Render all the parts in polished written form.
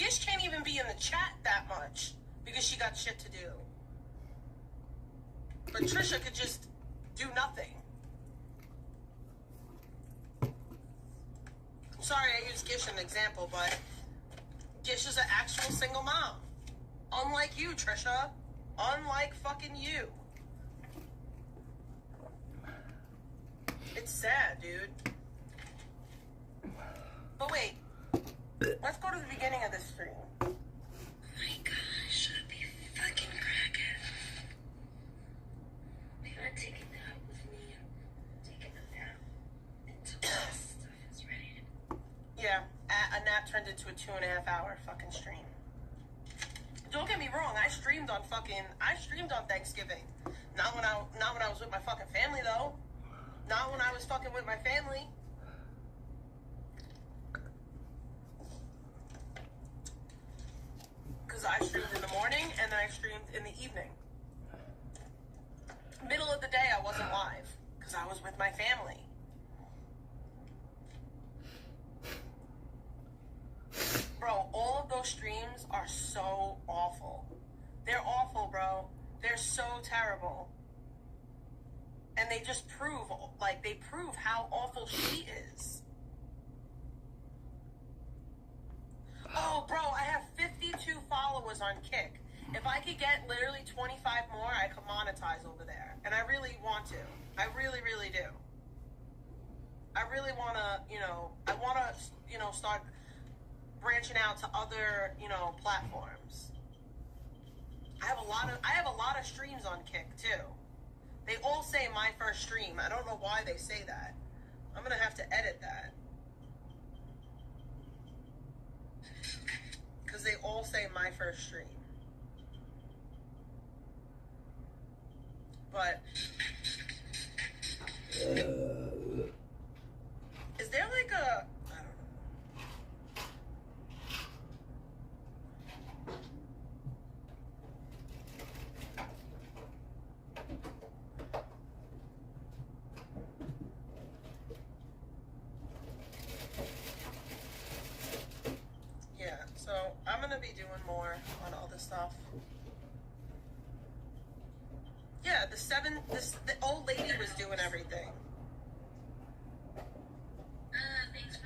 Gish can't even be in the chat that much because she got shit to do. But Trisha could just do nothing. I'm sorry I used Gish as an example, but Gish is an actual single mom. Unlike you, Trisha. Unlike fucking you. It's sad, dude. But wait. Let's go to the beginning of this stream. Oh my gosh, I'd be fucking cracking. You're not taking that out with me. Taking a nap until this stuff is ready. Yeah, a nap turned into a 2.5 hour fucking stream. Don't get me wrong, I streamed on Thanksgiving. Not when I was with my fucking family though. Not when I was fucking with my family. Because I streamed in the morning and then I streamed in the evening. Middle of the day I wasn't live because I was with my family. Bro, all of those streams are so awful. They're awful, bro. They're so terrible. And they just prove how awful she is. Oh, bro, I have 52 followers on Kick. If I could get literally 25 more, I could monetize over there. And I really want to. I really, really do. I really want to, start branching out to other, platforms. I have a lot of streams on Kick too. They all say my first stream. I don't know why they say that. I'm gonna have to edit that. Because they all say my first stream. But is there like a, I don't know. Yeah, so I'm gonna be doing more on all this stuff. Yeah, the old lady was doing everything.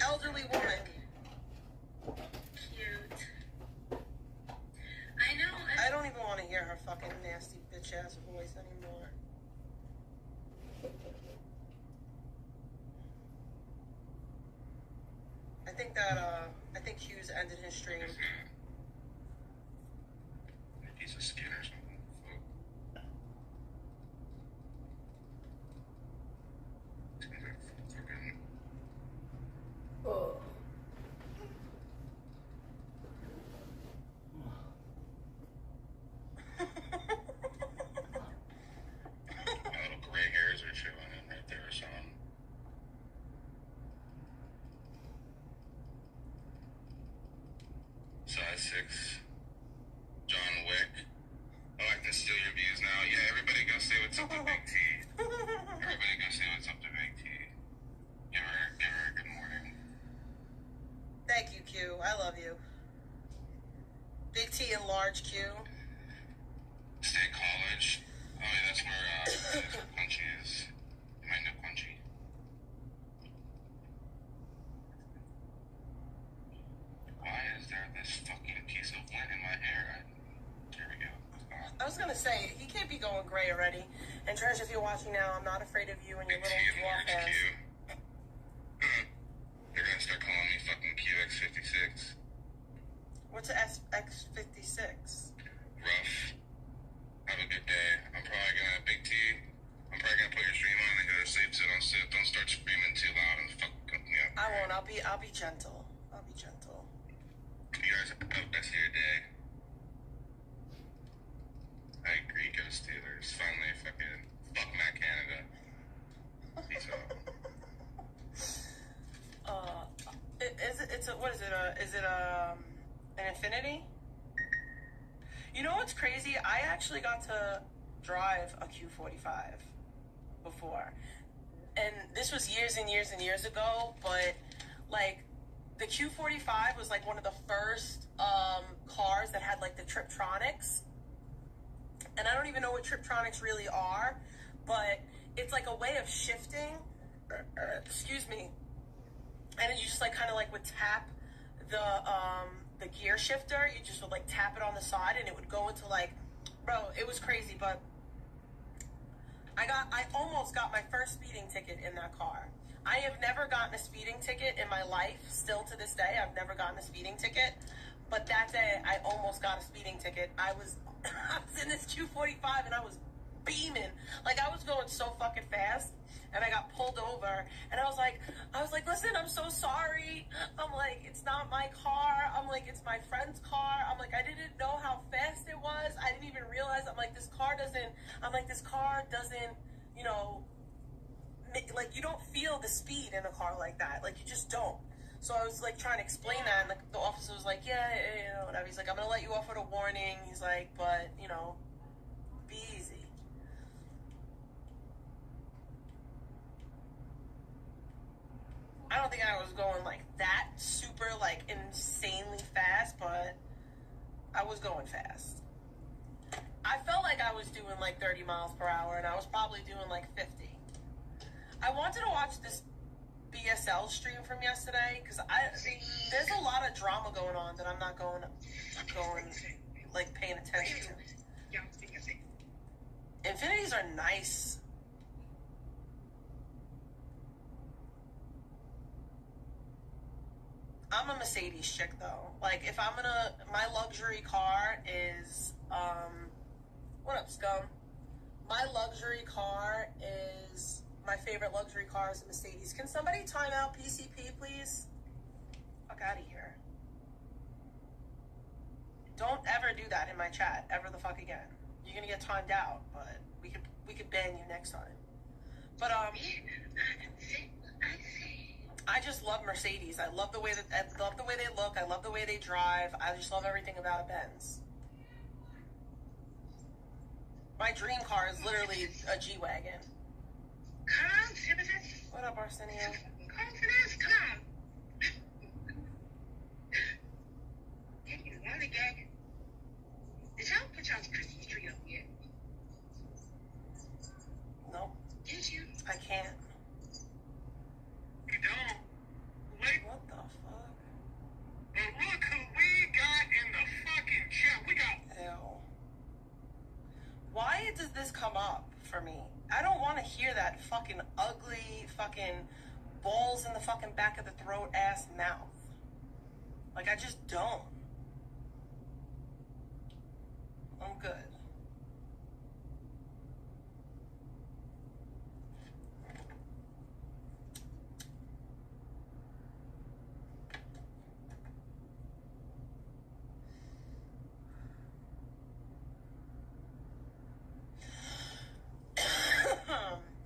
Elderly woman. Cute. I know. I don't even want to hear her fucking nasty bitch ass voice anymore. I think Hughes ended his stream. A piece of skin or something. Little gray hairs are chilling in right there or something. Size 6. John Wick. Oh, I can steal your views now. Yeah, everybody go say what's up to Big T. Everybody go say what's up to Big T. Give her a good morning. Thank you, Q. I love you. Big T and large Q. State College. Oh, yeah, that's where Punchy is. You might know Punchy. Why is there this fucking piece of lint in my hair? Here we go. I was gonna say, he can't be going gray already. And Tresh, if you're watching now, I'm not afraid of you and your Big T little and dwarf large ass. Q. They're gonna start calling me fucking QX56. What's a X56? Rough. Have a good day. I'm probably gonna Big T. I'm probably gonna put your stream on and go to sleep, so don't start screaming too loud and fucking me up. I won't. I'll be gentle. I'll be gentle. You guys have the best of your day. I agree, go Steelers. Finally, fucking fuck Matt Canada. Peace out. Is it an Infinity? You know what's crazy? I actually got to drive a Q45 before. And this was years and years and years ago, but like the Q45 was like one of the first like the Triptronics. And I don't even know what Triptronics really are, but it's like a way of shifting, excuse me, and you just like kind of like would tap the gear shifter. You just would like tap it on the side and it would go into like, bro, it was crazy. But I almost got my first speeding ticket in that car. I have never gotten a speeding ticket in my life. Still to this day, I've never gotten a speeding ticket. But that day, I almost got a speeding ticket. I was in this Q45 and I was beaming. Like, I was going so fucking fast. And I got pulled over. And I was like, listen, I'm so sorry. I'm like, it's not my car. I'm like, it's my friend's car. I'm like, I didn't know how fast it was. I didn't even realize. I'm like, this car doesn't, you know, like, you don't feel the speed in a car like that. Like, you just don't. So I was like trying to explain that, and the officer was like, yeah, you know, whatever. He's like, I'm gonna let you off with a warning. He's like, but, you know, be easy. I don't think I was going like that super like insanely fast, but I was going fast. I felt like I was doing like 30 miles per hour, and I was probably doing like 50. I wanted to watch this BSL stream from yesterday because there's a lot of drama going on that I'm not going like paying attention to. Infinities are nice. I'm a Mercedes chick though. Like, if I'm gonna, my luxury car is what up, scum? My luxury car is, my favorite luxury car is a Mercedes. Can somebody time out PCP, please? Fuck out of here. Don't ever do that in my chat, ever the fuck again. You're gonna get timed out, but we could ban you next time. But I just love Mercedes. I love the way they look. I love the way they drive. I just love everything about a Benz. My dream car is literally a G-Wagon. What up, Arsenio? Come on. Can you want to gag? Did y'all put y'all's Christmas tree up yet? Nope. Did you? I can't. You don't? Wait, What the fuck? but look who we got in the fucking chat. We got Ew. Why does this come up for me? I don't want to hear that fucking ugly fucking balls in the fucking back of the throat ass mouth. Like, I just don't. I'm good.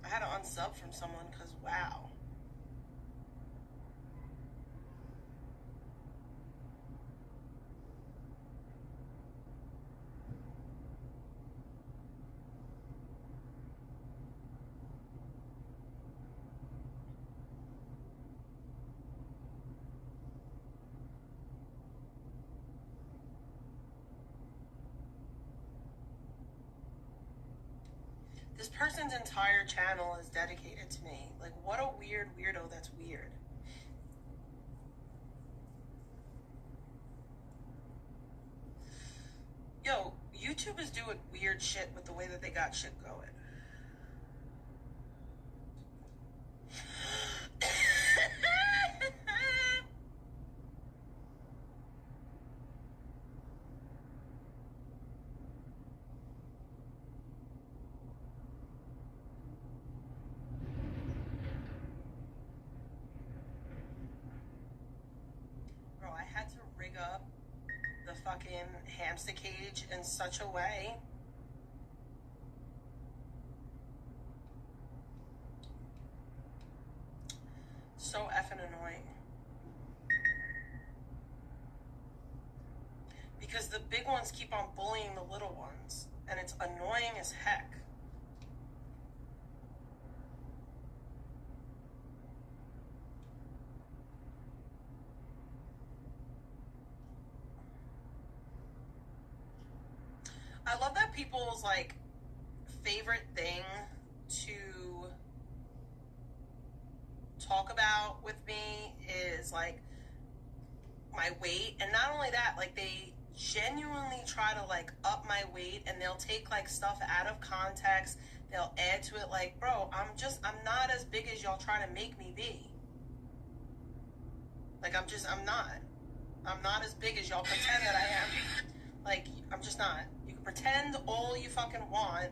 I had to unsub from someone because, wow. This person's entire channel is dedicated to me. Like, what a weird weirdo that's weird. Yo, YouTube is doing weird shit with the way that they got shit going. Bro, I had to rig up the fucking hamster cage in such a way. So effing annoying. Because the big ones keep on bullying the little ones, and it's annoying as heck. I love that people's like favorite thing to talk about with me is like my weight, and not only that, like they genuinely try to like up my weight, and they'll take like stuff out of context, they'll add to it. Like, bro, I'm not as big as y'all try to make me be. Like, I'm not as big as y'all pretend that I am. Like, I'm just not. You can pretend all you fucking want,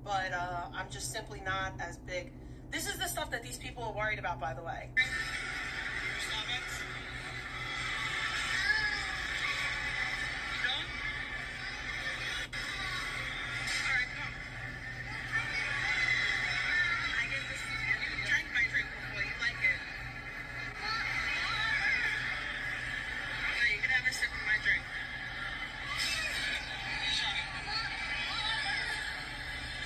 but I'm just simply not as big. This is the stuff that these people are worried about, by the way.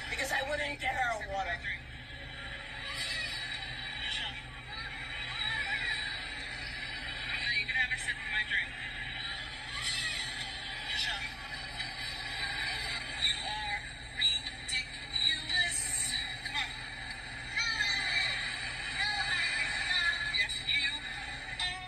Because I wouldn't get her water. You can have a sip of my drink. You are ridiculous. Come on. Yes, you are.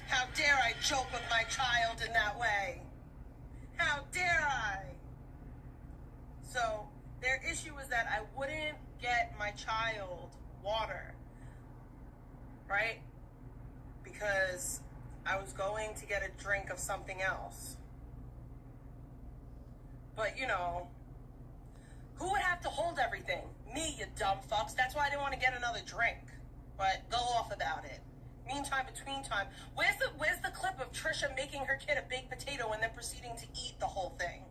How dare I joke with my child in that way? How dare I? So, their issue is that I wouldn't get my child water, right? Because I was going to get a drink of something else. But, you know, who would have to hold everything? Me, you dumb fucks. That's why I didn't want to get another drink. But go off about it. Meantime, between time, where's the clip of Trisha making her kid a baked potato and then proceeding to eat the whole thing?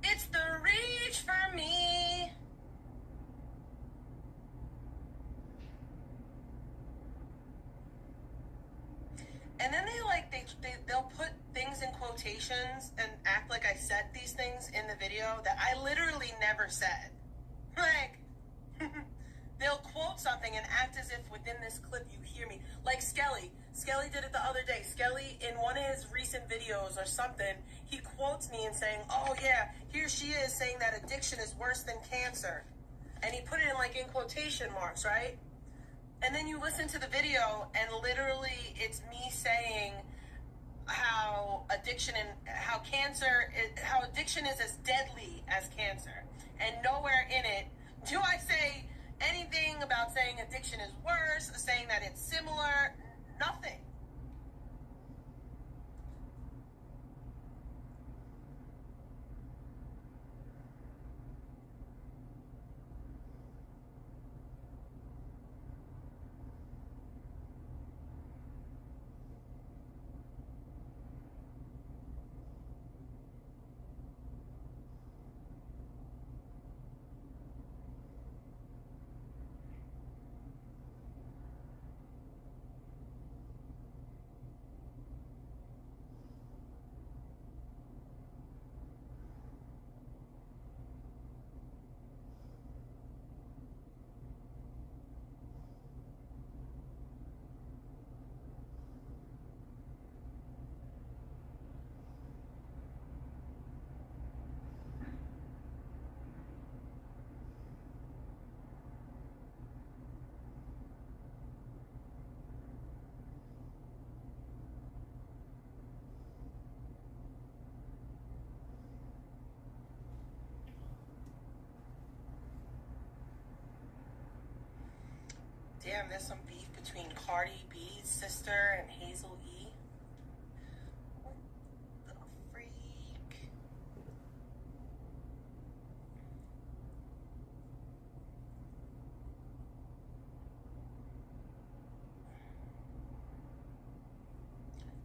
It's the reach for me. And then they'll put things in quotations and act like I said these things in the video that I literally never said. Like, they'll quote something and act as if within this clip you hear me. Like Skelly. Skelly did it the other day. Skelly, in one of his recent videos or something, he quotes me and saying, oh yeah, here she is saying that addiction is worse than cancer. And he put it in like in quotation marks, right? And then you listen to the video and literally it's me saying how addiction and how addiction is as deadly as cancer. And nowhere in it do I say anything damn, there's some beef between Cardi B's sister and Hazel E. What the freak?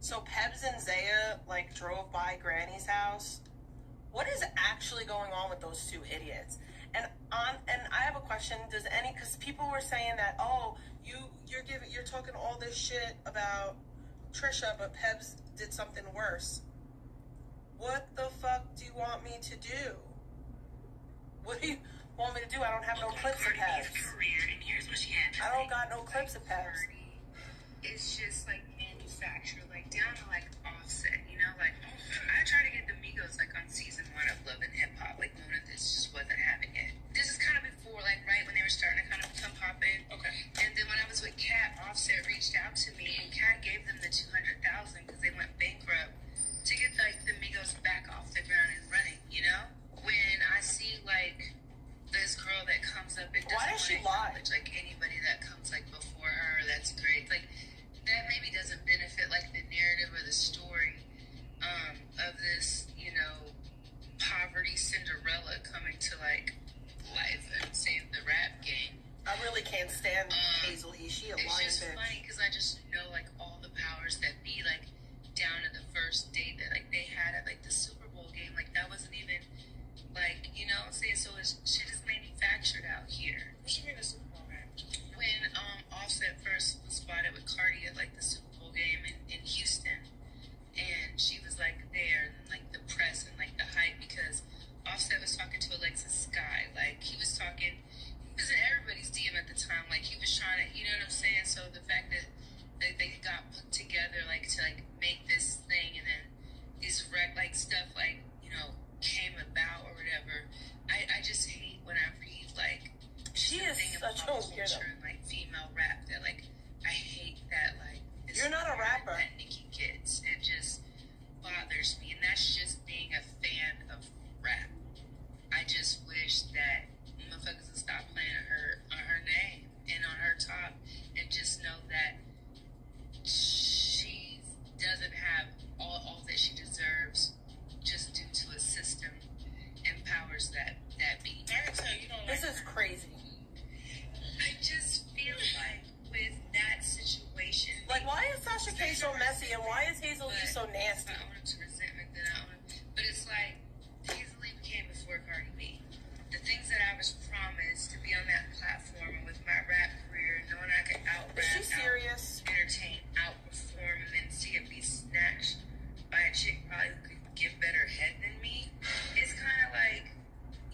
So Pebs and Zaya like drove by Granny's house. What is actually going on with those two idiots? And I have a question. Does any, because people were saying that, oh, you're talking all this shit about Trisha, but Pebs did something worse. What the fuck do you want me to do? What do you want me to do? I don't have no clips of Cardi B's Pebs. career, and here's what she had to I don't say. got no clips of Pebs. Cardi is just like manufactured, like down to like Offset, you know, like I tried to get the Migos like on season 1 of Love and Hip Hop, like one of this just wasn't having it. This is kind of before, like right when they were starting to kind of become poppin'. Okay. And then when I was with Kat, Offset reached out to me, and Kat gave them the $200,000 because they went bankrupt to get like the Migos back off the ground and running. You know, when I see like this girl that comes up and doesn't Why does she wanna lie? acknowledge, like anybody that comes like before her, that's great. Like that maybe doesn't benefit like the narrative or the story of this, you know, poverty Cinderella coming to like life and save the rap game. I really can't stand Hazel E. She a It's lying just bitch. funny because I just know like all the powers that be, like down to the first date that like they had at like the Super Bowl game. Like that wasn't even like, you know what I'm saying? So it's shit is manufactured out here. What you mean the Super Bowl game? When Offset first was spotted with Cardi at like the Super Bowl game in Houston, and she was like there, and like the press and like the hype because Offset was talking to Alexis Sky, like he was talking, he was in everybody's DM at the time, like he was trying to, you know what I'm saying? So the fact that they got put together like to like make this thing, and then this like stuff like, you know, came about or whatever. I just hate when I read like She the is thing of such a pop weirdo. culture and like female rap that like I hate that like this You're not a inherent rapper. that Nicki gets. It just bothers me, and that's just being a fan of rap. I just wish that motherfuckers would stop playing on her name and on her top, and just know that she doesn't have all that she deserves just due to a system and powers that be. I can tell you don't like This is crazy. I just feel like with that situation, Like, why is Sasha K so messy, and why is Hazel E so nasty? I own him to resentment, then I own him. But it's like Hazel E came before Cardi B. The things that I was promised to be on that platform and with my rap career, knowing I could out Is she rap, serious? entertain, outperform, and then see it be snatched by a chick probably who could give better head than me. It's kind of like,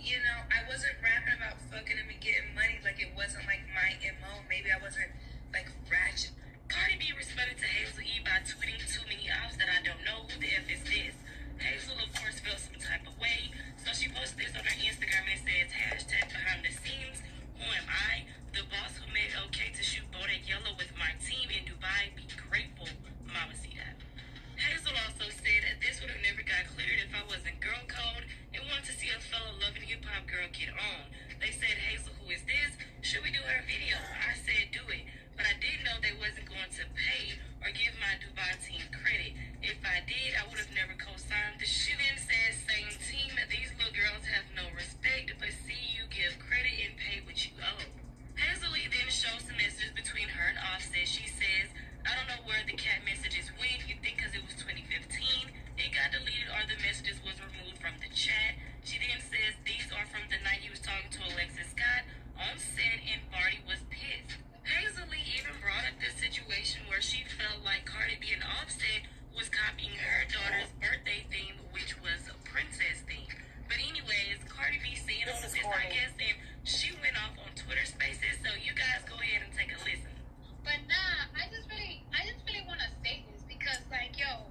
you know, I wasn't rapping about fucking him and getting money. Like it wasn't like my MO. Maybe I wasn't like ratchet. Cardi B responded to Hazel E by tweeting too many ops that I don't know who the F is this. Hazel, of course, felt some type of way, so she posted this on her Instagram and it says, hashtag behind the scenes, who am I? The boss who made it okay to shoot Bodak Yellow with my team in Dubai. Be grateful, mama see that. Hazel also said that this would have never got cleared if I wasn't girl code and wanted to see a fellow loving hip hop girl get on. They said, Hazel, who is this? Should we do her video? I said, do it. But I did know they wasn't going to pay or give my Dubai team credit. If I did, I would have never co-signed. The shit then says, same team, that these little girls have no respect, but see you give credit and pay what you owe. Hazel E then shows some messages between her and Offset. She says, I don't know where the cat messages went. You think because it was 2015, it got deleted or the messages was removed from the chat. She then says these are from the night he was talking to Alexis Scott on set and Barty was pissed. Hazel E even brought up this situation where she felt like Cardi B and Offset was copying her daughter's birthday theme, which was a princess theme. But anyways, Cardi B seen all of This is this, I corny. guess, and she went off on Twitter Spaces. So you guys go ahead and take a listen. But nah, I just really want to say this because, like, yo,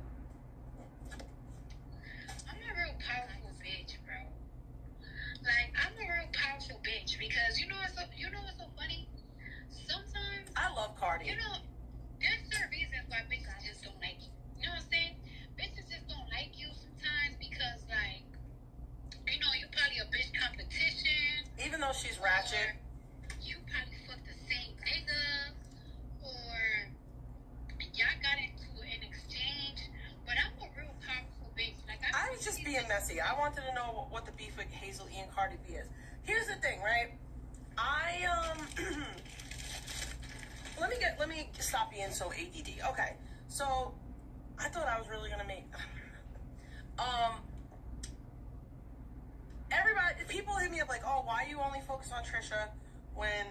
I'm a real powerful bitch, bro. Like, I'm a real powerful bitch because you know what's so funny? Sometimes, I love Cardi. you know, there's certain reasons why bitches just don't like you. You know what I'm saying? Bitches just don't like you sometimes because, like, you know, you probably a bitch competition. Even though she's ratchet. Or you probably fuck the same nigga. being messy. I wanted to know what the beef with Hazel E and Cardi B is. Here's the thing, right? Let me stop being so ADD. Okay, so I thought I was really gonna make. Everybody, people hit me up like, oh, why you only focus on Trisha when,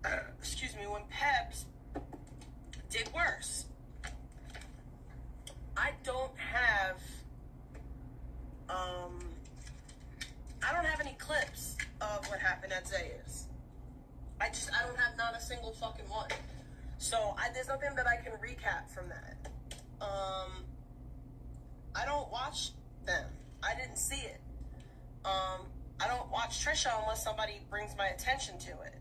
when Peps did worse? I don't have any clips of what happened at Zayas. I don't have not a single fucking one. So there's nothing that I can recap from that. I don't watch them. I didn't see it. I don't watch Trisha unless somebody brings my attention to it.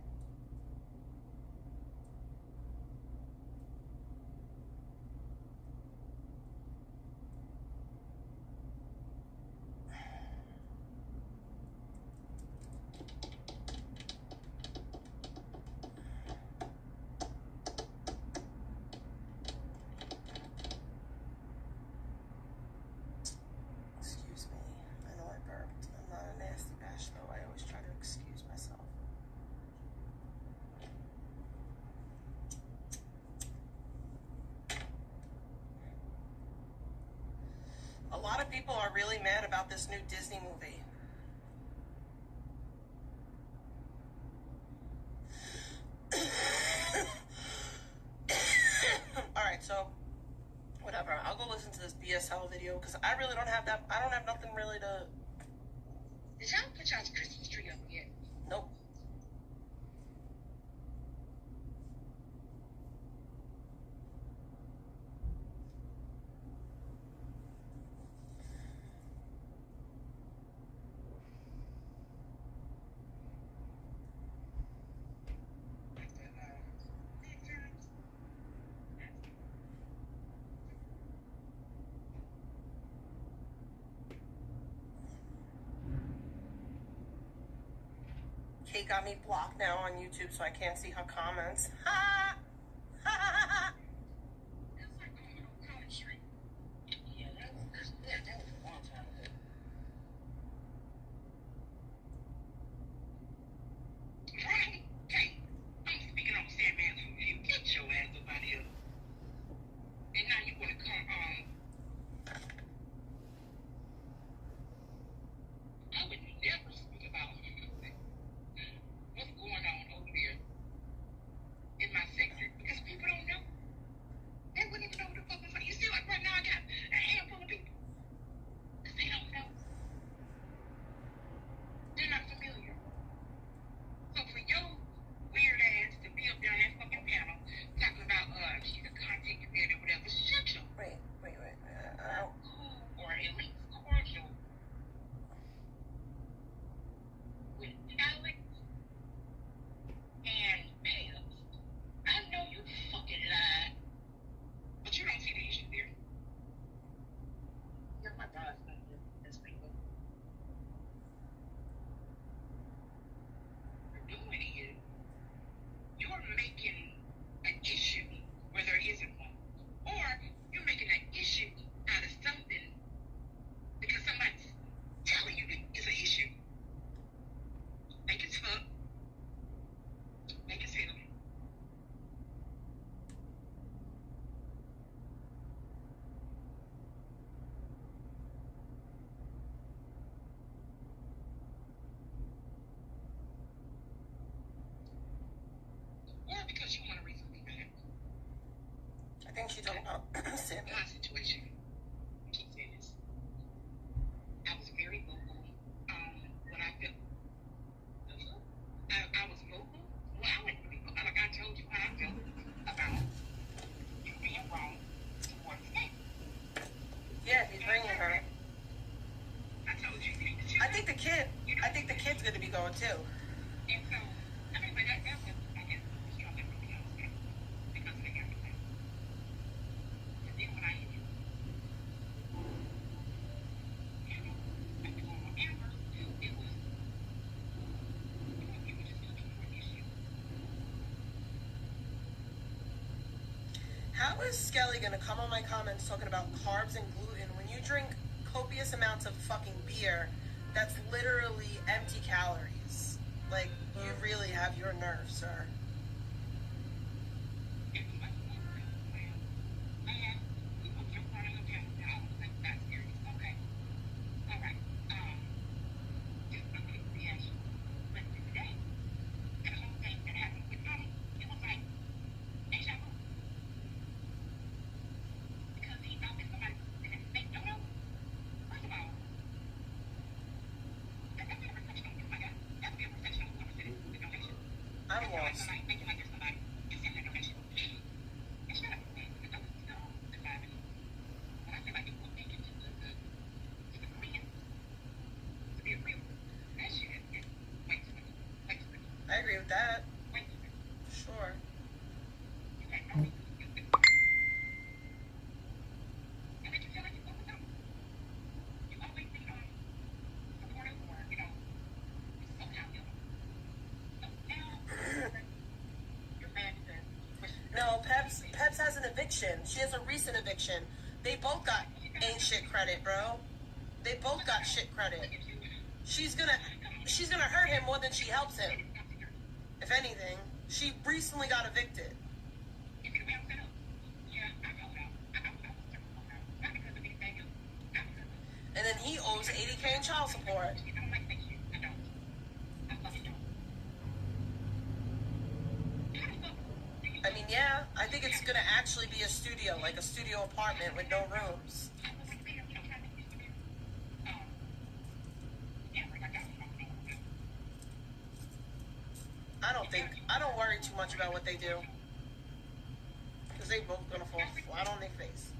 A lot of people are really mad about this new Disney movie. Alright, so whatever. I'll go listen to this BSL video because I really don't have that. I don't have nothing really to. Did y'all put y'all's Christmas tree up yet? Nope. Kate got me blocked now on YouTube, so I can't see her comments. Ha! Ha ha ha! That's like going on College Street. Yeah, that was a long time ago. Right? Hey, I'm speaking on Sandman for you. Get your ass up out of here. And now you want to come I would never speak about what's going on over there in my sector because people don't know. They wouldn't even know what the fuck was on. You see, like right now, I got a handful of people because they don't know. They're not familiar. So for your weird ass to be up there on that fucking panel talking about she's a content creator, whatever, shut your Wait. cool or at least cordial with Alex and Pam's. I know you fucking lied, but you don't see the issue there. You're my God's as people. What you're doing is you're making an issue where there isn't one, or you're making an issue out of something because somebody's telling you that it's an issue. Make it fuck. Make it feel. Or because you want a reason to be mad. I think she's talking about Sam. My situation. I keep saying this. I was very vocal. When I felt, I was vocal. Well, I wouldn't really vocal. Like I told you how I felt about you being wrong towards me. Yeah, he's bringing her. I told you. I think the kid's gonna be going too. And so, I mean, but that was, I guess, the straw that broke the camel's back because of the everything. And then when I hit you, after going on Amber, it was, you were just looking for an issue. How is Skelly gonna come on my comments talking about carbs and gluten when you drink copious amounts of fucking beer that's literally empty calories. Like, you really have your nerve, sir. I'm lost. I agree with that. Sure. No, Peps has an eviction. She has a recent eviction. They both got ain't shit credit, bro. They both got shit credit. She's gonna hurt him more than she helps him. If anything, she recently got evicted. And then he owes $80K in child support. I mean, yeah, I think it's gonna actually be a studio, like a studio apartment with no rooms. I don't worry too much about what they do. Because they both gonna fall flat on their face.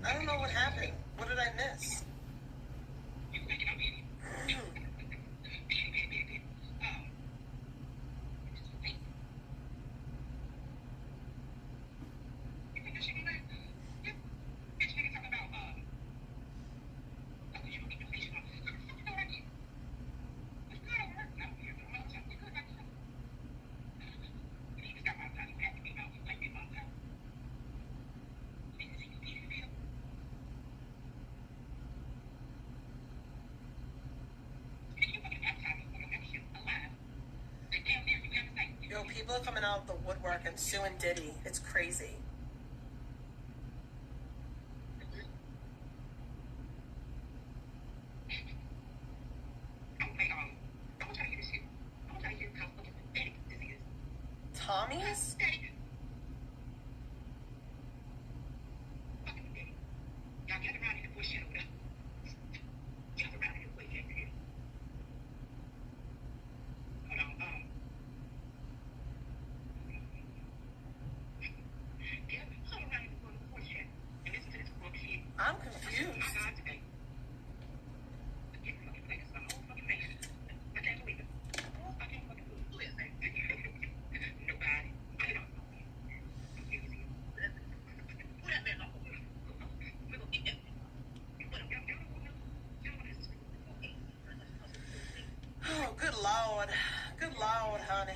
I don't know what happened. What did I miss? Yo, people are coming out of the woodwork and suing Diddy. It's crazy. Tommy's? I'm confused. Oh, good Lord. Good Lord, honey.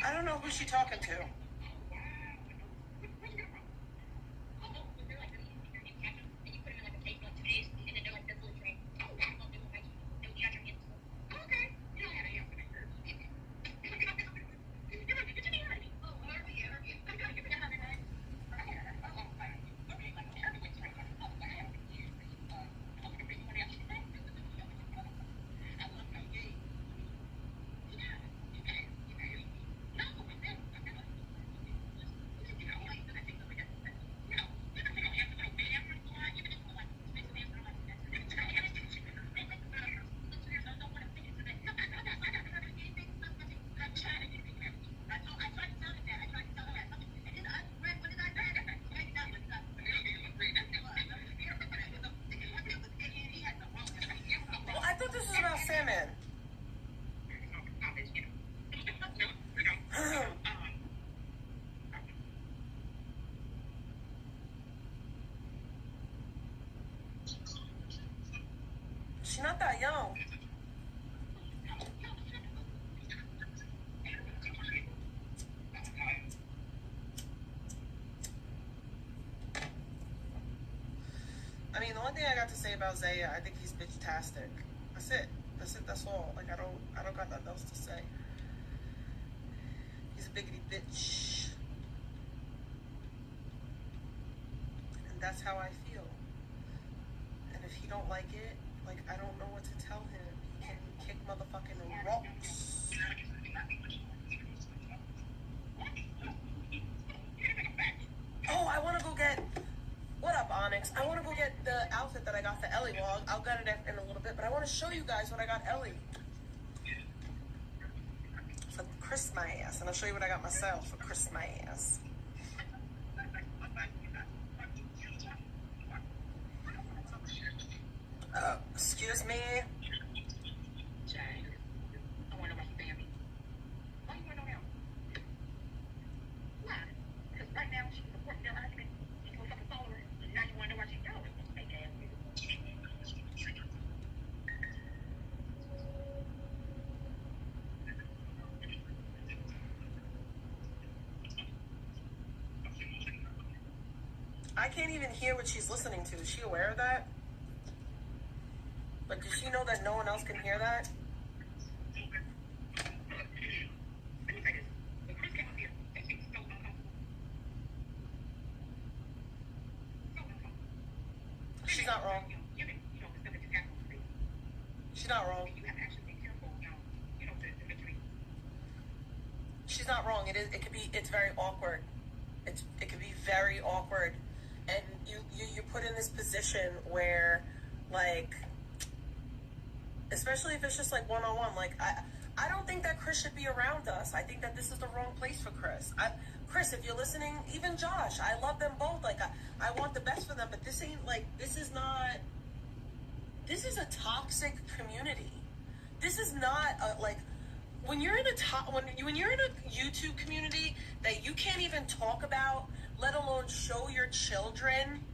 I don't know who she talking to. Well, I thought this was about salmon. She's not that young. I mean, the only thing I got to say about Zaya, I think he's bitch-tastic. That's it. That's it. That's all. Like, I don't got nothing else to say. He's a biggity bitch. And that's how I feel. And if he don't like it, like, I don't know what to tell him. He can kick motherfucking rocks. Oh, I want to go get... What up, Onyx? I want to go get the outfit that I got for Ellie. Well, I'll get it in a little bit, but I want to show you guys what I got Ellie. For Christmas. And I'll show you what I got myself for Christmas. Excuse me? I can't even hear what she's listening to. Is she aware of that? Like, does she know that no one else can hear that? She's not wrong. She's not wrong. She's not wrong. It's very awkward. It could be very awkward. And you're put in this position where, like, especially if it's just like one-on-one, like, I don't think that Chris should be around us. I think that this is the wrong place for Chris. Chris, if you're listening, even Josh, I love them both. Like, I want the best for them, but this ain't, like, this is a toxic community. This is not like, when you're in when you're in a YouTube community that you can't even talk about, let alone show your children,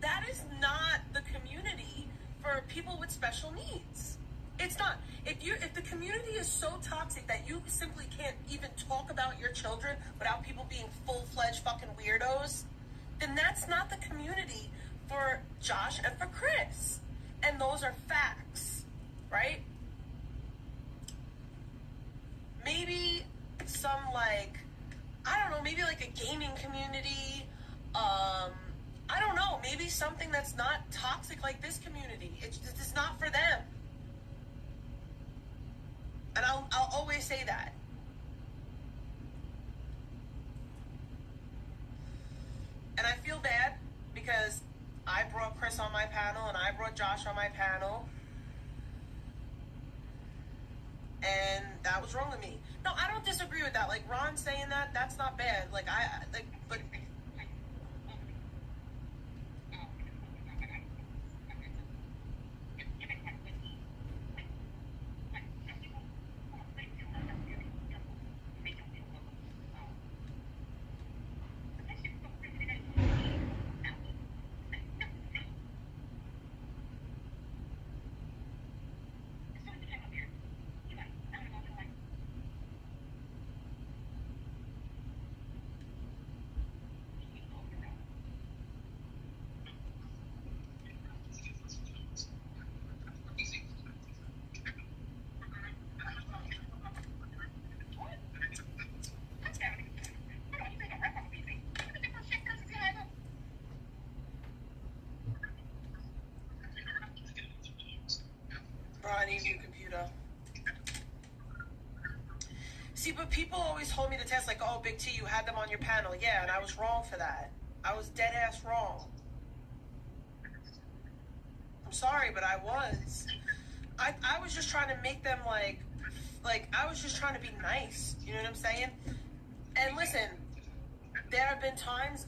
that is not the community for people with special needs. It's not. If the community is so toxic that you simply can't even talk about your children without people being full-fledged fucking weirdos, then that's not the community for Josh and for Chris. And those are facts, right? Maybe some, like, I don't know, maybe like a gaming community, I don't know, maybe something that's not toxic like this community. It's not for them. And I'll always say that. And I feel bad because I brought Chris on my panel and I brought Josh on my panel. And that was wrong with me. No, I don't disagree with that. Like, Ron saying that, that's not bad. Like, but... a new computer. See, but people always hold me to test like, oh, Big T, you had them on your panel. Yeah, and I was wrong for that. I was dead ass wrong. I'm sorry, but I was. I was just trying to make them like I was just trying to be nice. You know what I'm saying? And listen, there have been times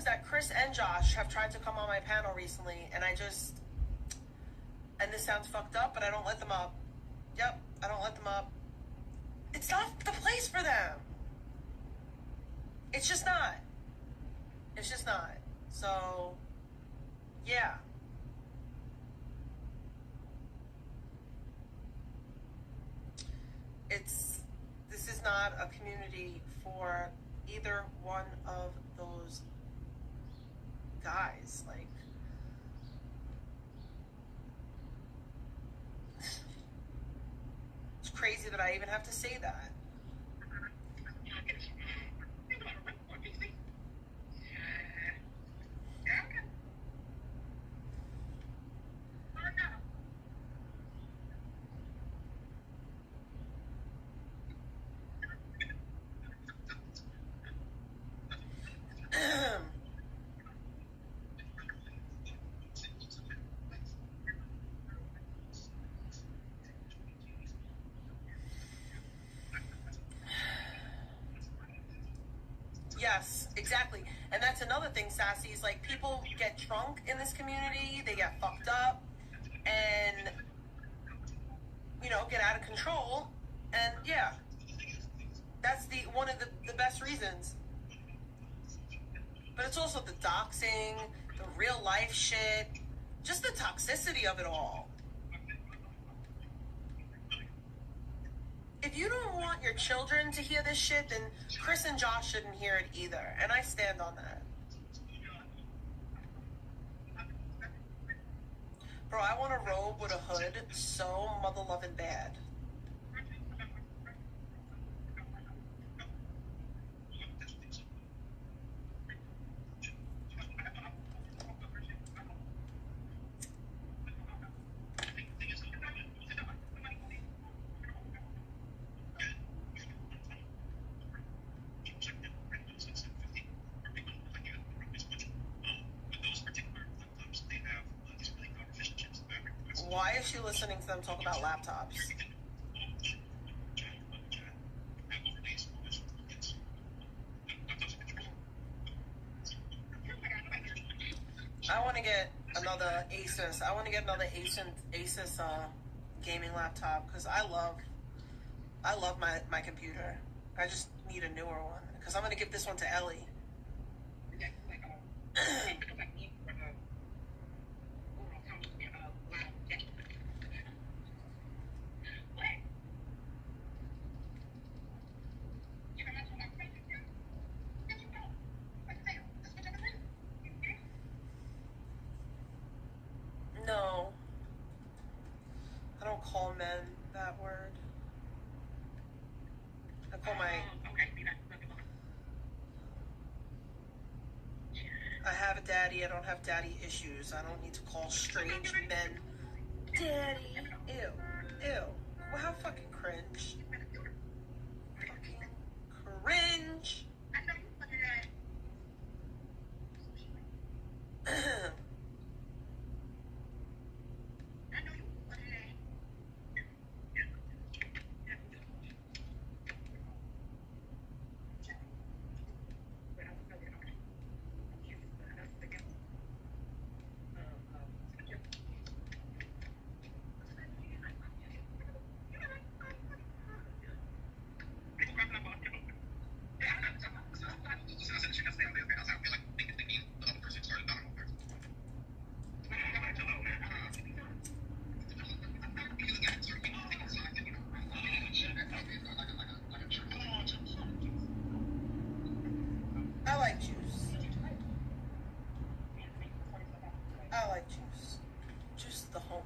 that Chris and Josh have tried to come on my panel recently, and and this sounds fucked up, but I don't let them up. Yep, I don't let them up. It's not the place for them. It's just not. It's just not. So, yeah. This is not a community for either one of those guys. Like, it's crazy that I even have to say that. Yes, exactly. And that's another thing, Sassy, is like people get drunk in this community, they get fucked up, and, you know, get out of control. And yeah, that's one of the best reasons. But it's also the doxing, the real life shit, just the toxicity of it all. If you don't want your children to hear this shit, then Chris and Josh shouldn't hear it either. And I stand on that. Bro, I want a robe with a hood so mother-loving bad. Why is she listening to them talk about laptops? I want to get another Asus. I want to get another Asus gaming laptop because I love my computer. I just need a newer one because I'm going to give this one to Ellie. No. I don't call men that word. I call I have a daddy. I don't have daddy issues. I don't need to call strange men daddy. Ew. Ew. Well, how fucking cringe. Fucking cringe. I like juice. I like juice. Juice the homie.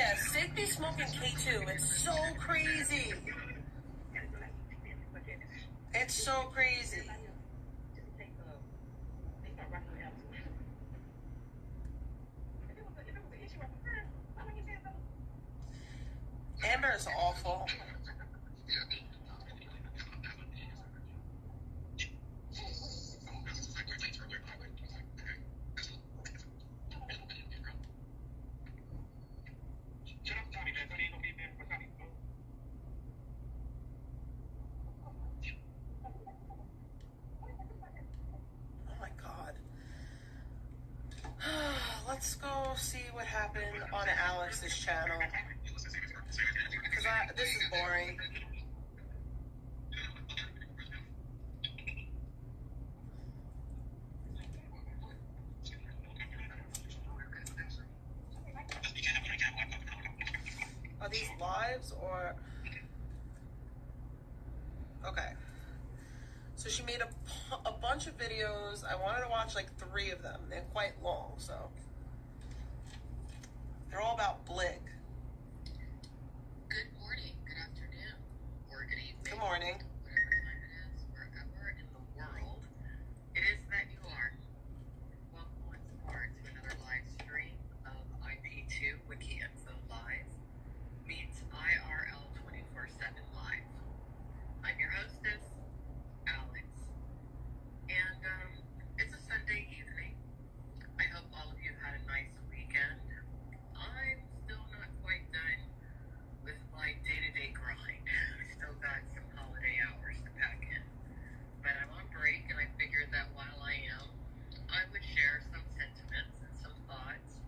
Yeah, Sid be smoking K2. It's so crazy. It's so crazy. Amber is awful. Oh my god. Let's go see what happened on Alex's channel. Because this is boring. Are these lives or... Okay. So she made a bunch of videos. I wanted to watch like 3 of them. They're quite long, so... They're all about Blig. Good morning, good afternoon, or good evening. Good morning. Whatever time it is, wherever in the world it is that you are. Welcome once more to another live stream of IP2 Wiki Info Live meets IRL 24/7 Live. I'm your hostess, Alex, and it's a Sunday evening. I hope all of you had a nice weekend. I'm still not quite done with my day-to-day grind. I still got some holiday hours to pack in. But I'm on break, and I figured that while I am, I would share some sentiments and some thoughts,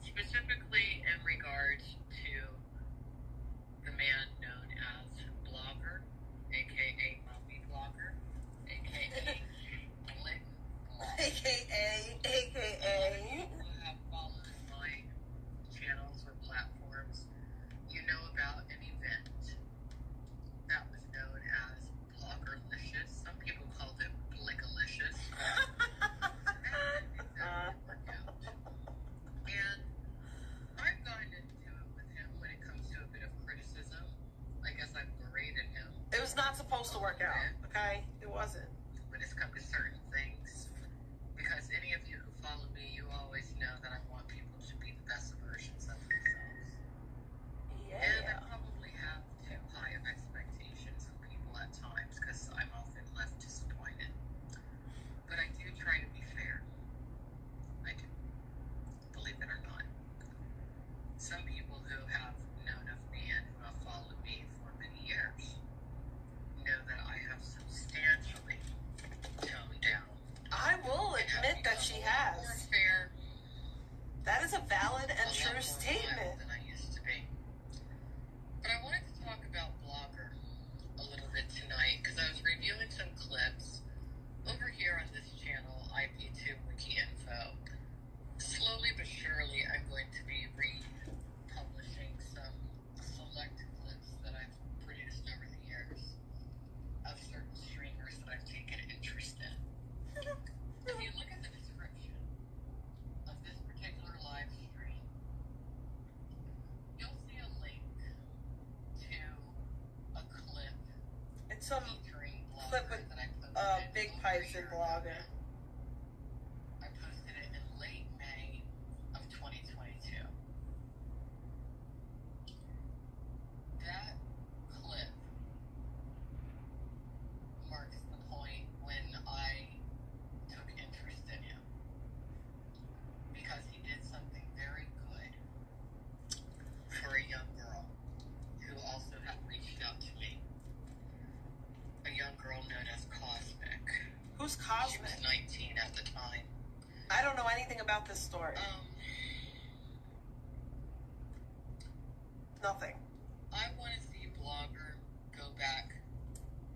specifically in regards to the man known as Blogger, aka Mommy Blogger, aka Blig Blogger. AKA. Who have followed my channels or platforms, you know about an event that was known as Bloggerlicious. Some people called it Bligalicious. And I've gotten into it with him when it comes to a bit of criticism. I guess I've berated him. It was not supposed to work out, okay? It wasn't. When it's come to certain things. Because any of you who follow me, you always know that I want people to be the best versions of themselves. And I Yeah. probably have too high of expectations of people at times because I'm often left disappointed. But I do try to be fair. I do. Believe it or not. Some people who have known of me and who have followed me for many years know that I have substantially toned down. I will and have admit that become she a lot more has. fair, That is a valid and a lot true more statement. mild than I used to be. But I wanted to talk about Blogger a little bit tonight because I was reviewing some clips over here on this channel, IP2 Wiki Info. Slowly but surely, I'm going to be republishing some select clips that I've produced over the years of certain streamers that I've taken interest in. If you look at the description of this particular live stream, you'll see a link to a clip It's some featuring clip Blogger with that I posted Big over a Pipes year and ago Blogger. now. I posted it in late May of 2022. That clip marks the point when I took interest in him because he did something very good for a young girl who also had reached out to me. A young girl known as Cosmic. Who's She was Cosmic? 19 at the time. I don't know anything about this story. Nothing. I want to see Blogger go back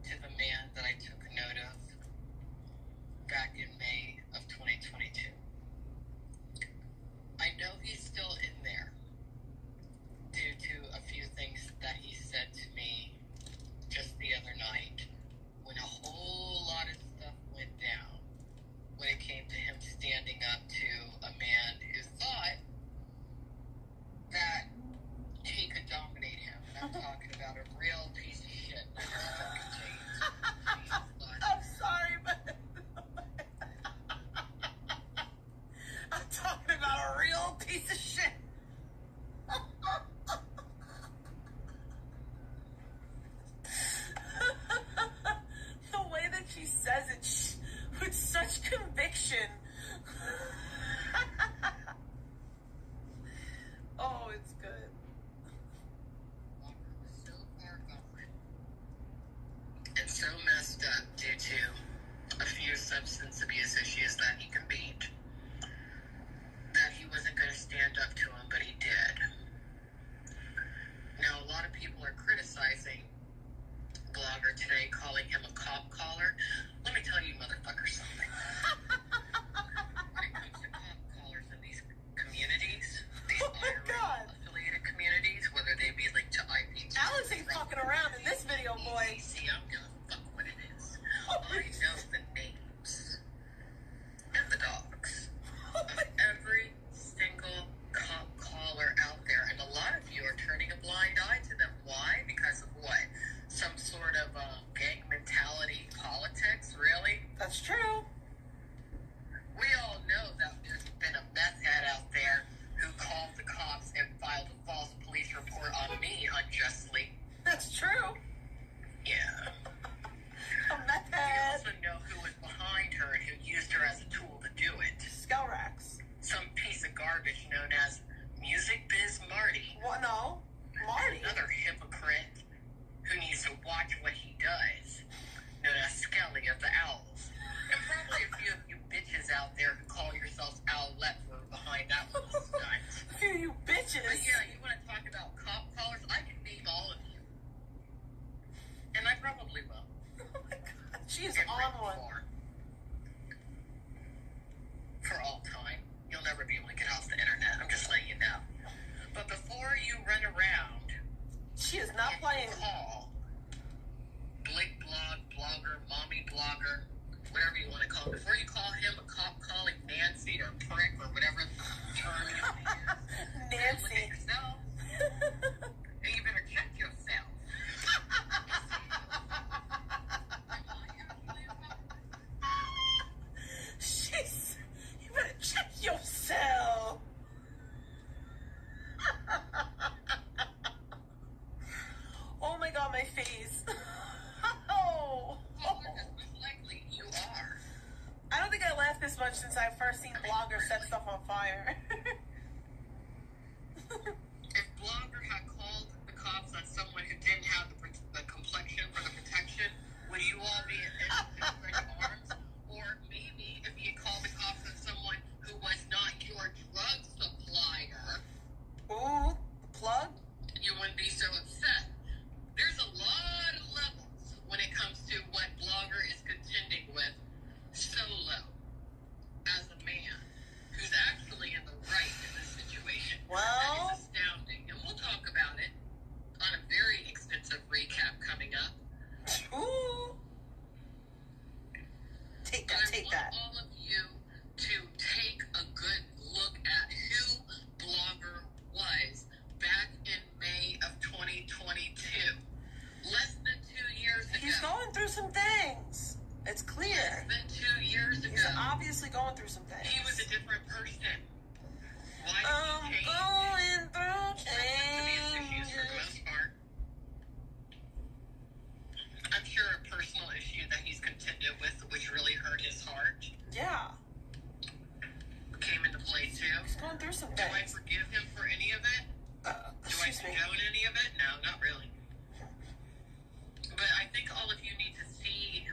to the man that I took note of back in May of 2022. I know he's still in there due to a few things that he said to me just the other night when a whole lot of stuff went down when it came to him standing up to a man who thought that It's so messed up due to a few substance abuse issues that he can beat. That he wasn't going to stand up to him, but he did. Now, a lot of people are criticizing Blogger today, calling him a cop caller. Let me tell you, motherfucker, something. When it comes to cop callers in these communities, these IRA-affiliated communities, whether they be linked to IP2, Alex ain't fucking around in this video, boy. See, I'm gonna fuck what it is. I know the names and the dogs of every single cop caller out there, and a lot of you are turning a blind eye to them. Why? Because of what? Some sort of gang mentality politics? Really? That's true. We all know that there's been a meth head out there who called the cops and filed a false police report on me unjustly. That's true. Yeah. A meth We head. also know who was behind her and who used her as a tool to do it. Skelrax. Some piece of garbage known as Music Biz Marty. What? No. Marty. Another hypocrite who needs to watch what he does, known as Skelly of the Owls. And probably a few of you bitches out there who call yourselves Owlette were behind that little stunt. Phew, you bitches. But yeah, you want to talk about cop callers? I can name all of you. And I probably will. Oh my god. She is And on written one. for all time. You'll never be able to get off the internet. I'm just letting you know. But before you run around, She is not playing. call Blake Blogger, Mommy Blogger, whatever you want to call him. Before you call him a cop calling Nancy or prick or whatever term you want to use, look at Nancy. yourself and you better check yourself. She's. You better check yourself. Oh my god, my face. Oh. Well, most likely you are. I don't think I laughed this much since I first seen Blogger set stuff on fire. If Blogger had called the cops on someone who didn't have the complexion for the protection, would you all be in arms? Or maybe if he had called the cops on someone who was not your drug supplier, Ooh, plug? you wouldn't be so upset. There's a lot of levels when it comes to what Blogger is contending with solo as a man who's actually in the right in this situation. Well- That is astounding. And we'll talk about it on a very extensive recap coming up. Ooh. Take But that, I take want that. all of you to take a good look at who Blogger was back in May of 2022. Less than 2 years ago. He's going through some things. It's Less clear. than 2 years ago. He's obviously going through some things. He was a different person. Why I'm did he change? going through Substance abuse issues for the changes. most part. I'm sure a personal issue that he's contended with, which really hurt his heart, Yeah. came into play too. He's going through some Do I things. forgive him for any of it? Do I Excuse me. condone any of it? No, not really. But I think all of you need to see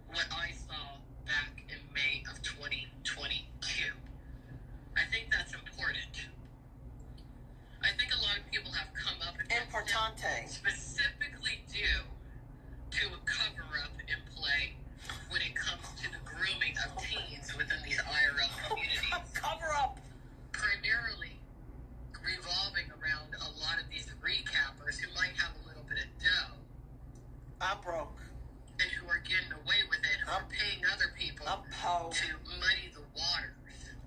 what I saw back in May of 2022. I think that's important. I think a lot of people have come up against him Importante. specifically due to a cover-up in play when it comes to the grooming of teens within these IRL communities. Cover up. Primarily revolving around a lot of these recappers who might have a little bit of dough I'm broke. and who are getting away with it, who are paying other people I'm po. to muddy the waters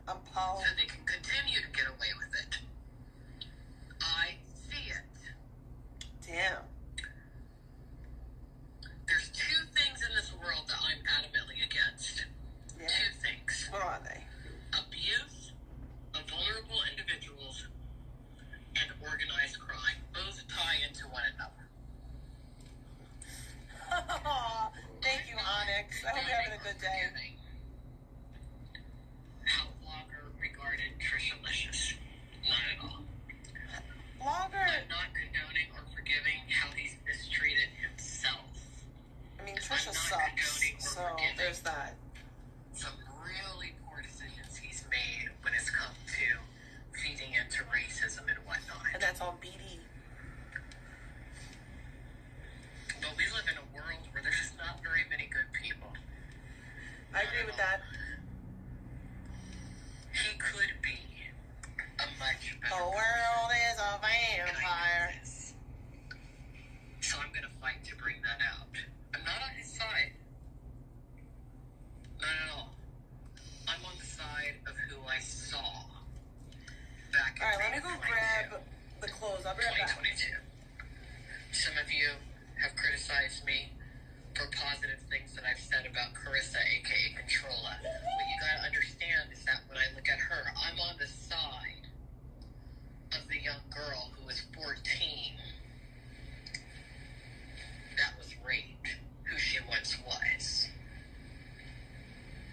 I'm po. so they can continue to get away with it. I see it. Damn. There's two things in this world that I'm adamantly against. Yeah. Two things. What are they? Abuse of vulnerable individuals and organized crime. Both tie into one another. Thank you, Onyx. I hope you're having a good day. Forgiving how Blogger regarded Trisha Licious. Not at all. Blogger. I'm not condoning or forgiving condoning or So forgiving there's that. some really poor decisions he's made when it's come to feeding into racism and whatnot. And that's on BD. But we live in a world where there's not very many good people. I agree with that. He could be a much The better world is a person, and I know vampire. this. So I'm gonna fight to bring that out. I'm not on his side. Not at all. I'm on the side of who I saw back in Alright, let me go 2022. grab the clothes. I'll be right back. 2022. Some of you have criticized me for positive things that I've said about Carissa, aka Controlla. What you gotta understand is that when I look at her, I'm on the side of the young girl who was 14 that was raped, who she once was.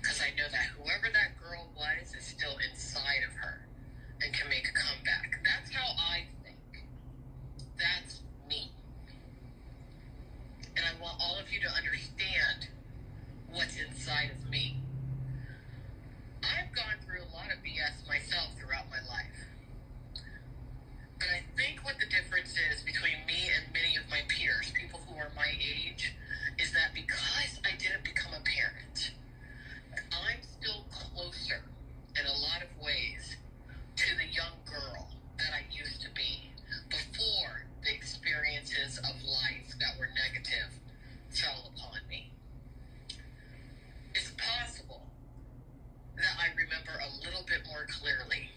Because I know that whoever that girl was is still inside of her and can make a comeback. That's how I think. That's me. And I want all of you to understand what's inside of me. I've gone through a lot of BS myself throughout my life. But I think what the difference is between me and many of my peers, people who are my age, is that because I didn't become a parent, I'm still closer in a lot of ways to the young girl that I used to be before the experiences of life that were negative fell upon me. It's possible that I remember a little bit more clearly.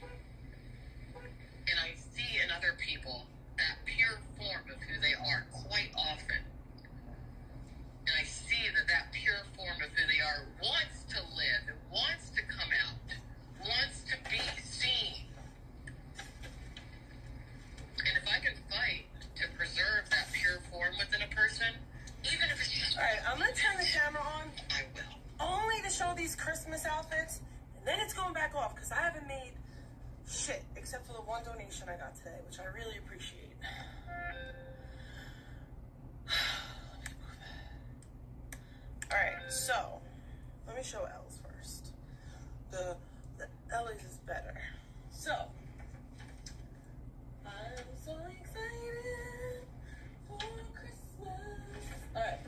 And I see in other people that pure form of who they are quite often. And I see that that pure form of who they are wants to live, and wants to come out, wants to be seen. And if I can fight to preserve that pure form within a person, even if it's just... Alright, I'm gonna turn the camera on I will. only to show these Christmas outfits, and then it's going back off because I haven't made shit except for the one donation I got today, which I really appreciate. Alright, so let me show L's first. The Ellie's is better. So I'm so excited for Christmas. Alright.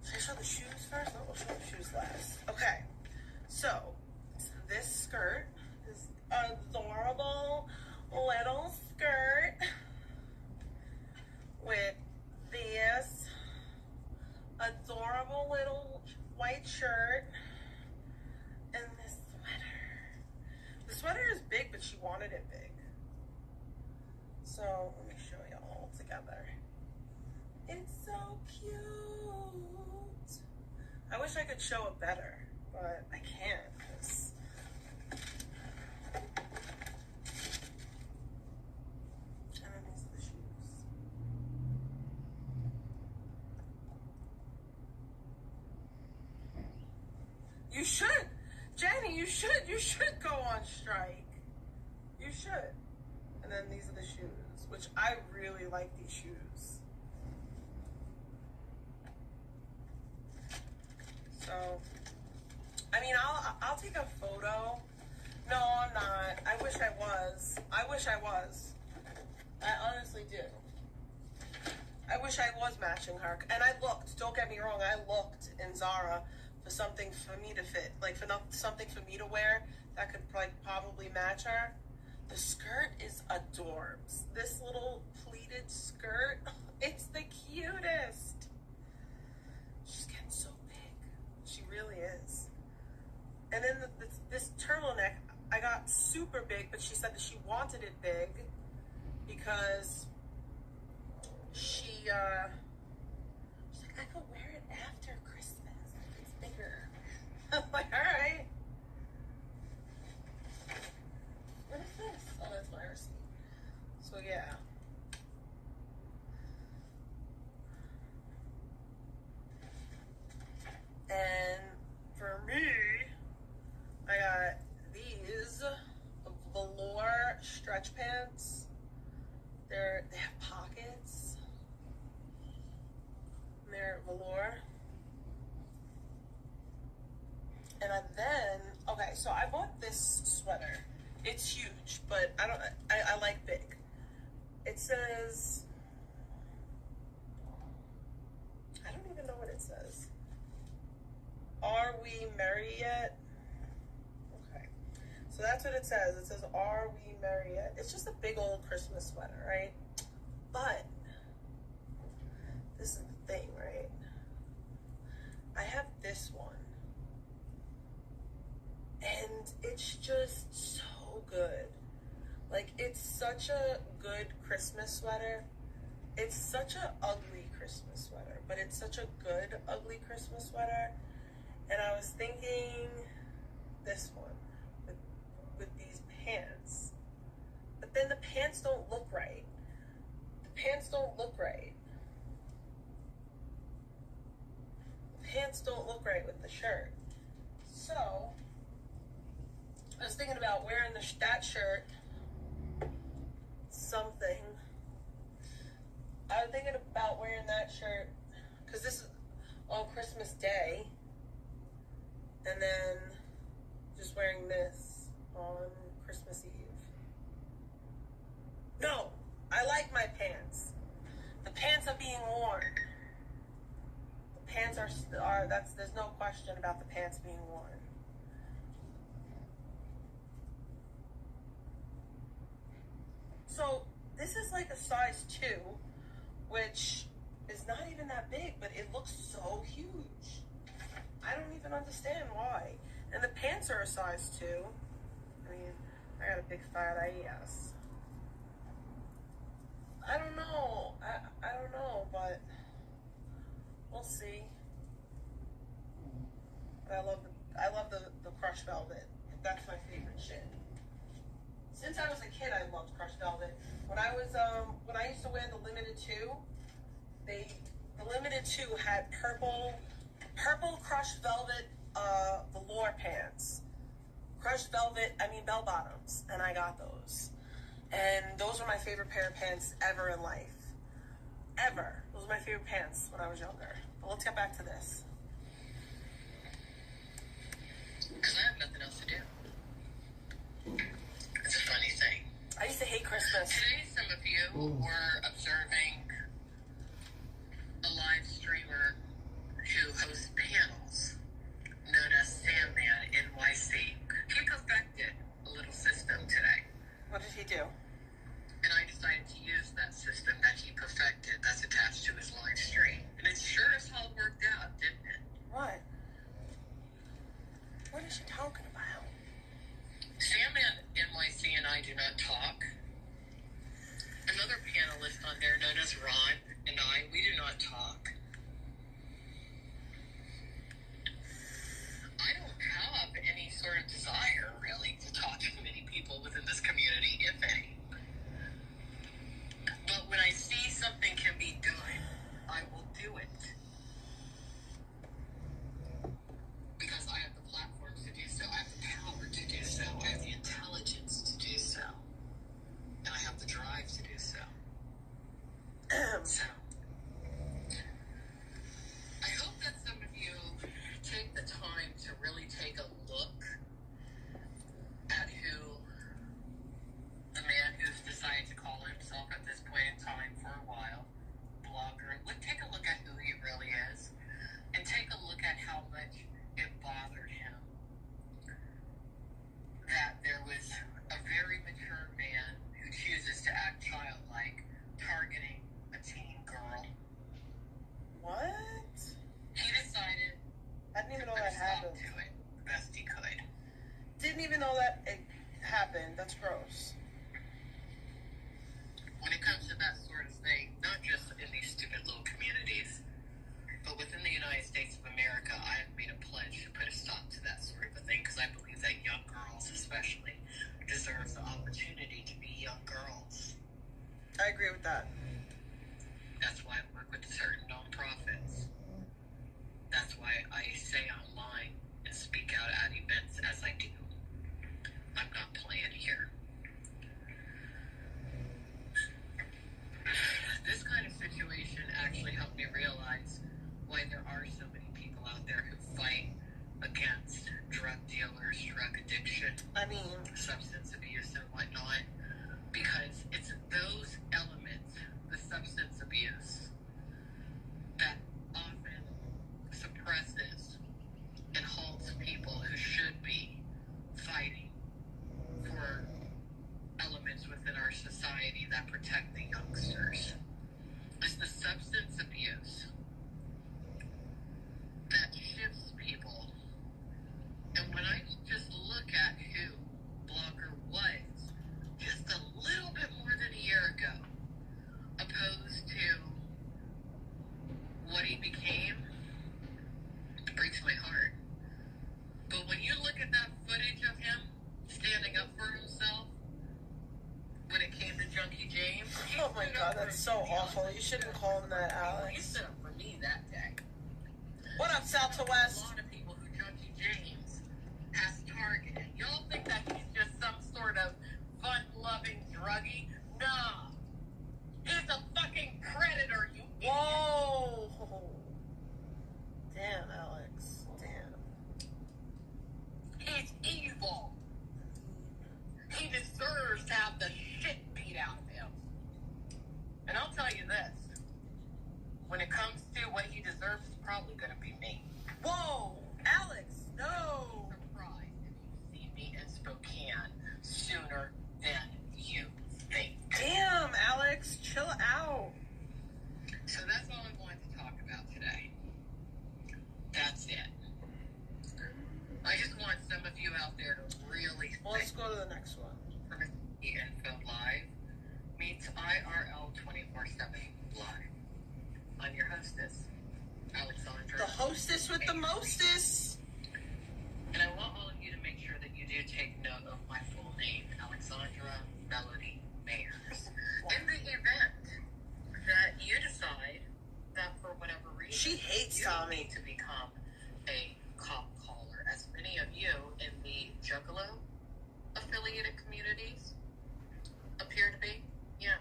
Should I show the shoes first? No, we'll show the shoes last. Okay. So this skirt is adorable little skirt with this adorable little white shirt and this sweater. The sweater is big, but she wanted it big. So let me show you all together. It's so cute. I wish I could show it better, but I can't. 'Cause and then these are the shoes. You should, Jenny. You should go on strike. You should. And then these are the shoes, which I really like these shoes. So, I mean, I'll take a photo. No, I'm not. I wish I was. I honestly do. I wish I was matching her. And I looked, don't get me wrong, I looked in Zara for something for me to fit. Like, something for me to wear that could, like, probably match her. The skirt is adorbs. This little pleated skirt, it's the cutest. She's getting so big. She really is. And then this turtleneck, I got super big, but she said that she wanted it big because she's like, I could wear it after Christmas if it's bigger. I'm like, all right. What is this? Oh, that's my receipt. So yeah. And for me, I got these velour stretch pants. They have pockets. And they're velour. okay, so I bought this sweater. It's huge, but I like big. It says, I don't even know what it says. Are we married yet? Okay. So that's what it says. It says, are we married yet? It's just a big old Christmas sweater, right? But this is the thing, right? I have this one. And it's just so good. Like, it's such a good Christmas sweater. It's such a ugly Christmas sweater, but it's such a good ugly Christmas sweater. And I was thinking this one with these pants. But then the pants don't look right. The pants don't look right. The pants don't look right with the shirt. So I was thinking about wearing that shirt, something. I was thinking about wearing that shirt, because this is on Christmas Day, and then just wearing this on Christmas Eve. No, I like my pants. The pants are being worn. The pants are there's no question about the pants being worn. So this is like a size 2, which is not even that big, but it looks so huge. I don't even understand why. And the pants are a size 2. I mean, I got a big fat ass. I don't know. I don't know, but we'll see. But I love the crushed velvet. That's my favorite shit. Since I was a kid, I loved crushed velvet. When I used to wear the Limited 2, the Limited 2 had purple crushed velvet velour pants. Crushed velvet, bell bottoms, and I got those. And those were my favorite pair of pants ever in life. Ever. Those were my favorite pants when I was younger. But let's get back to this. Because I have nothing else to do. It's a funny thing. I used to hate Christmas. Today, some of you were observing a live streamer who hosts panels known as Sandman NYC. He perfected a little system today. What did he do? And I decided to use that system that he perfected that's attached to his live stream. And it sure as hell worked out, didn't it? What? What is she talking about? Sandman NYC and I do not talk. Another panelist on there known as what he became breaks my heart. But when you look at that footage of him standing up for himself, when it came to Junkie James, he Oh my stood god, up for that's so himself. awful. You shouldn't call him that, He Alex. stood up for me that day. What up, South to A West? lot of people who Junkie James has targeted. Y'all think that he's just some sort of fun-loving druggie? Nah. He's a fucking predator, you idiot. Whoa! Damn, Alex. Damn. He's evil. He deserves to have the shit beat out of him. And I'll tell you this. When it comes to what he deserves, it's probably going to be me. Whoa! Alex, no! Surprised if you see me in Spokane sooner than you think. Damn, Alex, chill out. So that's all I wanted to talk about today. That's it. I just want some of you out there to really Well, let's think go to the next one. for the Info Live meets IRL 24/7 Live. I'm your hostess, Alexandra. The hostess with the mostest. And I want all of you to make sure that you do take note of my full name, Alexandra Melody Mayers. In the event that you decide that for whatever reason She hates you Tommy. need to become a cop caller, as many of you in the Juggalo affiliated communities appear to be. Yeah.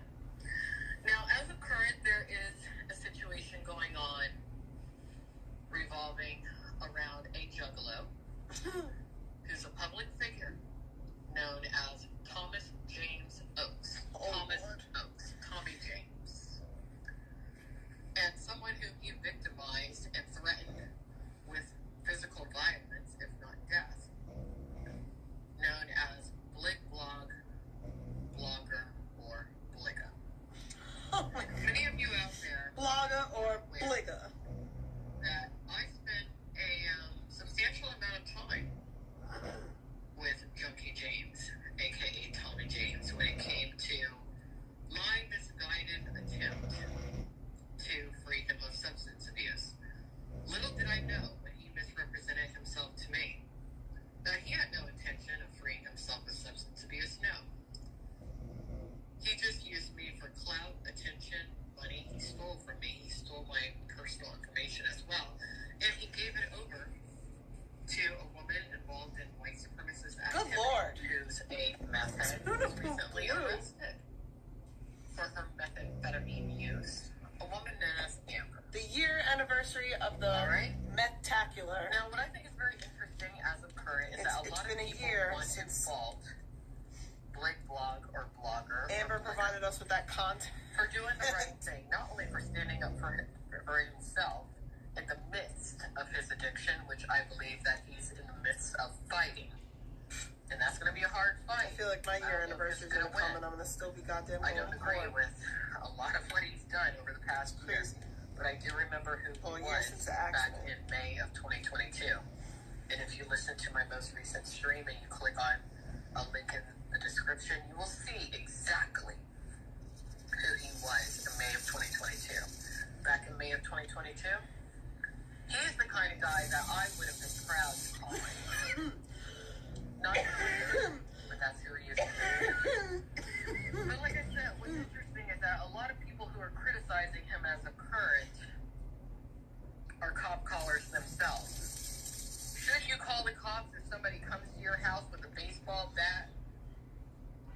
Now, as of current, there is a situation going on revolving around a Juggalo who's a public figure known as Thomas James Oakes. Oh, Thomas Lord. Oakes. Tommy James. And someone who he victimized and threatened with physical violence, if not death, known as Blig Blog, Blogger, or Bligga. Oh my god. Many of you out there Blogger or Bligga. that I spent a substantial amount of time with Junkie James, aka Tommy James, when it came to my misguided attempt to free him of substance abuse. Little did I know when he misrepresented himself to me that he had no intention of freeing himself of substance abuse. No. He just used me for clout, attention, money. He stole from me. He stole my personal information as well. And he gave it over to a woman involved in white supremacist activity Lord. who's a meth head who was recently arrested for her methamphetamine use. A woman known as Amber. The year anniversary of the All right. Metacular. Now, what I think is very interesting as of current is that a It's lot of been a people year want to since fault Blig Blog or Blogger Amber provided us with that content. for doing the right thing, not only for standing up for himself in the midst of his addiction, which I believe that he's in the midst of fighting. And that's going to be a hard I fight. feel like my I year don't know if anniversary is he's gonna gonna come win. and I'm gonna still be goddamn I going don't agree hard. with a lot of what he's done over the past year, Crazy. but I do remember who Oh, he yeah, was since the back accident. in May of 2022. And if you listen to my most recent stream and you click on a link in the description, you will see exactly who he was in May of 2022. Back in May of 2022, he's the kind of guy that I would have been proud to call him. Not him, but that's who he is. But like I said, what's interesting is that a lot of people who are criticizing him as a current are cop callers themselves. Should you call the cops if somebody comes to your house with a baseball bat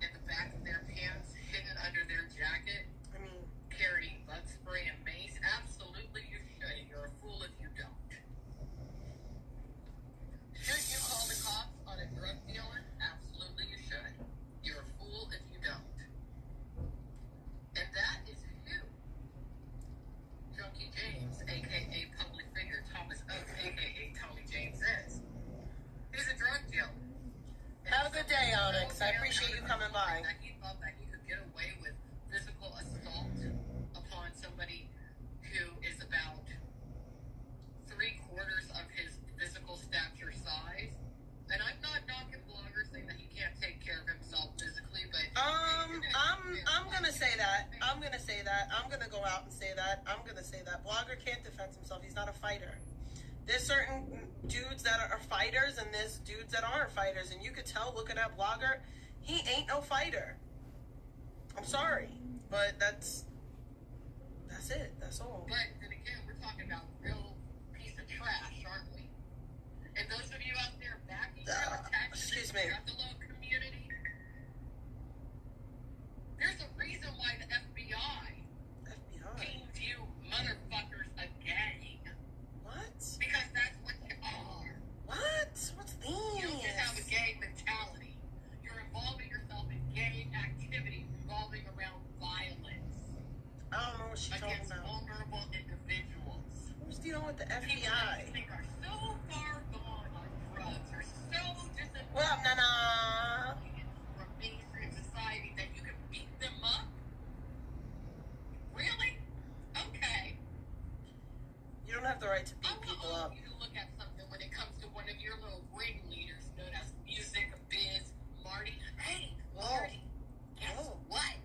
in the back of their pants, hidden under their jacket, I mean, carrying bug spray and mace? Absolutely you should, and you're a fool if you don't. Should you call the cops on a drug dealer? Absolutely you should. You're a fool if you don't. And that is who Junkie James, aka public figure Thomas Oakes, aka Tommy James is. He's a drug dealer. And have a good day, so Onyx. I damn appreciate you good coming by. that he thought that he could get away with physical assault upon somebody who is about 3/4 of his physical stature size. And I'm not knocking bloggers saying that he can't take care of himself physically, but I'm gonna say that. I'm gonna go out and say say that. I'm gonna say that. Blogger can't defend himself. He's not a fighter. There's certain dudes that are fighters, and there's dudes that aren't fighters, and you could tell looking at Blogger, he ain't no fighter. I'm sorry, but that's it. That's all. But then again, we're talking about real piece of trash, aren't we? And those of you out there backing him, attacking excuse the me. Dracula community, there's a reason why the FBI FBI. deemed you motherfuckers a gang. What? Because that's what you are. What? What's You don't just have a this? gang mentality. You're involving yourself in gang activities revolving around violence I don't know what she's talking against about. vulnerable individuals. Who's dealing with the People that FBI? you think are so far gone on drugs or so disadvantaged What up, Nana? from mainstream society that you can beat them up? Really? Okay. You don't have the right to I beat want people all up. of you to look at something when it comes to one of your little ringleaders known as Music Biz Marty. Hey, Marty, guess Whoa. what?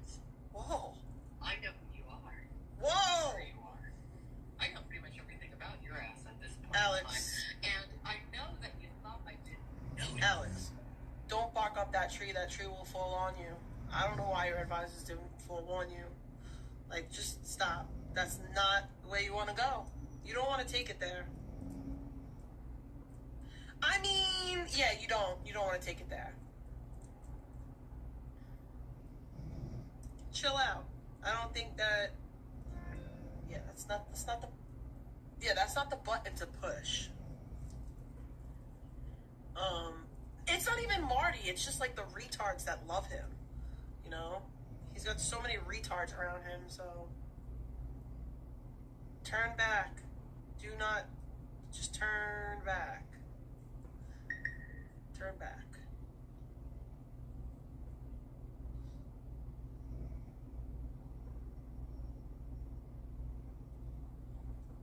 Whoa. I know who you are. Whoa. Where you are. I know pretty much everything about your ass at this point Alex. in time. And I know that you thought I didn't know it. Alex, don't bark up that tree. That tree will fall on you. I don't know why your advisors didn't forewarn you. Like, just stop. That's not the way you want to go. You don't want to take it there. I mean, yeah, you don't. You don't want to take it there. Chill out. I don't think that. Yeah, that's not the. Yeah, that's not the button to push. It's not even Marty. It's just like the retards that love him. You know, he's got so many retards around him. So turn back. Do not just turn back. Turn back.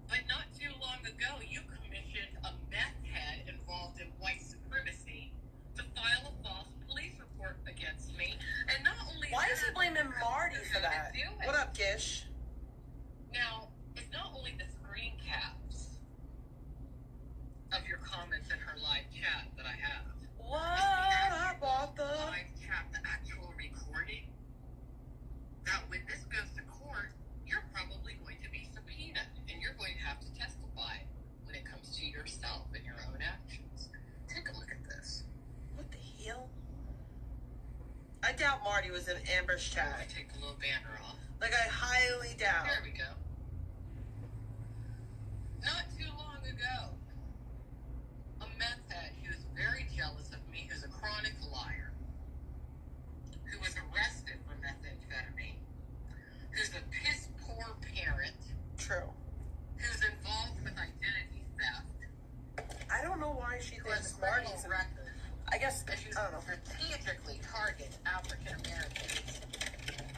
But not too long ago, you commissioned a meth head involved in white supremacy to file a false police report against me. And not only Why that, is he blaming Marty for you're gonna that? do it. What up, Gish? Now, it's not only the screen caps of your comments in her live chat that I have. What? I bought the. Live chat, the actual recording. That when this goes to court, you're probably going to be subpoenaed, and you're going to have to testify when it comes to yourself and your own actions. Take a look at this. What the hell? I doubt Marty was in Amber's Let chat. me take the little banner off. Like, I highly doubt. There we go. Not too long ago, a meth head who is very jealous of me, who's a chronic liar, who was arrested for methamphetamine, who's a piss poor parent, True. who's involved with identity theft, I don't know why she who has thinks a criminal Marty's. record, I guess. and who I don't know. strategically targets African Americans.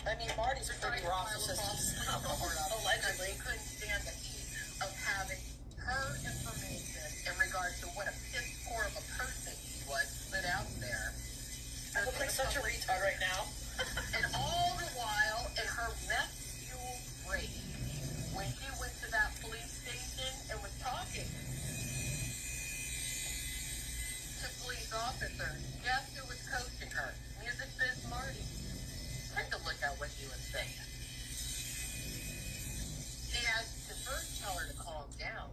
I mean, Marty's a pretty narcissist. Allegedly. She couldn't stand the heat of having her information in regards to what a piss poor of a person she was put out there. I look like such a retard right now. And all the while, in her meth-fueled rage, when she went to that police station and was talking to police officers, guess who was coaching her? Music Biz Marty. Take a look at what he was saying. He had to first tell her to calm down.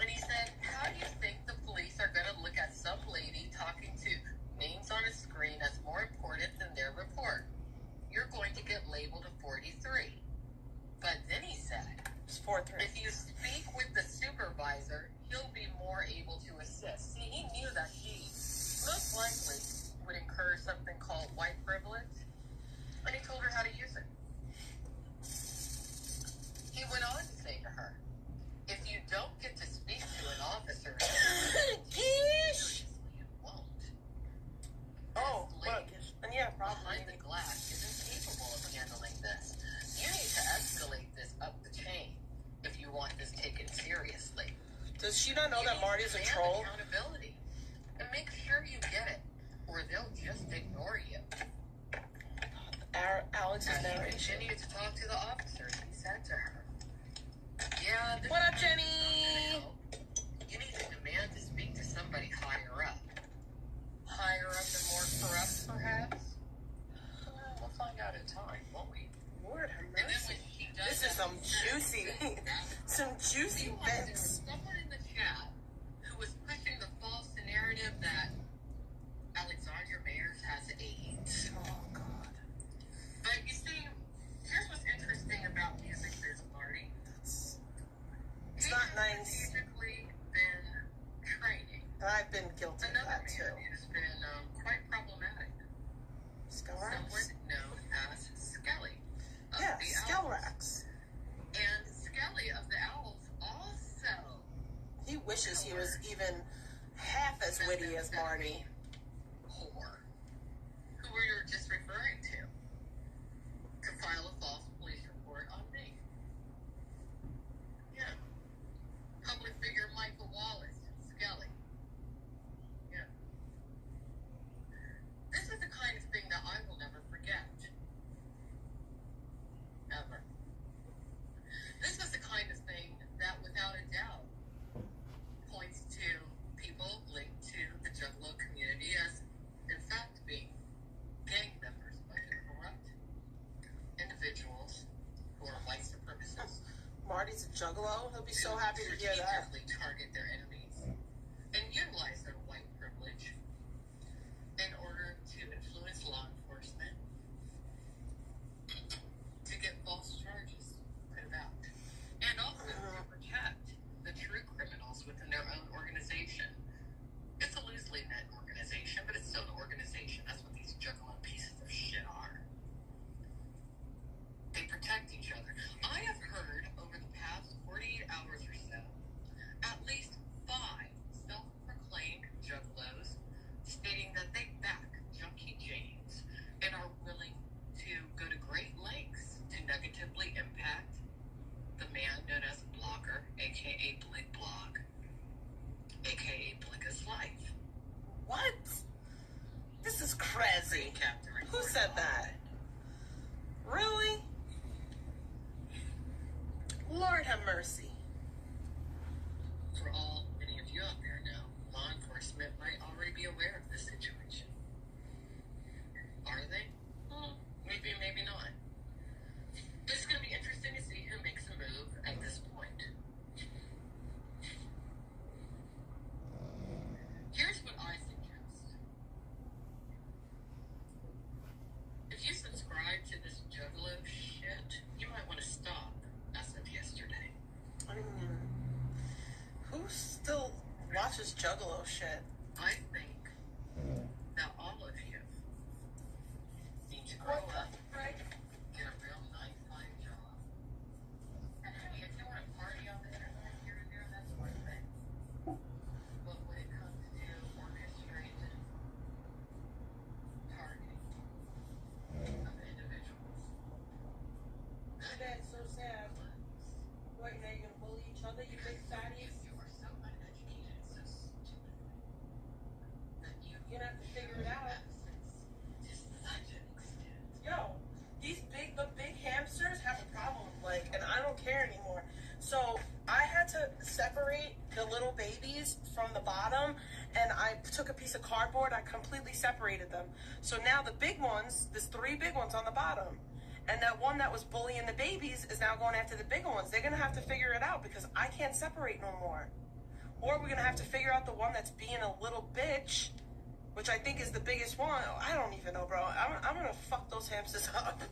And he said, how do you think the police are going to look at some lady talking to names on a screen as more important than their report? You're going to get labeled a 43. But then he said, It's 4-3. if you speak with the supervisor, he'll be more able to assist. See, he knew that she most likely would incur something called white privilege, and he told her how to use it. He went on to say to her, if you don't get to speak to an officer, Gish! you won't. Oh, This what? lady And yeah, probably. behind the glass isn't capable of handling this. You need to escalate this up the chain if you want this taken seriously. Does she not know You that need to Marty's a demand troll? accountability, and make sure you get it, or they'll just ignore you. Alex's As he narration. continued to talk to the officers, he said to her, Yeah. What up, Jenny? You need to demand to speak to somebody higher up. Higher up and more corrupt, perhaps? We'll find out in time, won't we? Lord have And then mercy. when she does This is that, some juicy, some juicy meanwhile, there was bits. someone in the chat who was pushing the false narrative that Alexandria Mayers has AIDS. Oh, God. But you see, here's what's interesting about music biz, Marty. It's He not has nice. strategically been training. I've been guilty of Another that, too. man who's been quite problematic. Skellrax? Someone known as Skelly. Of Yeah, the Owls. Skellrax. And Skelly of the Owls also. He wishes he was even half as witty as Marty. Whore. Who we were just referring to file a false police report on me. Yeah. Public figure Michael Wallace, Skelly. Yeah. This is the kind of thing that I will never forget. Ever. This is the kind of thing that, without a doubt, points to people linked to the Juggalo community as, in fact, being gang members of corrupt individuals who are white supremacists. Marty's a juggalo. He'll be so who happy to hear that. strategically target their enemies and utilize their white privilege in order to influence law enforcement to get false charges put about, and also to protect the true criminals within their own organization. It's a loosely knit organization, but it's still an organization. That's what these juggalo pieces of shit are. They protect each other. I have heard over the past 48 hours or so, at least 5 self-proclaimed juggalos stating that they back Junkie James and are willing to go to great lengths to negatively impact the man known as Blogger, aka Blig Blog, aka Bligga's life. What? This is crazy. Captain Who Report said on that? it. Really? Lord have mercy. For all many of you out there now, law enforcement might already be aware of this situation. Are they? Maybe, maybe not. It's going to be interesting to see who makes a move at this point. Here's what I suggest. If you subscribe to this juggalo shit, you might want to stop as of yesterday. I mean, who still watches juggalo shit? I think that all of you need to grow up, get a real nice high job. And hey, if you want to party on the internet here and there, that's one thing. But when it comes to orchestrated targeting of individuals, That's so sad. What, now you're gonna bully each other, you big fatties? you are so uneducated, so stupid, that you You're gonna have to figure it out. to such an extent. Yo, the big hamsters have a problem, like, and I don't care anymore. So I had to separate the little babies from the bottom, and I took a piece of cardboard, I completely separated them. So now the big ones, there's 3 big ones on the bottom. And that one that was bullying the babies is now going after the bigger ones. They're gonna have to figure it out because I can't separate no more. Or we're gonna have to figure out the one that's being a little bitch, which I think is the biggest one. I don't even know, bro. I'm gonna fuck those hamsters up.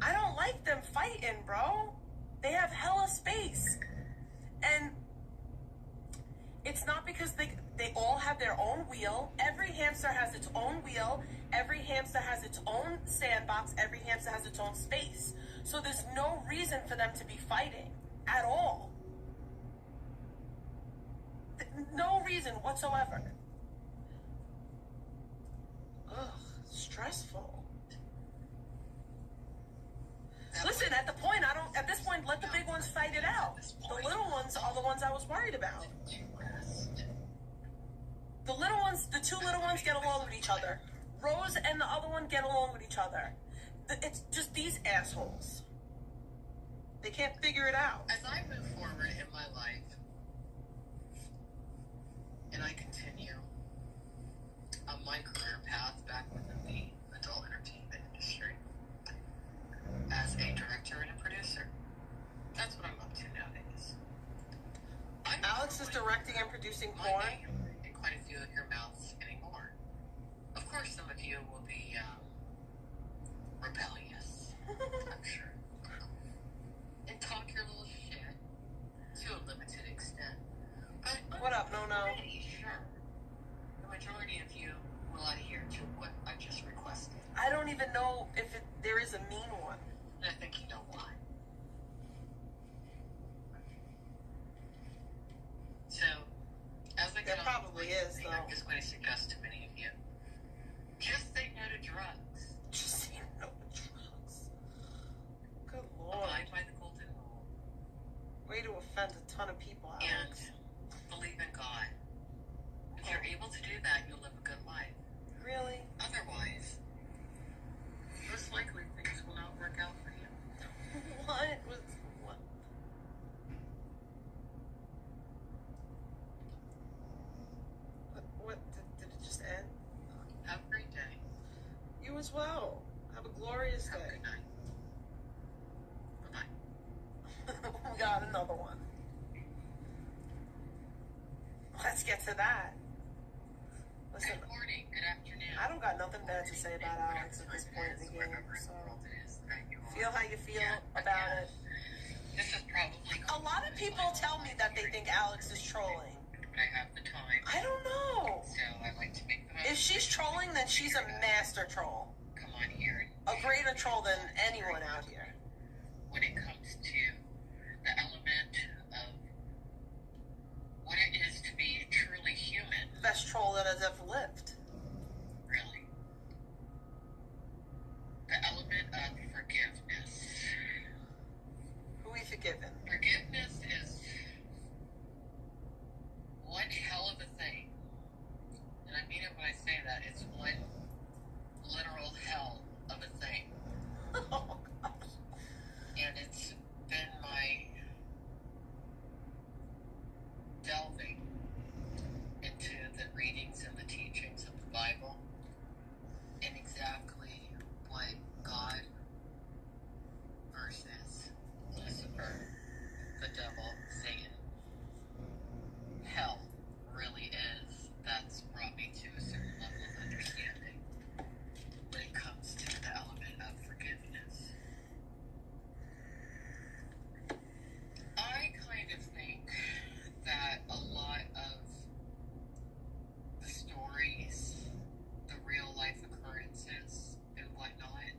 I don't like them fighting, bro. They have hella space. And it's not because they all have their own wheel. Every hamster has its own wheel. Every hamster has its own sandbox. Every hamster has its own space. So there's no reason for them to be fighting at all. No reason whatsoever. Ugh, stressful. Listen, at this point, let the big ones fight it out. The little ones are the ones I was worried about. The little ones, the 2 little ones get along with each other. Rose and the other one get along with each other. It's just these assholes. They can't figure it out. As I move forward in my life, and I continue on my career path back within the adult entertainment industry as a director and a producer, that's what I'm up to nowadays. Alex is directing and producing my porn. name in quite a few of your mouths anymore. Of course, some of you will be rebellious, I'm sure, and talk your little shit to a limited extent. But What up, no? I'm pretty sure the majority of you will adhere to what I just requested. I don't even know if there is a mean one. And I think you know why. So, as I There get on probably with is, this, though. I'm just going to suggest to many of you, just say no to drugs. Just say no to drugs. Good lord. Abide by the golden rule. Way to offend a ton of people, And Alex. believe in God. If you're able to do that, you'll live a good life. Really? Otherwise, most likely things will not work out for you. What was what? What did it just end? Have a great day. You as well. Have a glorious Have a day. good night. Bye-bye. We got another one. Let's get to that. Listen, Good morning, good afternoon. I don't got nothing bad to say about Alex at this point in the game. So feel how you feel about it. This is probably A lot of people tell me that they think Alex is trolling. but I have the time, I don't know. so I like to make the most. If she's trolling, then she's a master troll. Come on here. A greater troll than anyone out here. When it comes to the element of what it is to be truly human, Best troll that has ever lived. really. The element of forgiveness. Who we forgiven? Forgiveness is one hell of a thing. And I mean it when I say that. It's one literal hell of a thing. Oh, God. And it's been my delving into the readings and the teachings of the Bible and exactly what God versus Lucifer, the devil, Satan, hell really is. That's brought me to a certain level of understanding when it comes to the element of forgiveness. I kind of think that a lot of the stories, the real life occurrences and whatnot,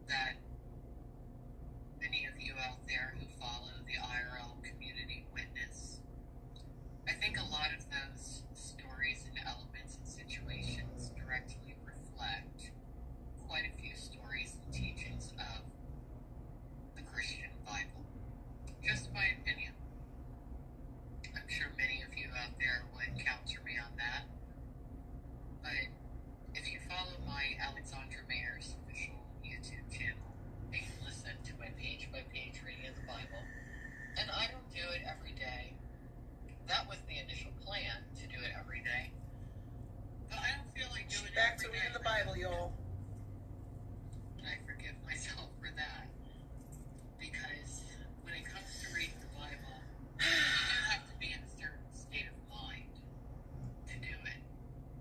that many of you out there who follow the IRL community witness, I think a lot of those stories and elements and situations directly reflect quite a few stories and teachings of the Christian Bible. Just my opinion. I'm sure many of you out there would counter me on that. But if you follow my Alexandra Mayer's official YouTube channel, you can listen to my page-by-page reading of the Bible. And I don't do it every day. That was the initial plan, to do it every day. But I don't feel like doing it Back to every day. reading the Bible, y'all. And I forgive myself for that. Because when it comes to reading the Bible, you do have to be in a certain state of mind to do it.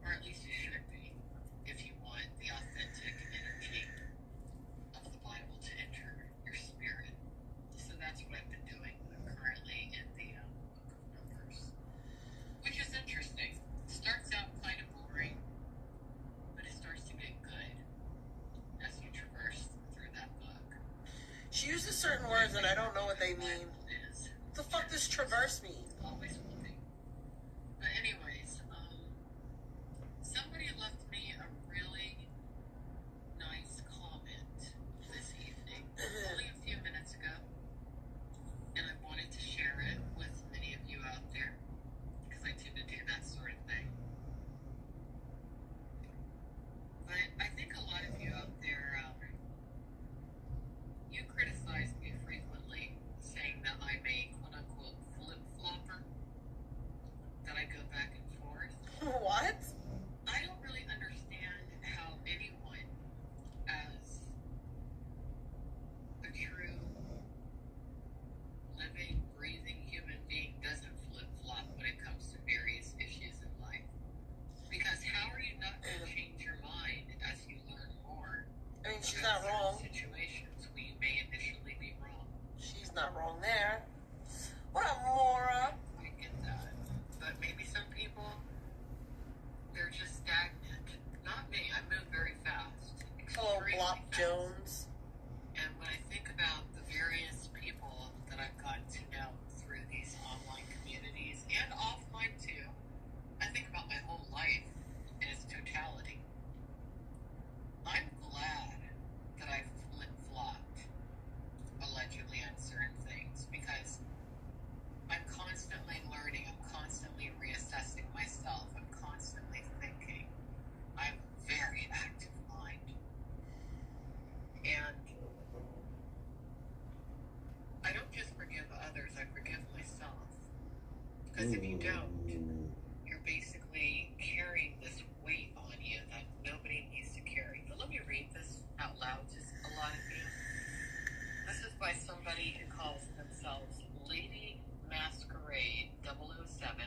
Or at least you should be, if you want the authentic energy of the Bible to enter your spirit. So that's what I've been doing. I'm currently in the book of Numbers, which is interesting. It starts out kind of boring, but it starts to get good as you traverse through that book. She uses certain words and I don't know what they mean. Is What the fuck does traverse mean? always moving. But anyways, somebody left me a really nice comment this evening, only a few minutes ago, and I wanted to share it with many of you out there because I tend to do that sort of thing. But I think a lot of you out there, you criticize me frequently Because if you don't, you're basically carrying this weight on you that nobody needs to carry. But let me read this out loud, just a lot of you. This is by somebody who calls themselves Lady Masquerade 007.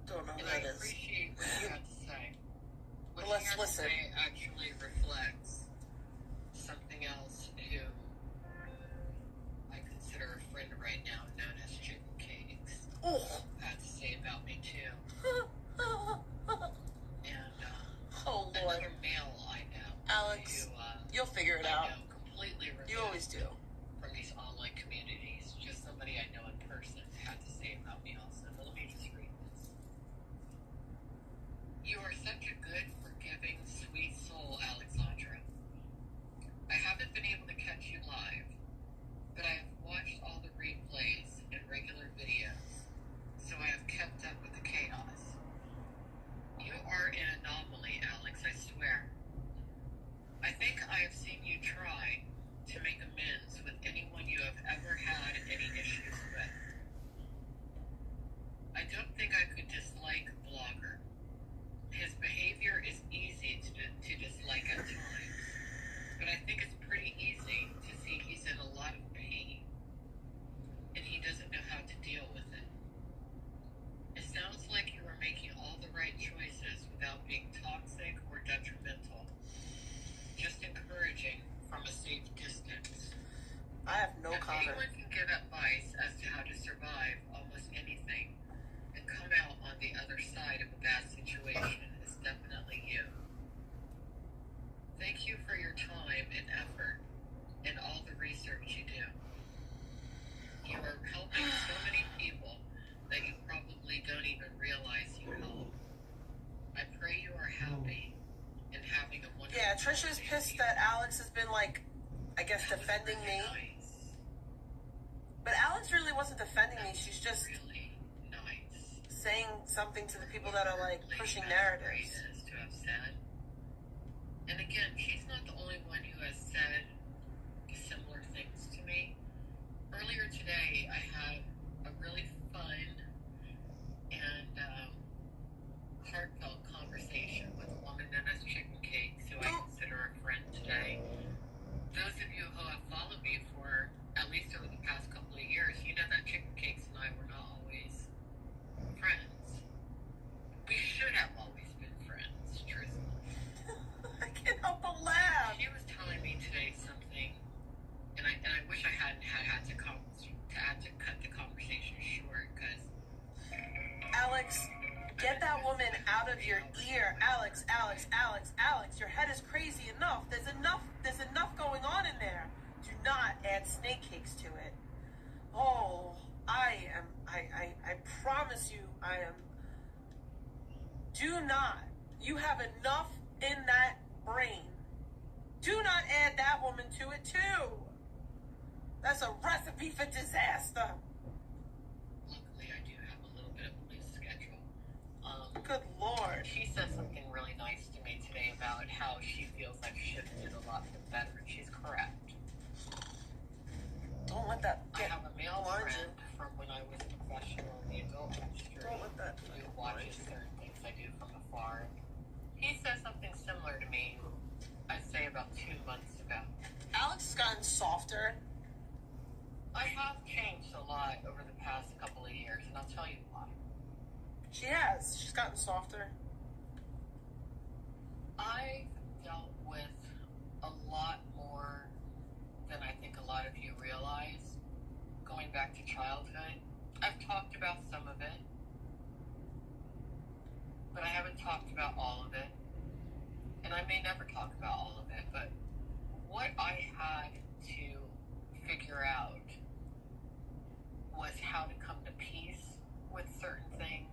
Don't know who And I that is. appreciate what you had to say. What Let's you had listen. to say actually reflects something else who I consider a friend right now, known as Chicken Cakes, Oh. had to say about me too. And Oh, Lord. another male I know, Alex, who you'll figure it I out. know completely You always do. from these online communities, just somebody I know in person had to say about me also. But let me just read this. You are such a good, forgiving, sweet soul, Alexandra. I haven't been able to catch you live, but I have watched all the replays and regular videos, so I have kept up with the chaos. You are an anomaly, Alex, I swear. I think I have seen you try to make amends with anyone you have ever had any issues with. I don't think I could dislike a blogger. His behavior is easy to dislike at times, but I think it's pretty easy to see he's in a lot of pain, and he doesn't know how to deal with it. It sounds like you are making all the right choices without being toxic or detrimental, just encouraging from a safe distance. I have no If comment. anyone can give advice as to how to survive almost anything and come out on the other side of a bad situation, it's definitely you. Thank you for your time and effort and all the research you do. You are helping so many people that you probably don't even realize you help. I pray you are happy and having a wonderful Yeah, Trisha's pissed that Alex has been, like, I guess, defending me. Nice. But Alex really wasn't defending me. She's just Really nice. saying something to the people that are, like, pushing Lady narratives. Masquerade is to have said. And again, she's not the only one who has said similar things to me. Earlier today, I had a really fun and heartfelt conversation with a woman known as Chicken Cakes, who I consider a friend today. Those of you who have followed me for at least over the past couple of years, you know that Chicken Cakes and I were not always friends. We should have always been friends, truthfully. I can't help but laugh. She was telling me today something, and I wish I hadn't had to cut the conversation short, because Alex, get that woman out of your ear. Alex, your head is crazy enough. There's enough going on in there. Do not add snake cakes to it. Oh, I promise you, I am. Do not. You have enough in that brain. Do not add that woman to it too. That's a recipe for disaster. luckily I do have a little bit of a loose schedule. Good Lord. She said something really nice to me today about how she feels I've shifted a lot for the better, and she's correct. Don't let that I get have a male blind friend you. from when I was a professional in the adult industry Don't let that who blind watches you. certain things I do from afar. He said something similar to me, I'd say about 2 months ago. Alex has gotten softer. I have changed a lot over the past couple of years, and I'll tell you why. She has. She's gotten softer. I've dealt with a lot more than I think a lot of you realize, going back to childhood. I've talked about some of it, but I haven't talked about all of it. And I may never talk about all of it, but what I had to figure out was how to come to peace with certain things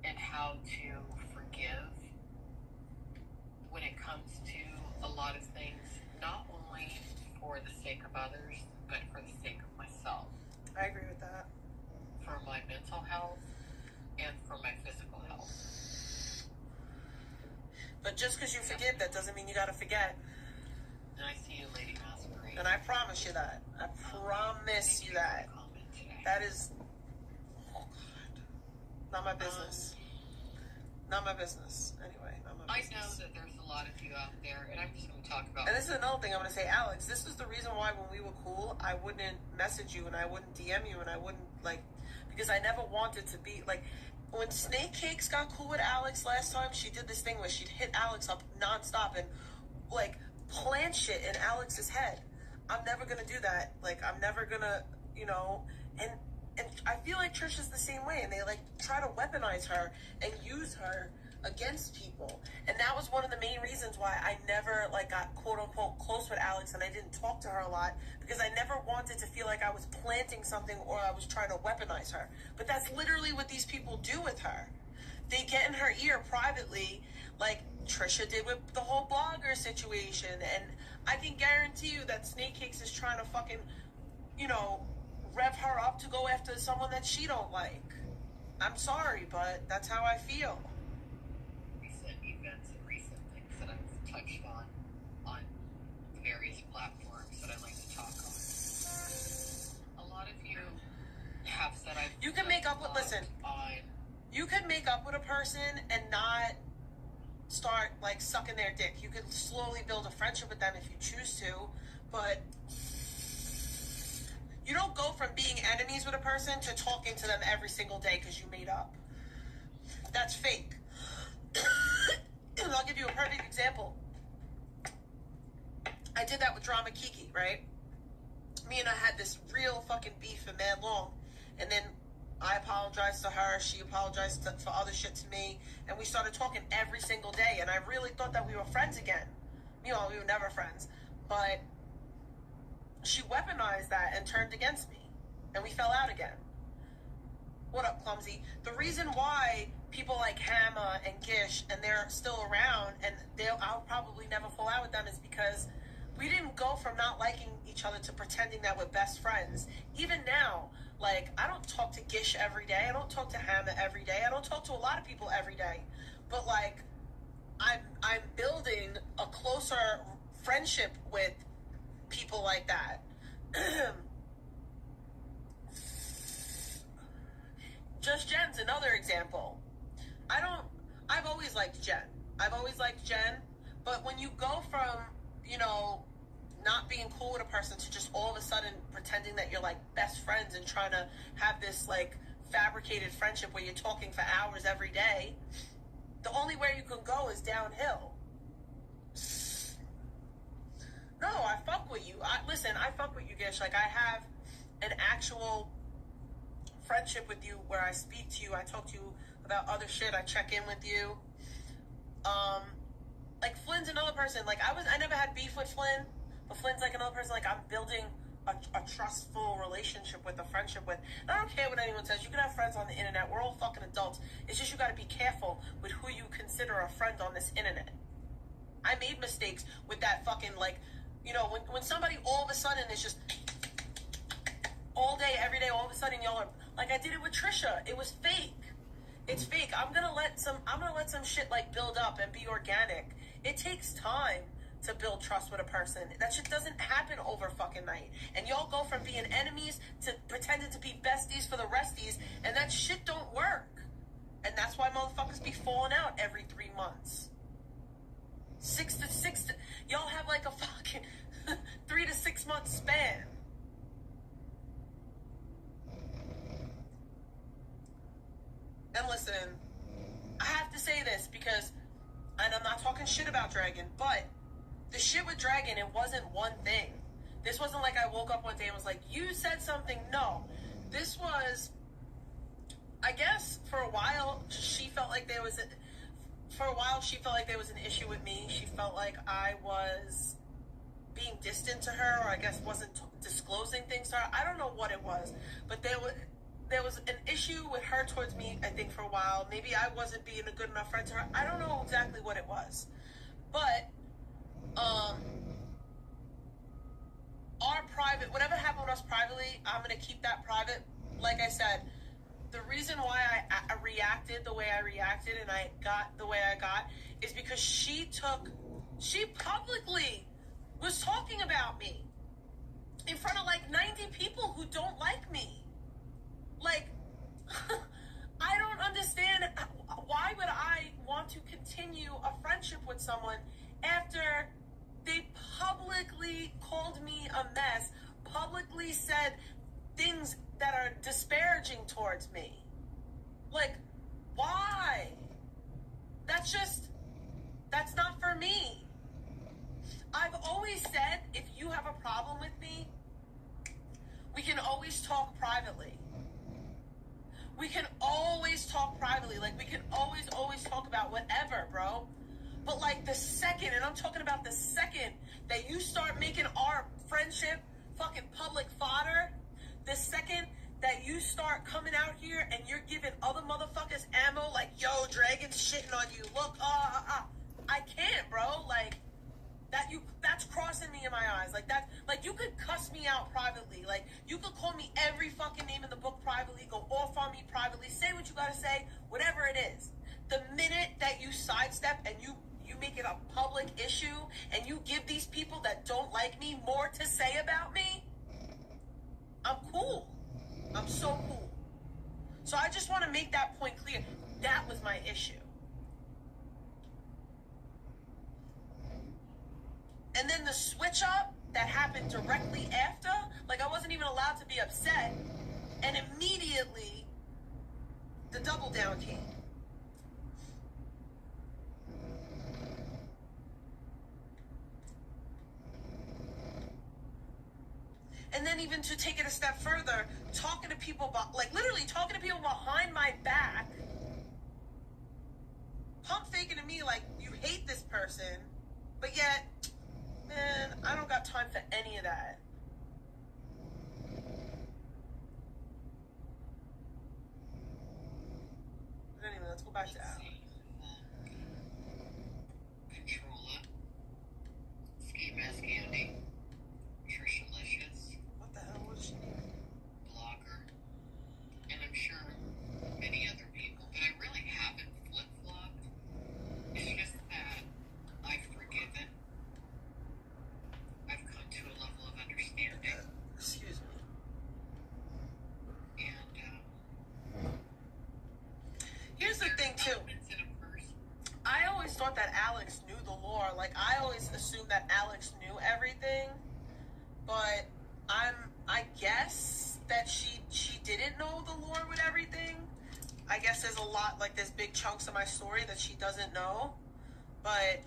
and how to forgive when it comes to a lot of things, not only for the sake of others, but for the sake of myself, I agree with that. for my mental health and for my physical health. But just because you forgive, that doesn't mean you gotta forget. And I see you, Lady Masquerade. And I promise you that. I promise Thank you for that. the comment today. that is, oh God, not my business. Not my business. Anyway, not my I business. know that there's a lot of you out there, and I'm just going to talk about. And this is another thing I'm going to say, Alex, this is the reason why when we were cool, I wouldn't message you and I wouldn't DM you and I wouldn't, like, because I never wanted to be, like, when Snake Cakes got cool with Alex last time, she did this thing where she'd hit Alex up nonstop and, like, plant shit in Alex's head. I'm never going to do that. Like, I'm never going to, you know, and I feel like Trish is the same way, and they, like, try to weaponize her and use her against people. And that was one of the main reasons why I never, like, got quote-unquote close with Alex and I didn't talk to her a lot, because I never wanted to feel like I was planting something or I was trying to weaponize her. But that's literally what these people do with her. They get in her ear privately, like Trisha did with the whole blogger situation, and I can guarantee you that Snake Cakes is trying to fucking, you know, rev her up to go after someone that she don't like. I'm sorry, but that's how I feel. Recent events and recent things that I've touched on various platforms that I like to talk on. A lot of you have said You can make up with, listen, you can make up with a person and not start, like, sucking their dick. You can slowly build a friendship with them if you choose to, but you don't go from being enemies with a person to talking to them every single day because you made up. That's fake. And I'll give you a perfect example. I did that with Drama Kiki, right? Me and I had this real fucking beef and mad long. And then I apologized to her. She apologized for other shit to me. And we started talking every single day. And I really thought that we were friends again. You know, we were never friends. But she weaponized that and turned against me. And we fell out again. What up, Clumsy? The reason why people like Hammer and Gish, and they're still around, and I'll probably never fall out with them, is because we didn't go from not liking each other to pretending that we're best friends. Even now, like, I don't talk to Gish every day. I don't talk to Hammer every day. I don't talk to a lot of people every day. But, like, I'm building a closer friendship with people like that. Just Jen's another example. I've always liked Jen. But when you go from, you know, not being cool with a person to just all of a sudden pretending that you're, like, best friends and trying to have this, like, fabricated friendship where you're talking for hours every day, the only way you can go is downhill. No, I fuck with you. Listen, I fuck with you, Gish. Like, I have an actual friendship with you where I speak to you, I talk to you about other shit, I check in with you. Like, Flynn's another person. Like, I never had beef with Flynn, but Flynn's like another person, like, I'm building a trustful relationship with, a friendship with. And I don't care what anyone says. You can have friends on the internet. We're all fucking adults. It's just you gotta be careful with who you consider a friend on this internet. I made mistakes with that fucking, like, you know, when somebody all of a sudden is just all day, every day, all of a sudden y'all are, like, I did it with Trisha. It was fake. It's fake. I'm gonna let some shit, like, build up and be organic. It takes time to build trust with a person. That shit doesn't happen over fucking night. And y'all go from being enemies to pretending to be besties for the resties, and that shit don't work. And that's why motherfuckers be falling out every 3 months. Y'all have like a fucking 3 to 6 month span. And listen, I have to say this because, and I'm not talking shit about Dragon, but the shit with Dragon, it wasn't one thing. This wasn't like I woke up one day and was like, you said something. No. This was, I guess, for a while, she felt like there was an issue with me. She felt like I was being distant to her, or I guess wasn't disclosing things to her. I don't know what it was, but there was an issue with her towards me, I think, for a while. Maybe I wasn't being a good enough friend to her. I don't know exactly what it was. But, our private, whatever happened with us privately, I'm going to keep that private. Like I said, the reason why I reacted the way I reacted and I got the way I got is because she publicly was talking about me in front of like 90 people who don't like me. are disparaging towards me. Like, why? That's not for me. I've always said, if you have a problem with me, we can always talk privately. We can always talk privately. Like, we can always talk about whatever, bro. But, like, the second, and I'm talking about the second that you start making our friendship fucking public fodder, the second that you start coming out here and you're giving other motherfuckers ammo, like, yo, Dragon's shitting on you. Look, I can't, bro. Like, that's crossing me in my eyes. Like, that, like, you could cuss me out privately. Like, you could call me every fucking name in the book privately, go off on me privately, say what you gotta say, whatever it is. The minute that you sidestep and you make it a public issue and you give these people that don't like me more to say about me, I'm cool. I'm so cool. So I just want to make that point clear. That was my issue. And then the switch up that happened directly after, like, I wasn't even allowed to be upset, and immediately the double down came. And then even to take it a step further, talking to people about, like, literally talking to people behind my back, pump faking to me like, you hate this person, but yet, man, I don't got time for any of that. But anyway, let's go back to Alex. Controller, Ski Mask Andy, Trishalicious, What the hell was she? Blogger, and I'm sure many other people, but I really haven't flip-flopped. It's just that I've forgiven. I've come to a level of understanding, Excuse me. and Here's the thing, too. elements in a person. I always thought that Alex knew the lore. Like, I always assumed that Alex knew everything. But I guess that she didn't know the lore with everything. I guess there's a lot, like, there's big chunks of my story that she doesn't know. But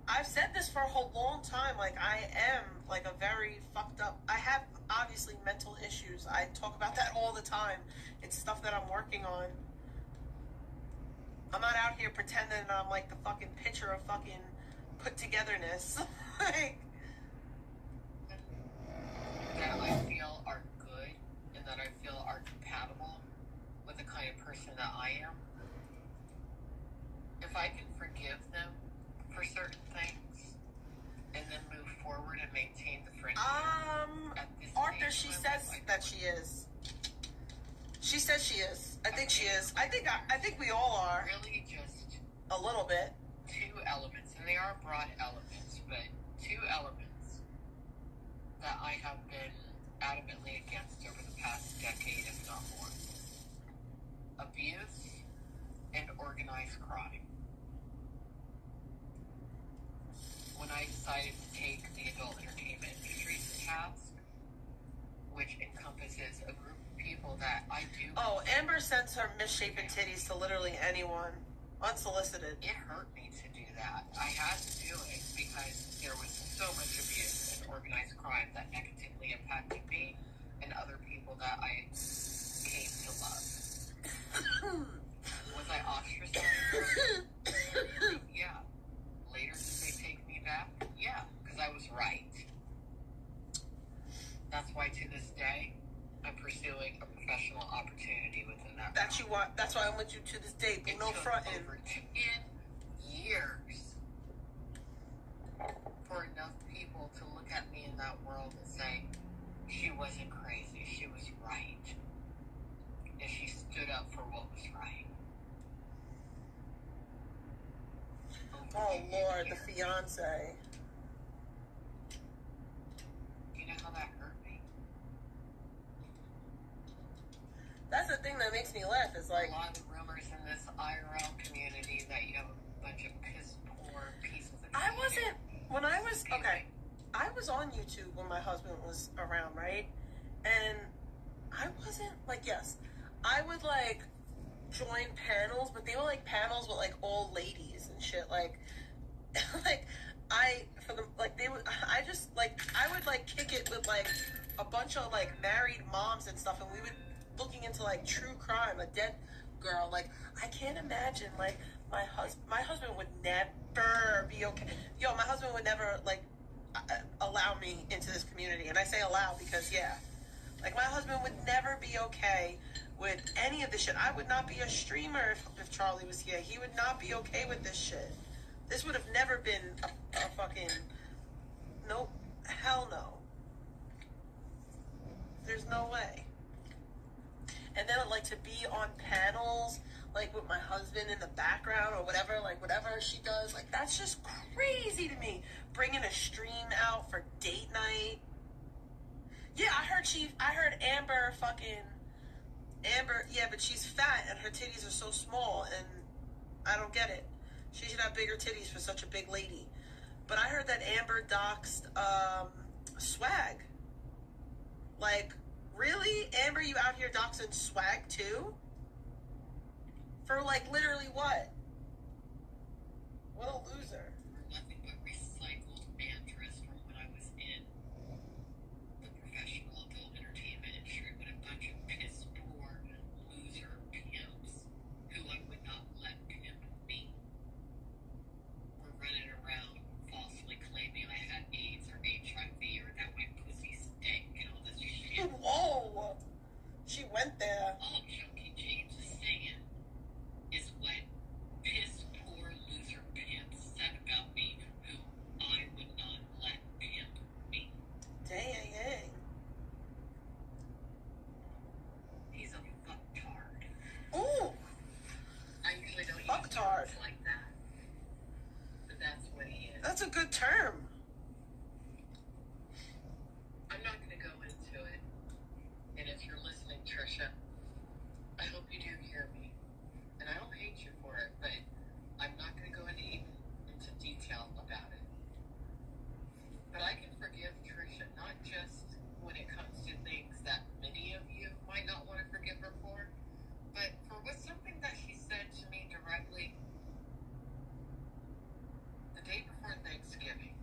I've said this for a long time. Like, I am, like, a very fucked up... I have, obviously, mental issues. I talk about that all the time. It's stuff that I'm working on. I'm not out here pretending I'm, like, the fucking picture of fucking put-togetherness. Like... That I feel are good and that I feel are compatible with the kind of person that I am. If I can forgive them for certain things and then move forward and maintain the friendship. At this Arthur, stage she in my says life, that she is. She says she is. I think she is. I think we all are. really just A little bit. two elements, and they are broad elements, but two elements that I have been adamantly against over the past decade, if not more. Abuse and organized crime. When I decided to take the adult entertainment industry to task, which encompasses a group of people that I do... Oh, Amber sends her misshapen titties to literally anyone. Unsolicited. It hurt me to do that. I had to do it because there was so much abuse and organized crime that negatively impacted me and other people that I came to love. Was I ostracized? Yeah. Later, did they take me back? Yeah, because I was right. That's why to this day, I'm pursuing a professional opportunity within that That you realm. want. That's why I'm with you to this day. But It no took frontin'. over 10 years for enough people to look at me in that world and say, she wasn't crazy, she was right. And she stood up for what was right. Oh Lord, the fiance. You know how that hurt me? That's the thing that makes me laugh. Is like, A lot of rumors in this IRL community that you have a bunch of piss poor pieces of I shit. wasn't. When I was okay, I was on YouTube when my husband was around, right? And I wasn't like, yes, I would like join panels, but they were like panels with like old ladies and shit. Like, like I just like I would like kick it with like a bunch of like married moms and stuff, and we would looking into like true crime, a dead girl. Like, I can't imagine like my husband would never be okay. Yo, my husband would never like allow me into this community, and I say allow because yeah. Like, my husband would never be okay with any of this shit. I would not be a streamer if Charlie was here. He would not be okay with this shit. This would have never been a fucking... Nope. Hell no. There's no way. And then, like, to be on panels, like, with my husband in the background or whatever, like, whatever she does, like, that's just crazy to me. Bringing a stream out for date night. Yeah, I heard Amber, yeah, but she's fat and her titties are so small, and I don't get it. She should have bigger titties for such a big lady. But I heard that Amber doxed, Swag. Like, really? Amber, you out here doxing Swag too? For like, literally what? What a loser. Nothing but recycled mattress from when I was in the professional adult entertainment industry with a bunch of piss poor loser pimps who I would not let pimp me were running around falsely claiming I had AIDS or HIV or that my pussy stank and all this shit. Whoa! She went there. All Junkie James is saying is what piss poor loser pimps said about me who I would not let pimp me. Dang. He's a fucktard. Ooh! I usually don't use Fucktard. terms like that. But that's what he is. That's a good term. I'm not going to go into it. And if you're listening, Trisha, I hope you do hear me. And I don't hate you for it, but I'm not going to go into detail about it. But I can forgive Trisha, not just when it comes to things that many of you might not want to forgive her for, but for something that she said to me directly the day before Thanksgiving.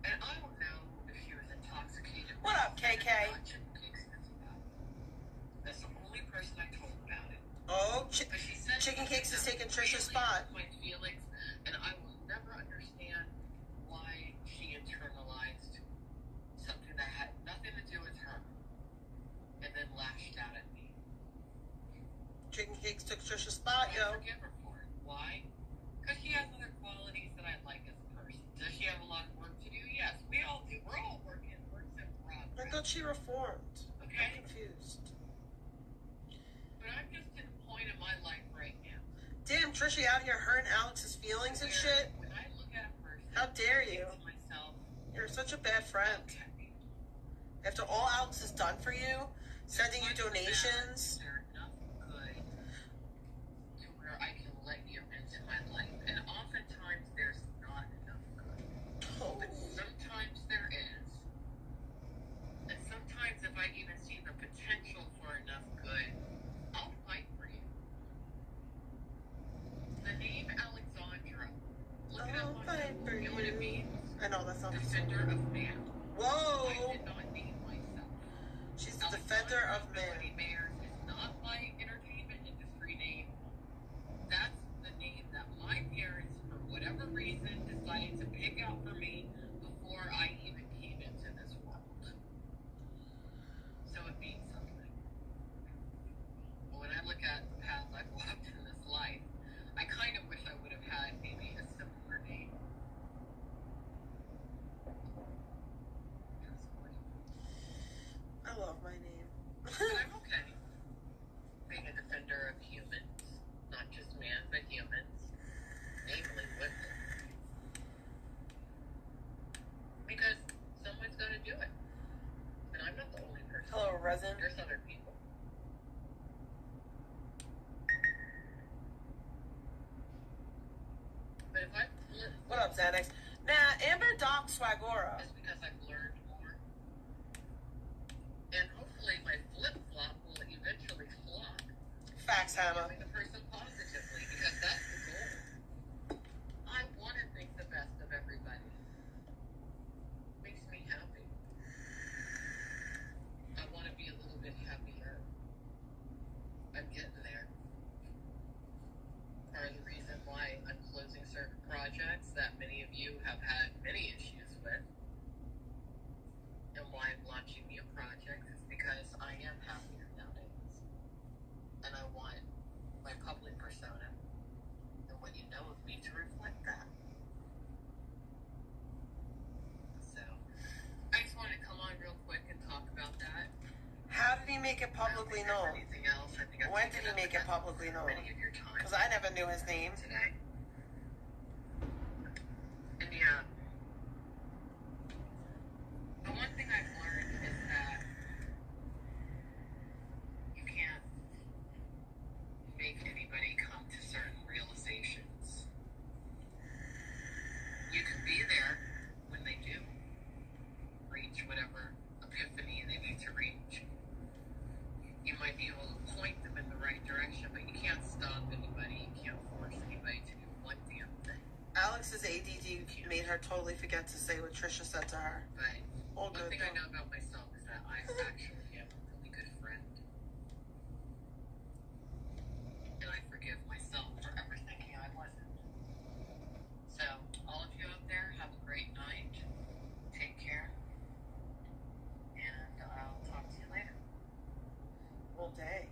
And I don't know if she was intoxicated. What up, KK? That's the only person I told about it. Oh, But she said Chicken Cakes is taking Trisha's really spot. hurt my feelings, and I will never understand why she internalized something that had nothing to do with her, and then lashed out at me. Chicken Cakes took Trisha's spot, I yo. forgive her for it. Why? Because she has other qualities that I like as a person. Does she have a lot of work to do? Yes, we all do. We're all works in I progress. thought she reformed. Okay? I'm confused. But I'm just at a point in my life right now. Damn, Trisha out here hurting Alex's feelings and shit. When I look at a person, How dare you? I think to myself, You're such a bad friend. okay. After all Alex has done for you, sending you donations. They're enough good to where I can let you into my life. And oftentimes there's not enough good. Oh, But sometimes there is. And sometimes if I even see the potential for enough good, I'll fight for you. The name Alexandra. Look it I'll up on fight Google. for You know what it you. means? I know that sounds. Defender of man. Whoa! I did not name myself. She's the defender of Melody men. Mayer is not my entertainment industry name. That's the name that my parents, for whatever reason, decided to pick out for me before I even came into this world. So it means something. But when I look at the path I've walked in this life, I kind of wish I would have had maybe a similar name. I love my name. But I'm okay. Being a defender of humans, not just man, but humans, namely women. Because someone's got to do it. And I'm not the only person. Hello, Resin. There's other people. But if I flip, What up, Xanax? Nah, Amber docked Swagora. it's because I've learned more. And hopefully my flip-flop will Tama. Viewing the person positively, because that's the goal. I want to think the best of everybody. Makes me happy. I want to be a little bit happier. I'm getting there. Part of the reason why I'm closing certain projects that many of you have had many issues with, and why I'm launching new projects, is because I am happier nowadays. And I want my public persona and what you know of me to reflect that. So, I just want to come on real quick and talk about that. How did he make it publicly known? Anything else? I think I've When did taken he make it up publicly known? many of your time Because I never knew his name. today. And yeah, the one thing I've learned is that you can't make anybody come to certain realizations. You can be there when they do reach whatever epiphany they need to reach. You might be able to point them in the right direction, but you can't stop anybody. You can't force anybody to do one damn thing. Alex's ADD made her totally forget to say what Trisha said to her. But All one good thing I though. know about myself is that I actually am a really good friend. And I forgive myself for ever thinking I wasn't. So, all of you out there, have a great night. Take care. And I'll talk to you later. All day.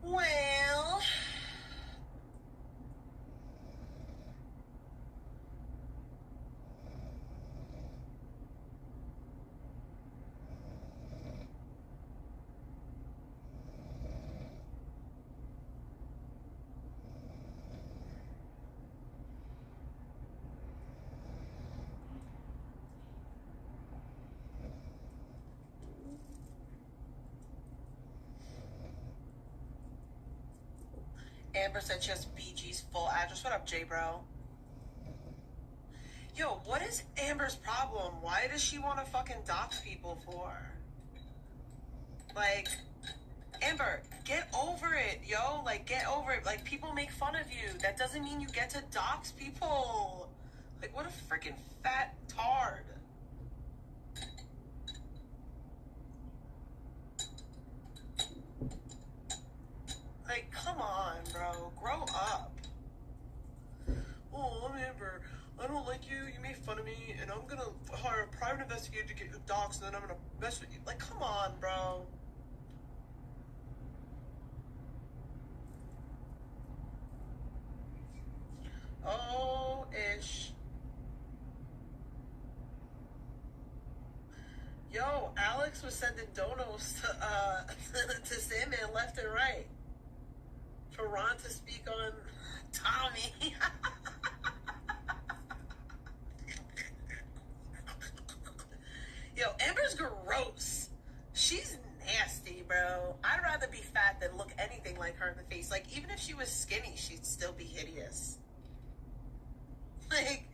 Well, Amber said she has BG's full address. What up, J bro? Yo, what is Amber's problem? Why does she want to fucking dox people for? Like, Amber, get over it, yo. Like, get over it. Like, people make fun of you. That doesn't mean you get to dox people. Like, what a freaking fat tard. Like, come on, bro. Grow up. Oh, I'm Amber. I don't like you. You made fun of me, and I'm gonna hire a private investigator to get you doxxed, and then I'm gonna mess with you. Like, come on, bro. Oh, ish. Yo, Alex was sending donos to Sandman left and right for Ron to speak on Tommy. Yo, Amber's gross. She's nasty, bro. I'd rather be fat than look anything like her in the face. Like, even if she was skinny, she'd still be hideous. Like,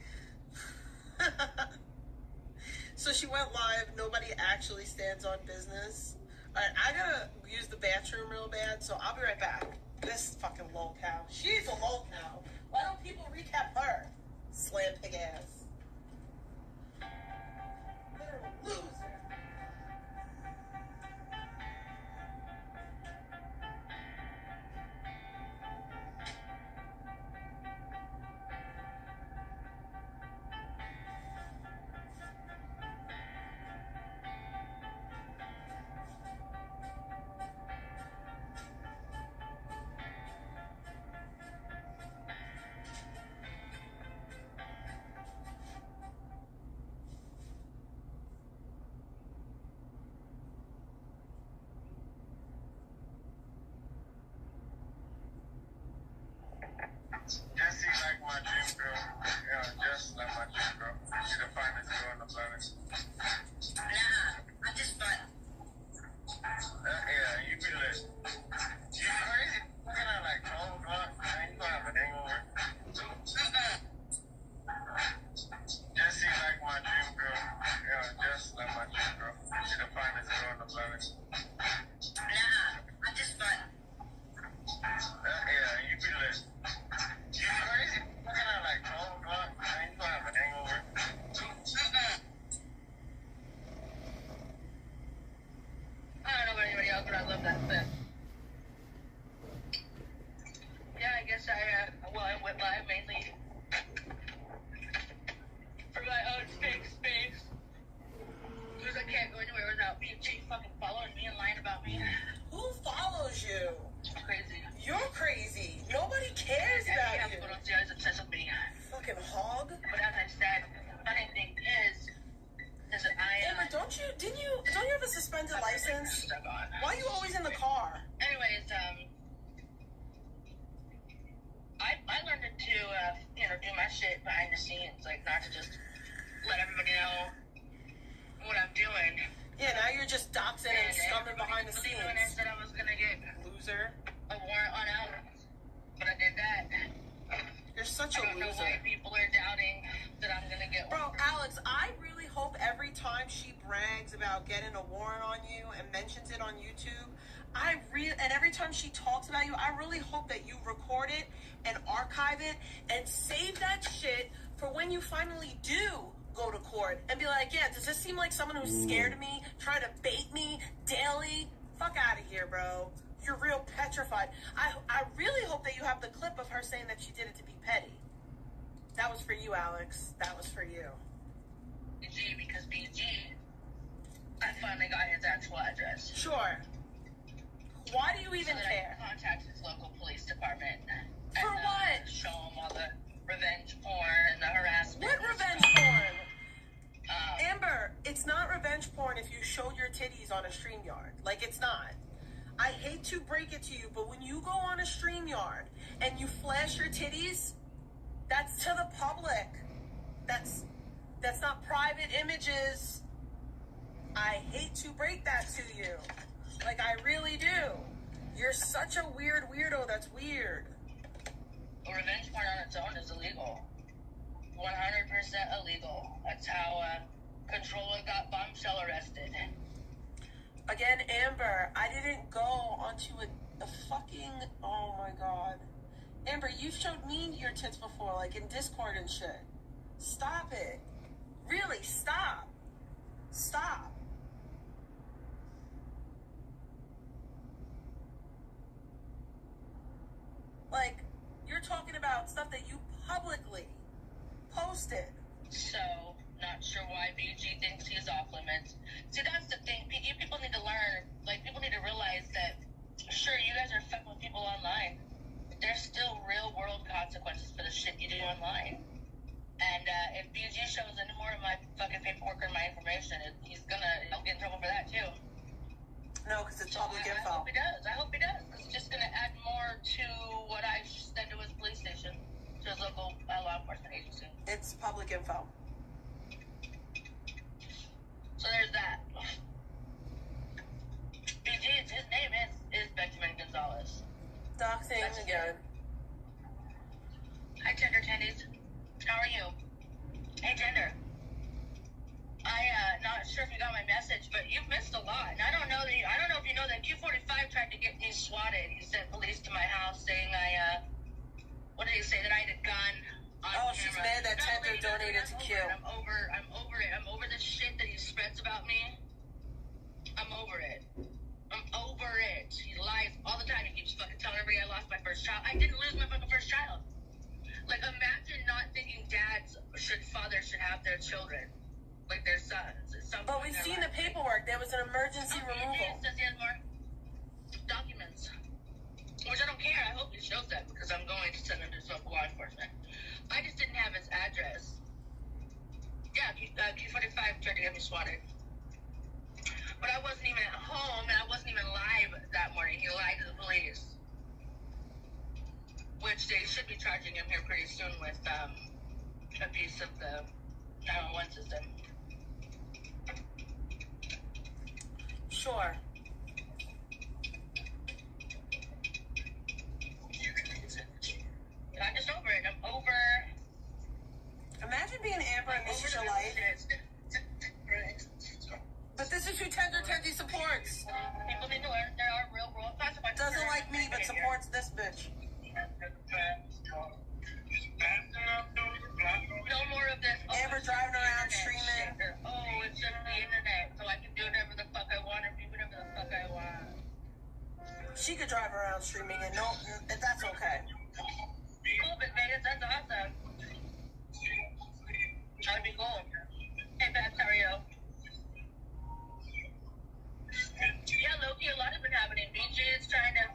so she went live. Nobody actually stands on business. All right, I gotta use the bathroom real bad, so I'll be right back. This fucking lol cow. She's a lol cow. Why don't people recap her? Slam pig ass. Literal loser. Jessie like my dream girl. Yeah, just like my dream girl. She's the finest girl on the planet. Nah, I'm just fun. Yeah, you be lit. You crazy? Looking at like 12 o'clock, man. You gonna have a hangover. Jessie like my dream girl. Yeah, just like my dream girl. She's the finest girl on the planet. suspended license? Stuck on. Why are you always in the car? Anyways, I learned to, do my shit behind the scenes, like not to just let everybody know what I'm doing. Yeah, now you're just doxing and scumming behind the scenes. When I said I was gonna get Loser. a warrant on Alex, but I did that. You're such a I don't know loser. why people are doubting that I'm gonna get one. Bro, Alex, I really hope every time she brags about getting a warrant on you and mentions it on YouTube, and every time she talks about you, I really hope that you record it and archive it and save that shit for when you finally do go to court and be like, yeah, does this seem like someone who's scared of me, trying to bait me daily? Fuck out of here, bro. You're real petrified. I really hope that you have the clip of her saying that she did it to be petty. That was for you, Alex. That was for you. BG, because BG, I finally got his actual address. Sure. Why do you even so that care? I can contact his local police department. For and, what? Show him all the revenge porn and the harassment. What revenge porn? Um, Amber, it's not revenge porn if you show your titties on a StreamYard. Like, it's not. I hate to break it to you, but when you go on a StreamYard and you flash your titties, that's to the public. That's not private images. I hate to break that to you. Like, I really do. You're such a weird weirdo. That's weird. revenge porn on its own is illegal. 100% illegal. That's how Controller got Bombshell arrested. Again, Amber, I didn't go onto a fucking... Oh, my God. Amber, you've showed me your tits before, like in Discord and shit. Stop it. Really, stop. Stop. Like, you're talking about stuff that you publicly posted. So, not sure why BG thinks he's off limits. See, that's the thing. You people need to learn, like, people need to realize that, sure, you guys are fucking with people online. There's still real world consequences for the shit you do online. And if BG shows any more of my fucking paperwork or my information, he'll get in trouble for that too. No, because it's public I info. hope he does. I hope he does. Because it's just going to add more to what I send to his police station, to his local law enforcement agency. It's public info. So there's that. BG, his name is Benjamin Gonzalez. Doxing That's again. Hi, Tender Tendies. How are you? Hey, Tender. Not sure if you got my message, but you've missed a lot. And I don't know if you know that Q45 tried to get me swatted. He sent police to my house saying what did he say? That I had a gun on Oh, camera. she's mad that Tender donated to Q. I'm over it. I'm over the shit that he spreads about me. I'm over it. I'm over it. He lies all the time. He keeps fucking telling everybody I lost my first child. I didn't lose my fucking first child. Like, imagine not thinking fathers should have their children, like their sons. But we've seen the paperwork. There was an emergency removal. It says he has more documents, which I don't care. I hope he shows that because I'm going to send him to local law enforcement. I just didn't have his address. Yeah, Q45 tried to get me swatted. But I wasn't even at home, and I wasn't even live that morning. He lied to the police. Which they should be charging him here pretty soon with a piece of the 911 system. Sure. I'm just over it. I'm over... Imagine being Amber and this is your life. But this is who Tender Tendy supports. People need to learn there are real world consequences. Doesn't like me, but supports this bitch. No more of this. Oh, Amber it's driving just the around internet streaming. shit. Or, oh, it's just the internet, so I can do whatever the fuck I want or do whatever the fuck I want. She could drive around streaming and no, that's okay. Cool, Big Vegas, that's awesome. That'd be cool. Hey, Babs, how are you? Yeah, Loki, a lot has been happening. BG is trying to...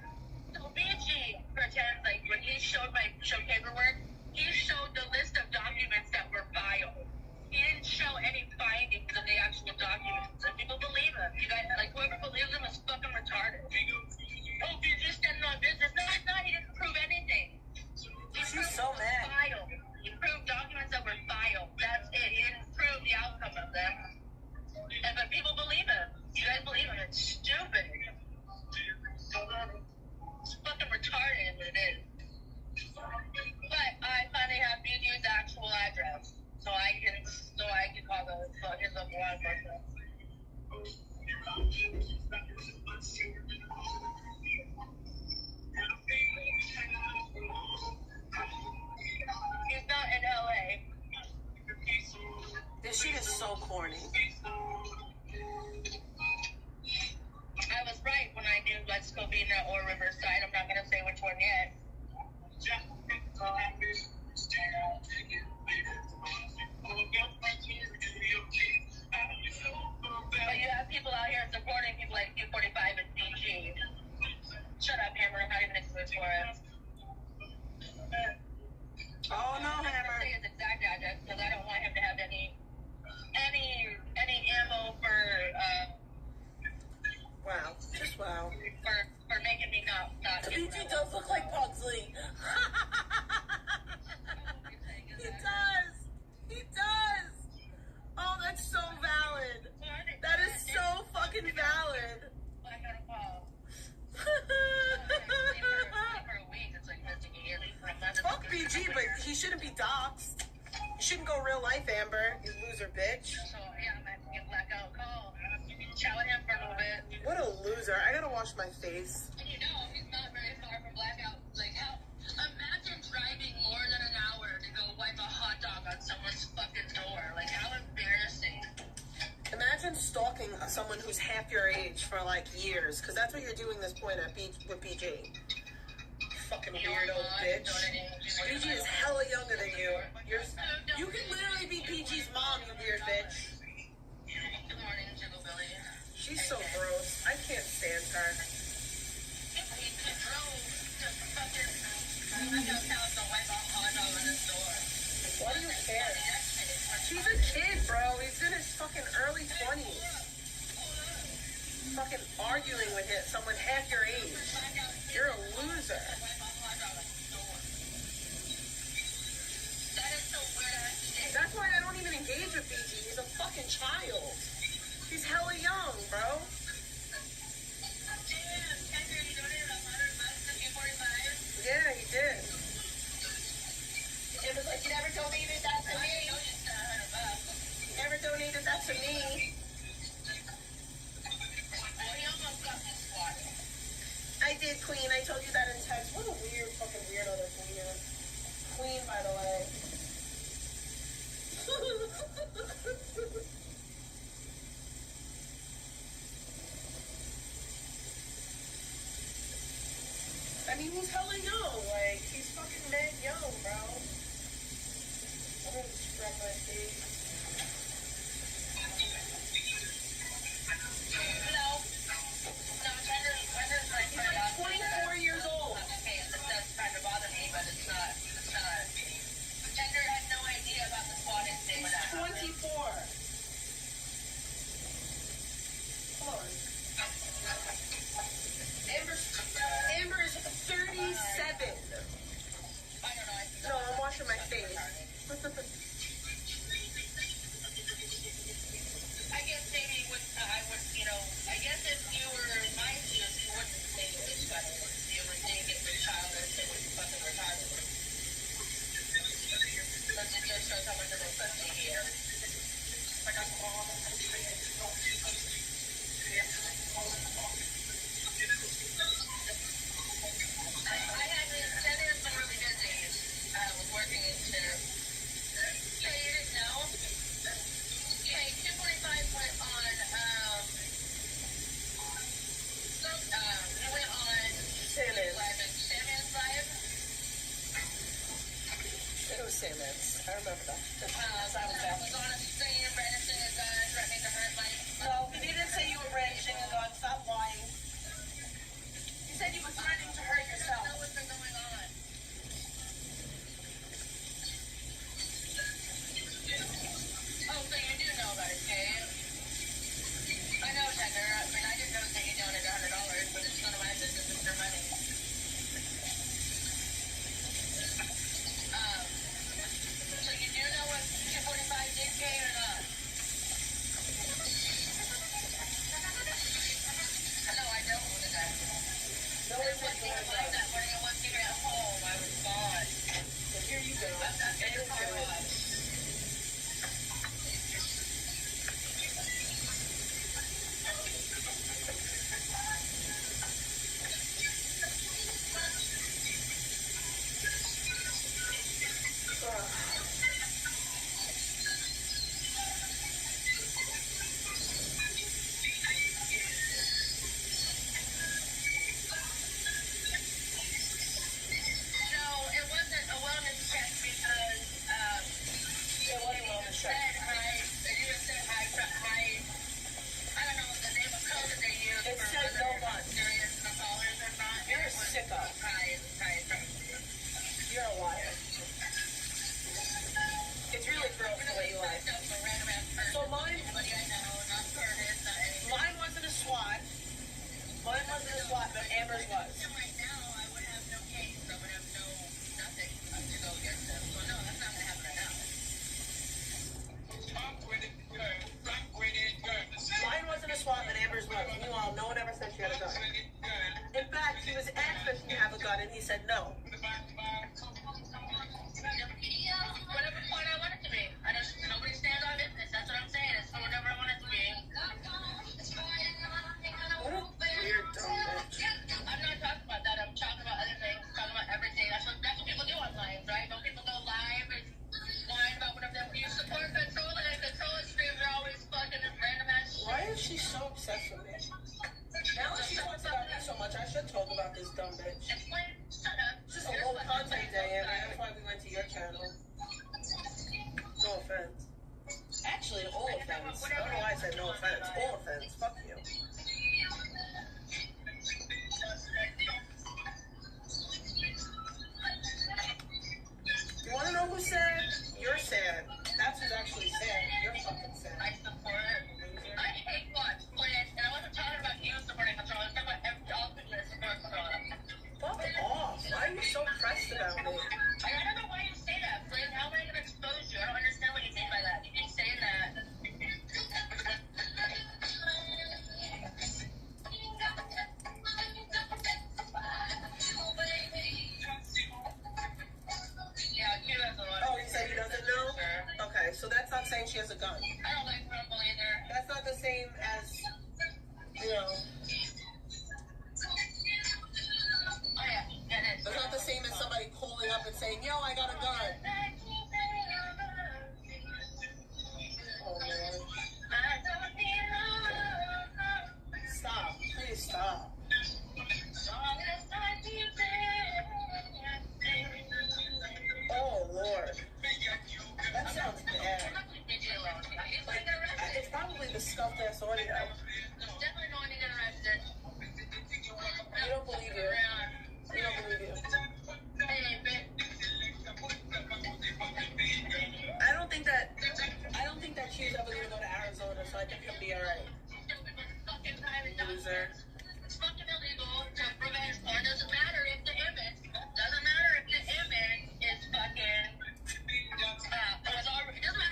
So BG pretends like when he showed my paperwork, he showed the list of documents that were filed. He didn't show any findings of the actual documents. And people believe him. You guys, like, whoever BG does look like Pugsley. He does. He does. Oh, that's so valid. That is so fucking valid. Fuck BG, but he shouldn't be doxxed. You shouldn't go real life, Amber. You loser bitch. So yeah, I'm gonna get blackout call. Chat with him for a little bit. What a loser. I gotta wash my face. And you know, he's not very far from blackout. Like, how? Imagine driving more than an hour to go wipe a hot dog on someone's fucking door. Like, how embarrassing. Imagine stalking someone who's half your age for like years, because that's what you're doing this point at with BG. Fucking weirdo bitch. BG is hella younger than you. You can literally be PG's mom, you weird bitch. Good morning, Jiggle Billy. She's so gross. I can't stand her. He drove to fucking blackout house to wipe a hot dog on his door. Why do you care? He's a kid, bro. He's in his fucking early 20s. Fucking arguing with someone half your age. You're a loser. That's why I don't even engage with BG. He's a fucking child. He's hella young, bro. Yeah, he did. It was like, you never donated that to me. Never donated that to me. I did, Queen. I told you that in text. What a weird fucking weirdo that Queen is. Queen, by the way. I mean, he's hella young. Like, he's fucking mad young, bro. I'm gonna scrub my face. He's like 24 years old. Okay, this does kind of bother me, but it's not. Tender had no idea about the squatting thing with that. 24. Come on. Amber is 37. I don't know. No, I'm washing my face. I guess maybe I would, I guess if you were in my shoes, you wouldn't think it was funny. You would think it was childish and fucking retarded. Because it just shows how much of a pussy he is. Tender's been really busy. Was working into. Yeah, you didn't know? Okay, 245 went on, he went on Salmon's live. It was Salmon's. I remember that. Was on a stream, brandishing a gun, threatening to hurt my... No, he didn't say you were brandishing a gun. Stop lying. He said you were threatening to hurt I yourself. don't know what's been going on. Oh, so you do know about it, Kay? I know, Tender. I mean, I didn't know that you donated $100, but it's none of my business. It's your money. So you do know what 245 did, Kay, or about it, and he said no. Whatever point I want it to be. Nobody stands on business. That's what I'm saying. It's for whatever I want it to be. What a weird dumb bitch. I'm not talking about that. I'm talking about other things. Talking about everything. That's what people do on live, right? Don't people go live and whine about whatever they want? You support control, and control streams are always fucking random ass shit. Why is she so obsessed with me? Now that she talks about me so much, I should talk about this dumb bitch. Explain. Shut up. It's just a whole content day, and that's why we went to your channel. No offense. Actually, all offense. I don't know why I said no offense. All offense. Fuck you. You wanna know who's sad? You're sad. That's who's actually sad. You're fucking sad. I support. I hate watch plans, and I wasn't talking about you supporting control. I was talking about all people that support control. Fuck off. Why are you so pressed about me? I don't know why you say that, Flynn. How am I gonna expose you? I don't understand what you mean by that. You keep saying that. Yeah, you have the one. Oh, you said he doesn't know? Okay, so that's not saying she has a gun. I don't like Rumble either. That's not the same as, you know, Oh yeah, that is. that's not the same as somebody calling up and saying, yo, I got a gun. Oh, man. Stop. Please stop. Oh, Lord. That sounds bad. It's probably the stuffed ass audio. Definitely going to get arrested. We don't believe you. We don't believe you. I don't think that she's ever gonna go to Arizona, so I think he'll be alright. Loser. It's fucking illegal to revenge porn. Doesn't matter if the image is fucking. It doesn't matter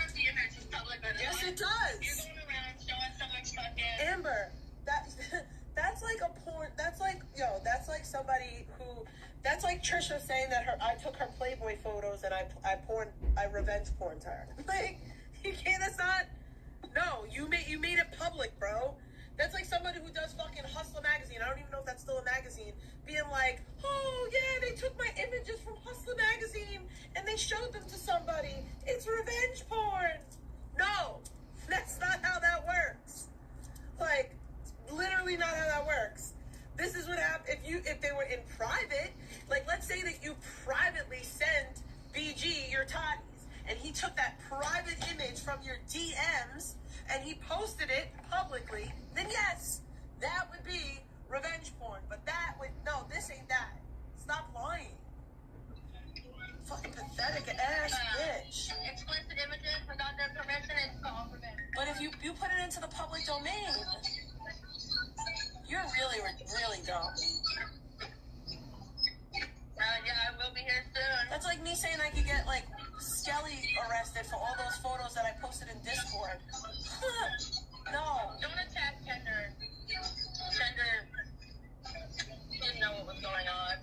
if the image is public or not. Yes, it You're does. going around showing so much fucking. Amber, that's like a porn. That's like somebody who. That's like Trisha saying that I took her Playboy photos and I revenge porned her. Like, you can't. That's not. No, you made it public, bro. That's like somebody who does fucking Hustler magazine. I don't even know if that's still a magazine. Being like, oh yeah, they took my images from Hustler magazine and they showed them to somebody. It's revenge porn. No, that's not how that works. Like, literally not how that works. This is what happens if they were in private. Like, let's say that you privately sent BG your toddies, and he took that private image from your DMs and he posted it publicly. Then yes, that would be revenge porn. But this ain't that. Stop lying. Fucking pathetic ass bitch. Explicit images without their permission is called revenge. But if you put it into the public domain, you're really, really dumb. Yeah, I will be here soon. That's like me saying I could get, like, Skelly arrested for all those photos that I posted in Discord. No. Don't attack Tender. Tender didn't know what was going on.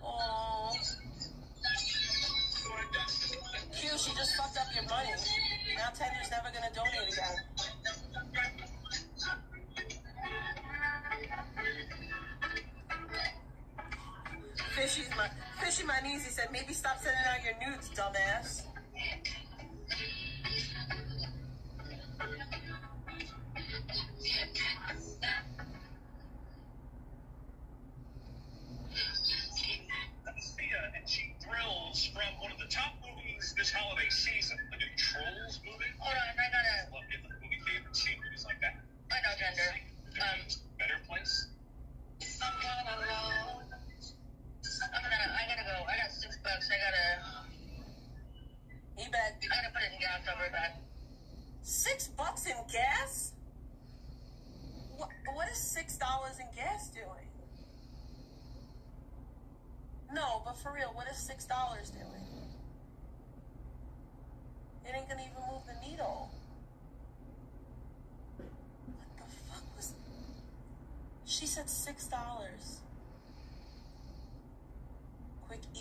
Aww. Q, she just fucked up your money. Now Tender's never gonna donate again. Fishy Manisi said, maybe stop sending out your nudes, dumbass. And she thrills from one of the top movies this holiday season, the new Trolls movie. Hold on, I gotta. Love it. The movie favorite scene movies like that. I know, Tender. Better Place. I gotta go. I got $6. He bet. I gotta put it in gas. I'll be back. $6 in gas? What is $6 in gas doing? No, but for real, what is $6 doing? It ain't gonna even move the needle. What the fuck was... She said $6.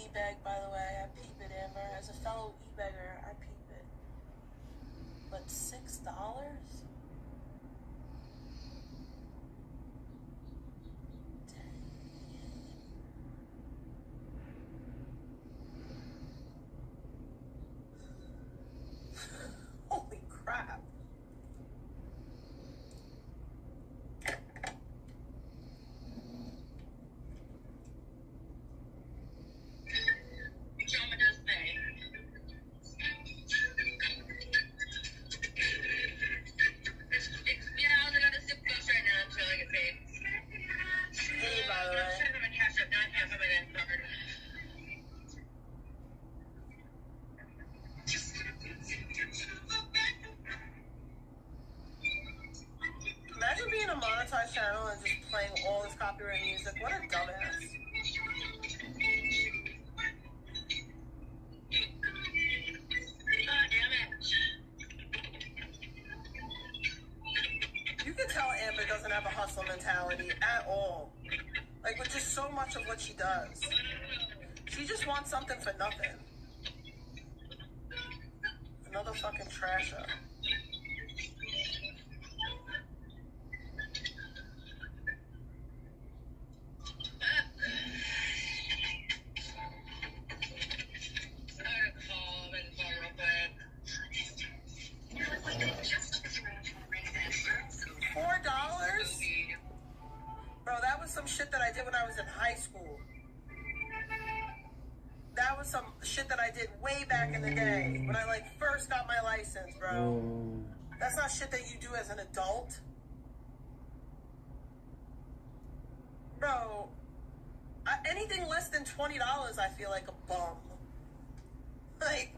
e-bag, by the way. I peep it, Amber. As a fellow e-bagger, I peep it. But $6? Holy crap. Joma does pay. Yeah, I was another sip post right now until I get paid. Hey, by the way. I'm sure I'm gonna cash up, not half of it in card. Imagine being a monetized channel and just playing all this copyright music. What a dumbass. Oh, damn it. You can tell Amber doesn't have a hustle mentality at all. Like, with just so much of what she does. She just wants something for nothing. Another fucking trasher. $4? Bro, that was some shit that I did when I was in high school. That was some shit that I did way back in the day when I like first got my license, bro. That's not shit that you do as an adult. Bro, anything less than $20, I feel like a bum. Like,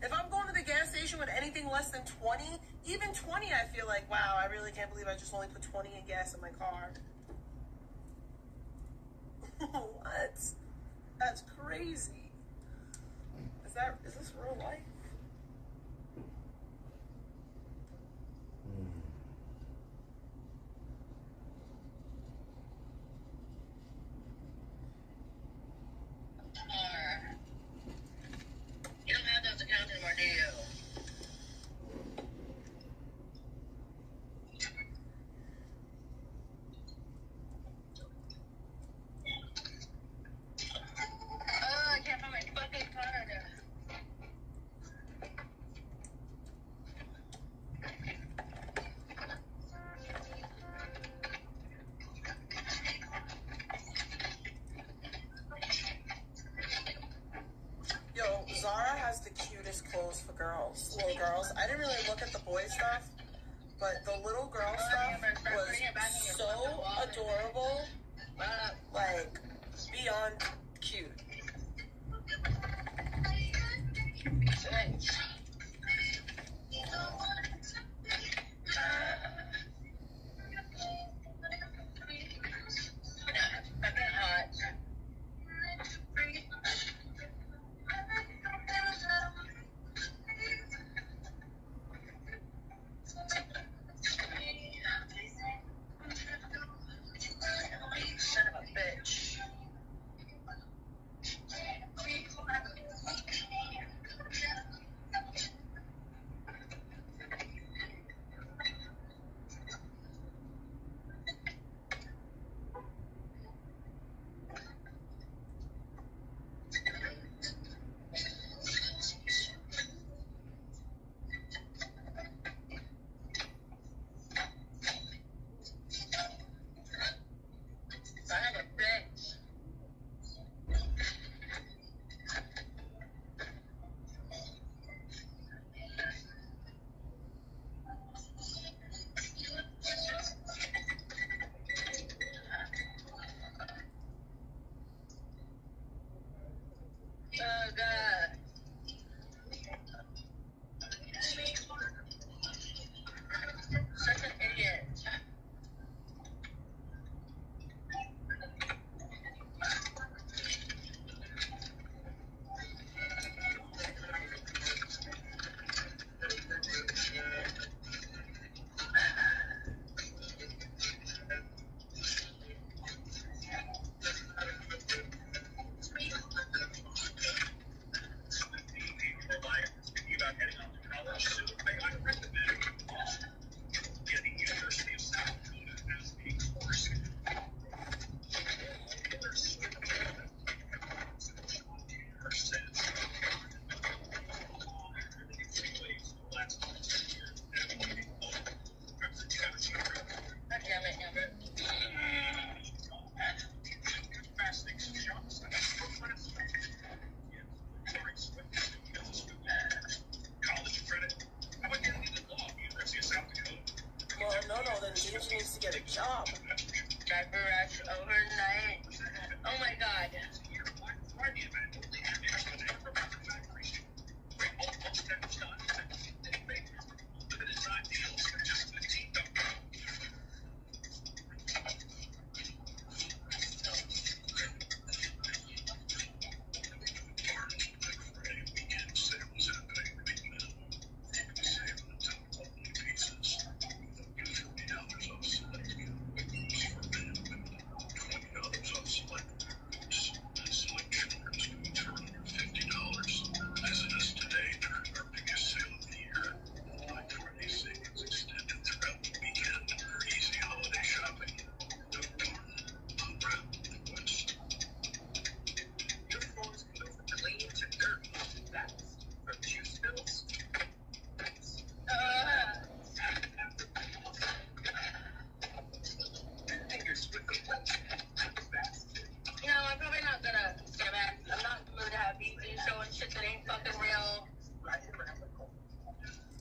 if I'm going to the gas station with anything less than 20, even 20, I feel like, wow, I really can't believe I just only put 20 in gas in my car. What? That's crazy. Is this real life? You don't have those accounts anymore, do you? Oh, I can't find my fucking card. Yo, Zara has the cutest clothes for girls, little girls. I didn't really look at the boy stuff, but the little girl stuff was so adorable, like beyond cute. Thanks. Fucking hot. Son of a bitch. Good job. Diaper rash overnight. Oh my god.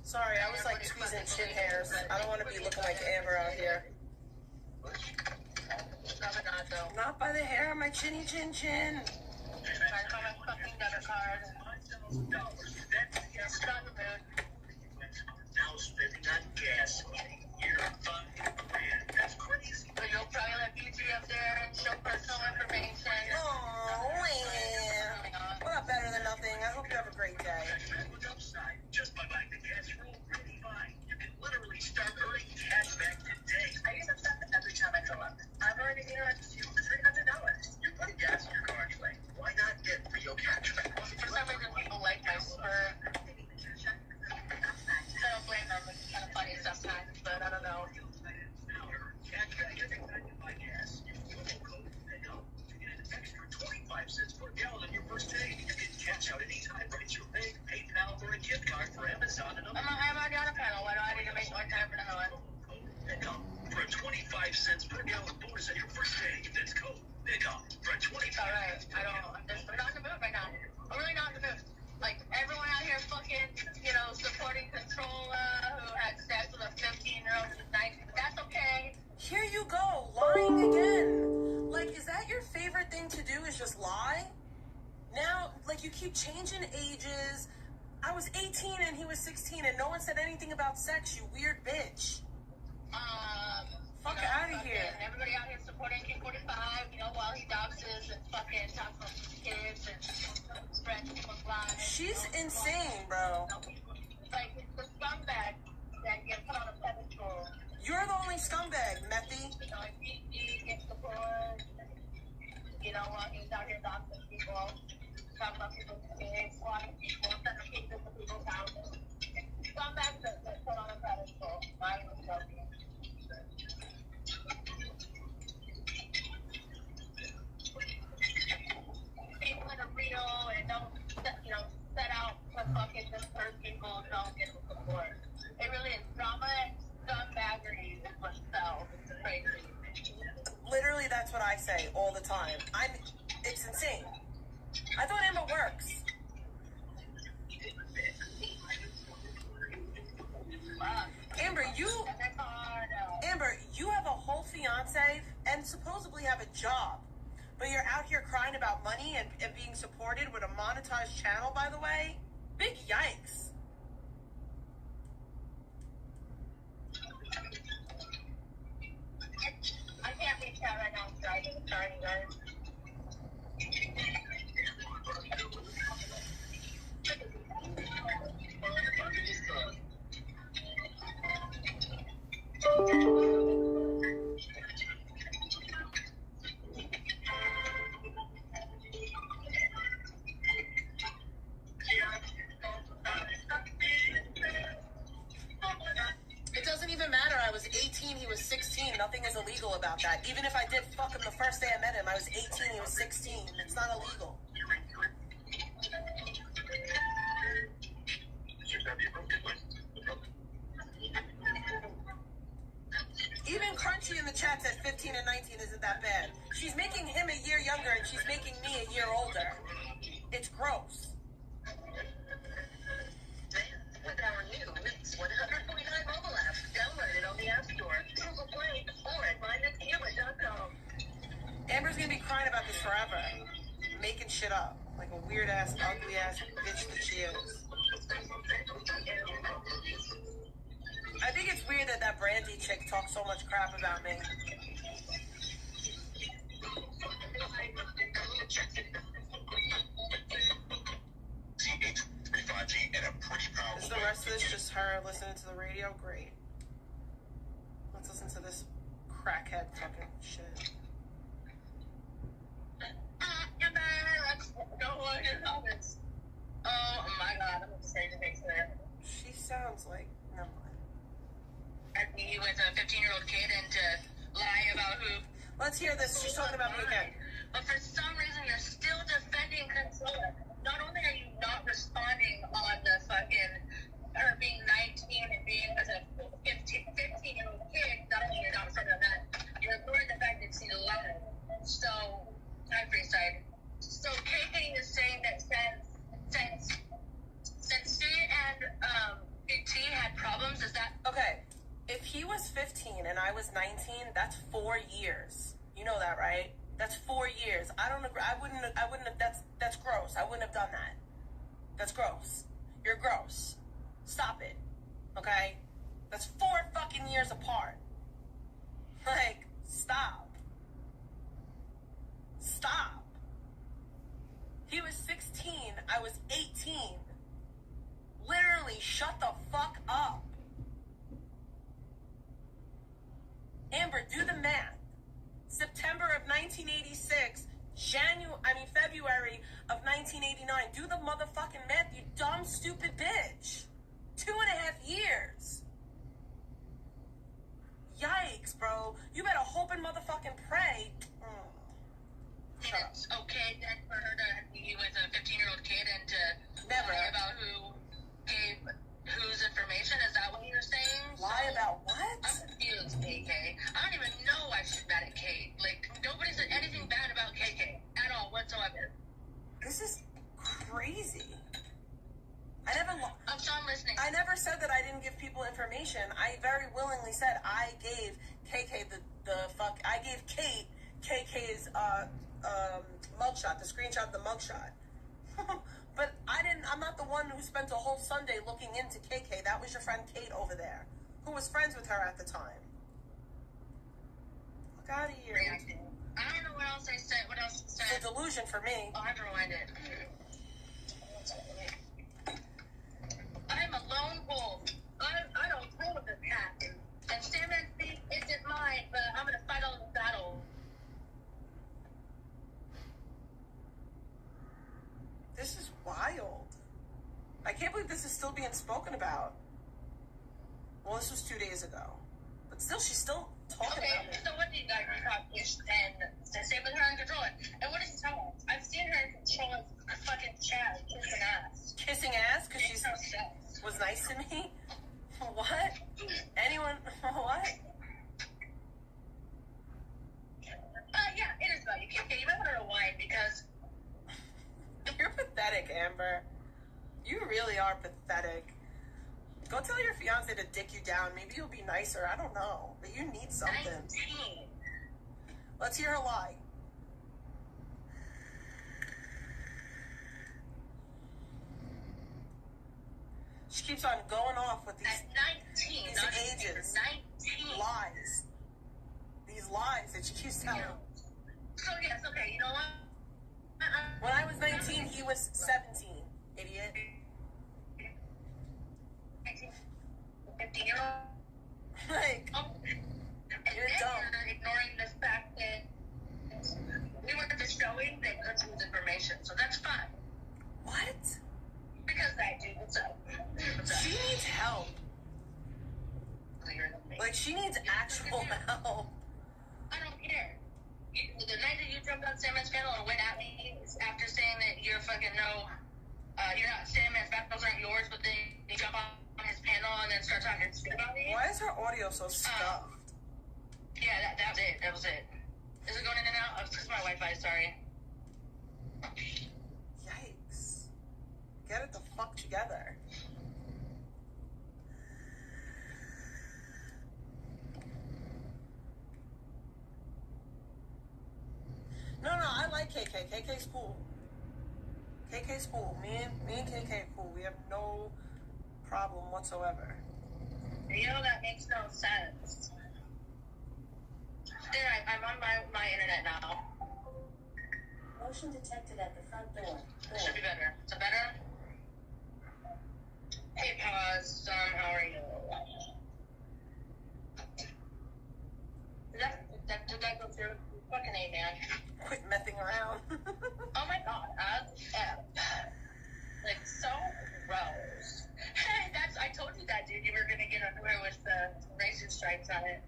Sorry, I was like tweezing chin hairs. I don't want to be looking like Amber out here. Not by the hair on my chinny chin chin. Now spending on gas money. You're a fucking brand. That's crazy. So you'll probably let BG up there and show personal information. Oh, man. Well, not better than nothing. I hope you have a great day. With upside, just by buying the gas roll really fine. You can literally start earning cash back today. I use upside every time I fill up. I've already earned $300. You're putting gas in your car anyway. Why not get real cash back? For some reason, people like my spur. I don't blame them. It's kind of funny sometimes, but I don't know. Cash back every time you buy gas. Use promo code PICKUP to get an extra 25 cents per gallon on your first tank. You can cash out anytime. Right through Bank, PayPal, or a gift card for Amazon and other. I'm already on a panel. Why do I need to make one time for another one? PICKUP for a 25 cents per gallon bonus at your first tank. That's code PICKUP for a 25. All right. I'm just not in the mood right now. I'm really not in the mood. Like, everyone out here fucking, supporting Controlla, who had sex with a 15-year-old in the 90s. But that's okay. Here you go, lying again. Like, is that your favorite thing to do, is just lie? Now, like, you keep changing ages. I was 18 and he was 16 and no one said anything about sex, you weird bitch. Fuck out of here. Everybody out here supporting King 45, while he doxes and fucking talks about kids and spreads people's lives. She's insane, bro. Like, it's the scumbag that gets put on a pedestal. You're the only scumbag, Methy. Like, he gets support, while he's out here doxing people, talking about people's kids, swatting people, sending pictures to people's houses. Scumbags that get put on a pedestal. Not even joking. People in a Reno and don't, set out to fucking disperse people and don't get the support. It really is drama, scumbaggery is what sells. It's crazy. Literally, that's what I say all the time. It's insane. I thought Amber works. Amber, you have a whole fiance and supposedly have a job, but you're out here crying about money and being supported with a monetized channel, by the way? Big yikes. I can't reach out right now, so I can start guys. It doesn't even matter. I was 18, he was 16. Nothing is illegal about that. Even if I did fuck him the first day I met him, I was 18, he was 16. It's not illegal. Even Crunchy in the chat said 15 and 19 isn't that bad. She's making him a year younger and she's making me a year older. It's gross. With our new Mix 149 mobile app, download it on the App Store, Google Play, or at Amber's gonna be crying about this forever. Making shit up. Like a weird ass, ugly ass bitch that she is. I think it's weird that that Brandy chick talks so much crap about me. Is the rest of this just her listening to the radio? Great. Let's listen to this crackhead talking shit. Oh my god, I'm afraid to make that. She sounds like, never mind. He was a 15-year-old kid and to lie about who. Let's hear this. She's talking about me again. But for some reason, you're still defending Consuela. Not only are you not responding on the fucking her being 19 and being as a 15-year-old kid, not only you're not responding on that, you're ignoring the fact that she's 11. So, I'm freestyle. So, KK is saying that since she and Big T had problems, is that Okay, if he was 15 and I was 19, that's 4 years. You know that, right? That's 4 years. I don't agree. I wouldn't have, that's gross. I wouldn't have done that. That's gross. You're gross. Stop it. Okay? That's 4 fucking years apart. Like, stop. Stop. He was 16. I was 18. Literally, shut the fuck up. Amber, do the math. September of 1986, February of 1989. Do the motherfucking math, you dumb, stupid bitch. 2.5 years. Yikes, bro. You better hope and motherfucking pray. Shut up. it's okay then for her to be with a 15-year-old kid and to Never. lie about who gave whose information? Is that what you're saying? Lie about what? I'm confused, KK. I don't even know why she's mad at Kate. Like, nobody said anything bad about KK at all whatsoever. This is crazy. I'm so listening. I never said that I didn't give people information. I very willingly said I gave KK I gave Kate KK's mugshot, the screenshot of the mugshot. But I'm not the one who spent a whole Sunday looking into KK. That was your friend Kate over there, who was friends with her at the time. Look out of here. Reacting. I don't know what else I said. What else I said? It's a delusion for me. I'll have to rewind it. I'm a lone wolf. I don't play with the pack. And Sam NC isn't mine, but I'm going to fight all the battle. This is wild. I can't believe this is still being spoken about. Well, this was 2 days ago. But still, she's still talking Okay, about it. so what do you guys accomplish? And same with her in control. And what does she tell us? I've seen her control fucking Chad kissing ass. Kissing ass because she was nice to me? What? Anyone? What? Yeah, it is about you. Okay, you might want to rewind because You're pathetic, Amber. You really are pathetic. Go tell your fiance to dick you down. Maybe you'll be nicer. I don't know. But you need something. 19. Let's hear her lie. She keeps on going off with these At 19, these not ages. 19. lies. These lies that she keeps telling. So yes, okay, you know what? When I was 19, he was 17. Idiot. 15-year-old. Like, And You're then dumb. you're ignoring the fact that we were just showing that good news information, so that's fine. what? Because I do. What's up? What's up? She needs help. Like, she needs actual help. I don't care. The night that you jumped on Sandman's panel and went at me after saying that you're fucking you're not Sandman's battles aren't yours, but then you jump on his panel and then start talking shit about me. Why is her audio so stuffed? Yeah, that was it. That was it. Is it going in and out? It's because my Wi-Fi. Sorry. Yikes. Get it the fuck together. KK. KK's cool. KK's cool. Me and KK are cool. We have no problem whatsoever. You know, that makes no sense. There, I'm on my internet now. Motion detected at the front door. Should be better. Is it better? Hey, pause. How are you? Did that go through? Fucking A, man. Quit messing around. Oh my god, like, so gross. I told you that, dude. You were gonna get underwear with the racing stripes on it.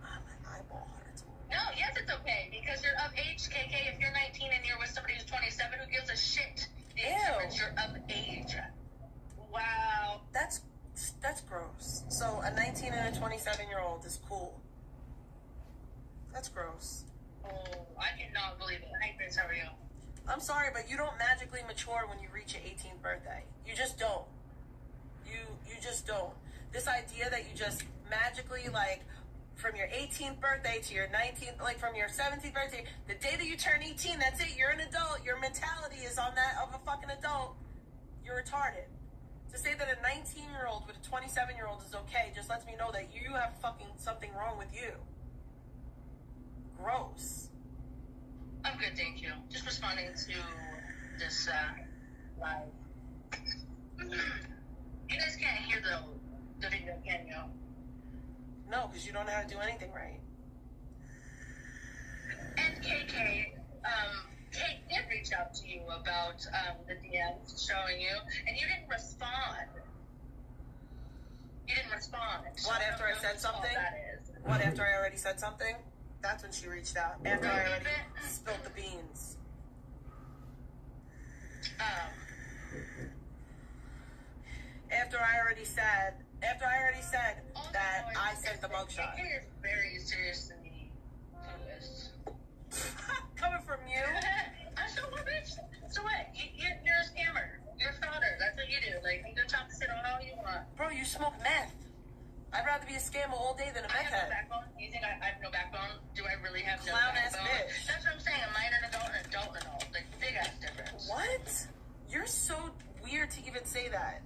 My eyeball hurts. No, yes, it's okay, because you're of age, KK. If you're 19 and you're with somebody who's 27, who gives a shit? Ew. You're of age. Wow. That's gross. So a 19 and a 27-year-old is cool. That's gross. Oh, I cannot believe it. Hi, Chris, how are you? I'm sorry, but you don't magically mature when you reach your 18th birthday. You just don't. You just don't. This idea that you just magically, like, from your 18th birthday to your 19th, like from your 17th birthday, the day that you turn 18, that's it. You're an adult. Your mentality is on that of a fucking adult. You're retarded. To say that a 19-year-old with a 27-year-old is okay just lets me know that you have fucking something wrong with you. Gross. I'm good, thank you. Just responding to this live. You guys can't hear the video, can you? No, because you don't know how to do anything right. And KK, Kate did reach out to you about the DMs showing you, and you didn't respond. You didn't respond. What, after I said something? What, after I already said something? That's when she reached out. After I already spilled the beans. After I already said that I sent the mugshot. KK is very seriously clueless. Coming from you? I'm so what, bitch? So what? You're a scammer. You're a frauder. That's what you do. Like, you can talk shit on all you want. Bro, you smoke meth. I'd rather be a scammer all day than a meth I have no head. backbone. You think I have no backbone? Do I really have no Clown ass backbone? bitch. That's what I'm saying. A minor adult and an adult and adult. Like, big ass difference. What? You're so weird to even say that.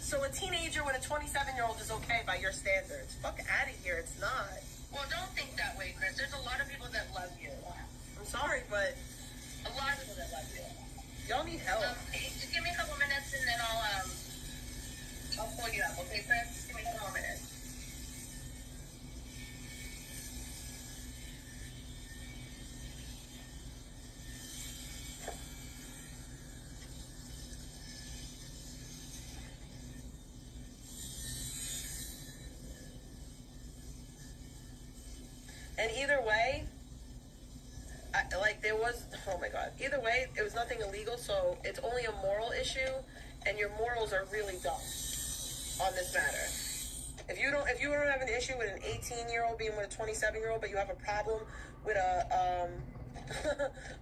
So a teenager with a 27-year-old is okay by your standards. Fuck out of here. It's not. Well, don't think that way, Chris. There's a lot of people that love you. I'm sorry, but A lot of people that love you. y'all need help. Hey, just give me a couple minutes and then I'll pull you up, okay, Chris? Just give me a couple more minutes. And either way, either way, it was nothing illegal, so it's only a moral issue, and your morals are really dumb on this matter. If you don't have an issue with an 18-year-old being with a 27-year-old, but you have a problem with a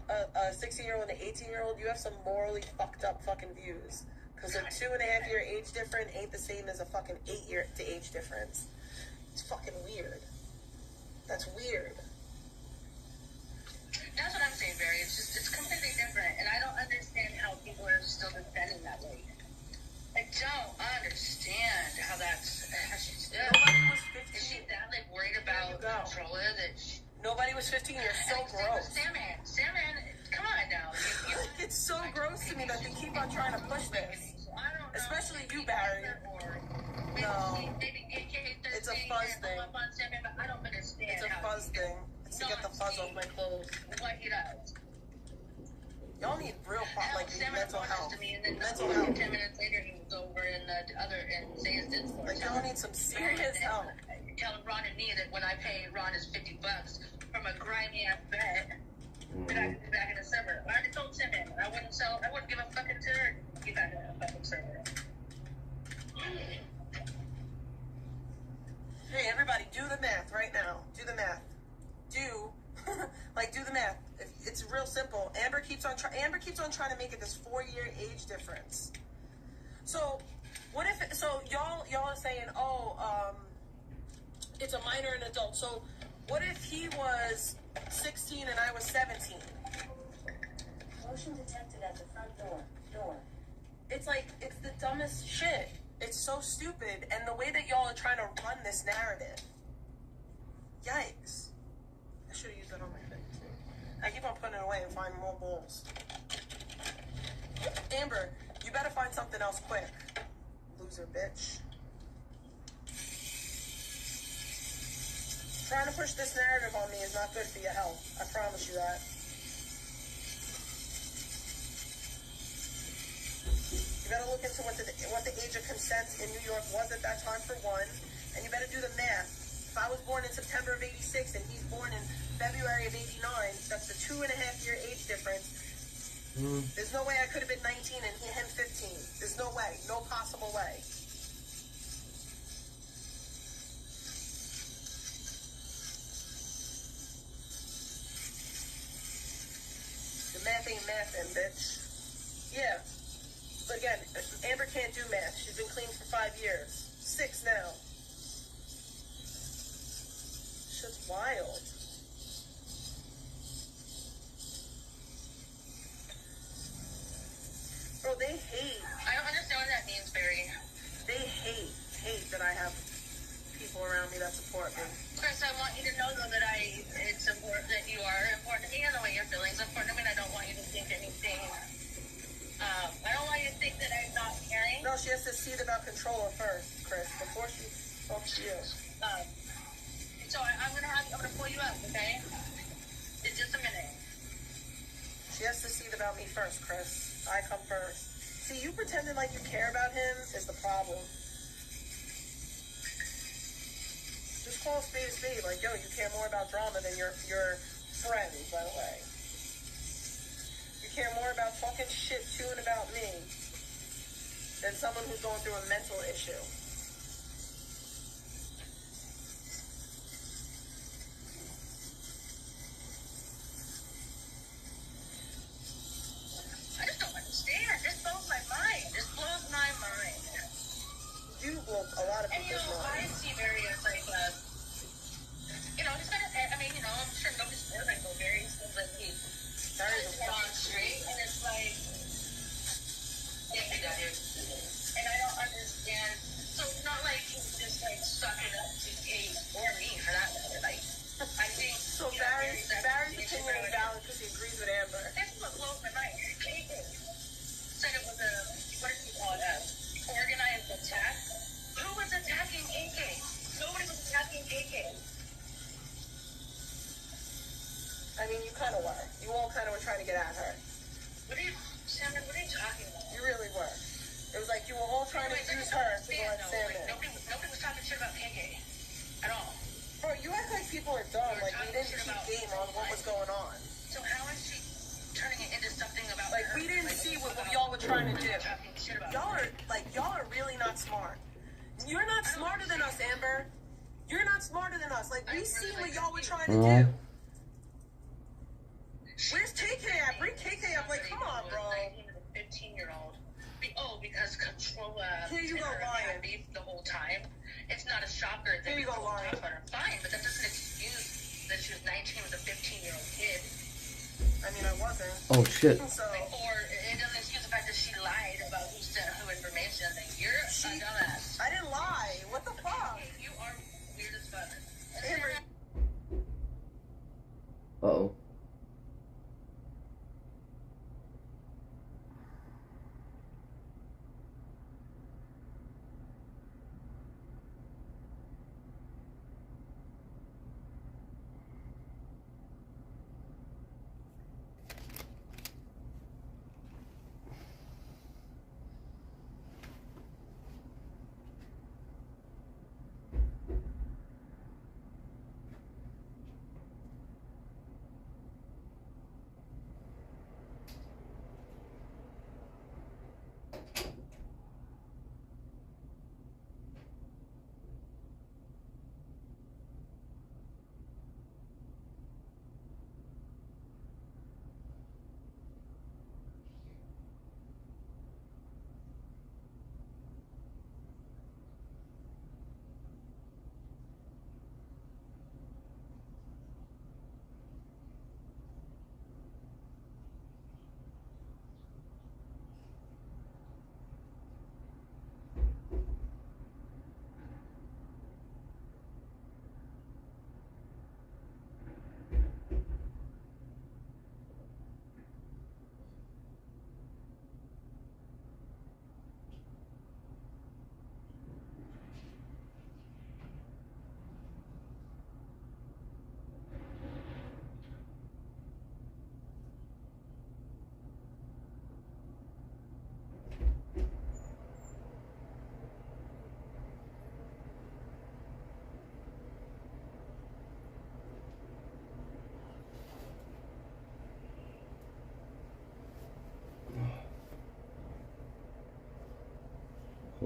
16-year-old and an 18-year-old, you have some morally fucked up fucking views. Because a 2.5-year age difference ain't the same as a fucking 8-year age difference. It's fucking weird. That's weird. That's what I'm saying, Barry. It's completely different, and I don't understand how people are still defending that way. I don't understand how that's. Nobody was 15. Is she that like worried about Controller that? Nobody was 15. You're so gross. Salmon, come on now. It's so gross to me that they keep on trying to push this. I don't know. Especially you, Barry. No. It's a fuzz thing. I don't understand. It's a fuzz thing. It's to get the fuzz off my clothes. What he does. Y'all need real mental health. To me, and then Mental health. 10 minutes later, he was over in the other and say his Discord. Like, y'all need some serious help. Telling Ron and me that when I pay Ron his $50 from a grimy ass bet, that I could be back in the server. I already told Tim in. I wouldn't give a fucking turd. Get back in the fucking server. Hey, everybody, do the math right now. Do the math. Do the math. It's real simple. Amber keeps on trying to make it this 4-year age difference. So, what if? So y'all are saying, It's a minor and adult. So what if he was 16 and I was 17? Motion detected at the front door. It's like, it's the dumbest shit. It's so stupid. And the way that y'all are trying to run this narrative. Yikes. I should have used that on my thing too. I keep on putting it away and finding more balls. Amber, you better find something else quick. Loser bitch. Trying to push this narrative on me is not good for your health. I promise you that. You better look into what the age of consent in New York was at that time, for one. And you better do the math. If I was born in September of 86 and he's born in February of 89, that's a 2.5-year age difference. There's no way I could have been 19 and him 15. There's no way. No possible way. The math ain't mathin', bitch. Yeah. But again, Amber can't do math. She's been clean for 5 years. 6 now. Shit's wild. Bro, they hate. I don't understand what that means, Barry. They hate that I have people around me that support me. Chris, I want you to know, though, that it's important that you are important to me. I know what your feelings are important to me, and I don't want you to think anything. I don't want you to think that I'm not caring. No, she has to see about control first, Chris, before she talks to you. So I'm gonna pull you up, okay? In just a minute. She has to see about me first, Chris. I come first. See, you pretending like you care about him is the problem. Just call a spade. Like, yo, you care more about drama than your friend, by the way. You care more about talking shit to and about me than someone who's going through a mental issue. I just don't understand. This blows my mind. You blow a lot of And people's I minds. see various like, just kind of. I mean, I'm sure nobody's more than Barry seems like he's on straight, and it's like, yeah, dude. And I don't understand. So it's not like he's just like sucking up to Kate or me for that matter. Like, I think. So Barry's opinion is valid because he agrees with Amber. This is what blows my mind. Kate said it was a, what did you call it, organized attack. Who was attacking AK? Nobody was attacking AK. I mean, you kind of were. You all kind of were trying to get at her. Salmon, what are you talking about? You really were. It was like you were all trying to use her to go at Salmon. Nobody was talking shit about KK at all. Bro, you act like people are dumb. Like, we didn't keep game on what was going on. So how is she turning it into something about Like, her? we didn't see what y'all were trying to do. Talking shit about Y'all are really not smart. You're not smarter than us, Amber. You're not smarter than us. Like, we see what y'all were trying to do. Where's KK at? Bring KK up. Like, come on, bro. 15-year-old. Because control. Here you go, lying. Beef the whole time. It's not a shocker. Here you go, lying. Fine, but that doesn't excuse that she was 19 with a 15-year-old kid. I mean, I wasn't. Oh shit. So, Or it doesn't excuse the fact that she lied about who sent who information. That you're a dumbass. I didn't lie. What the fuck? You are weird as fuck. Amber, Uh-oh.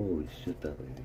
Holy shit, that lady.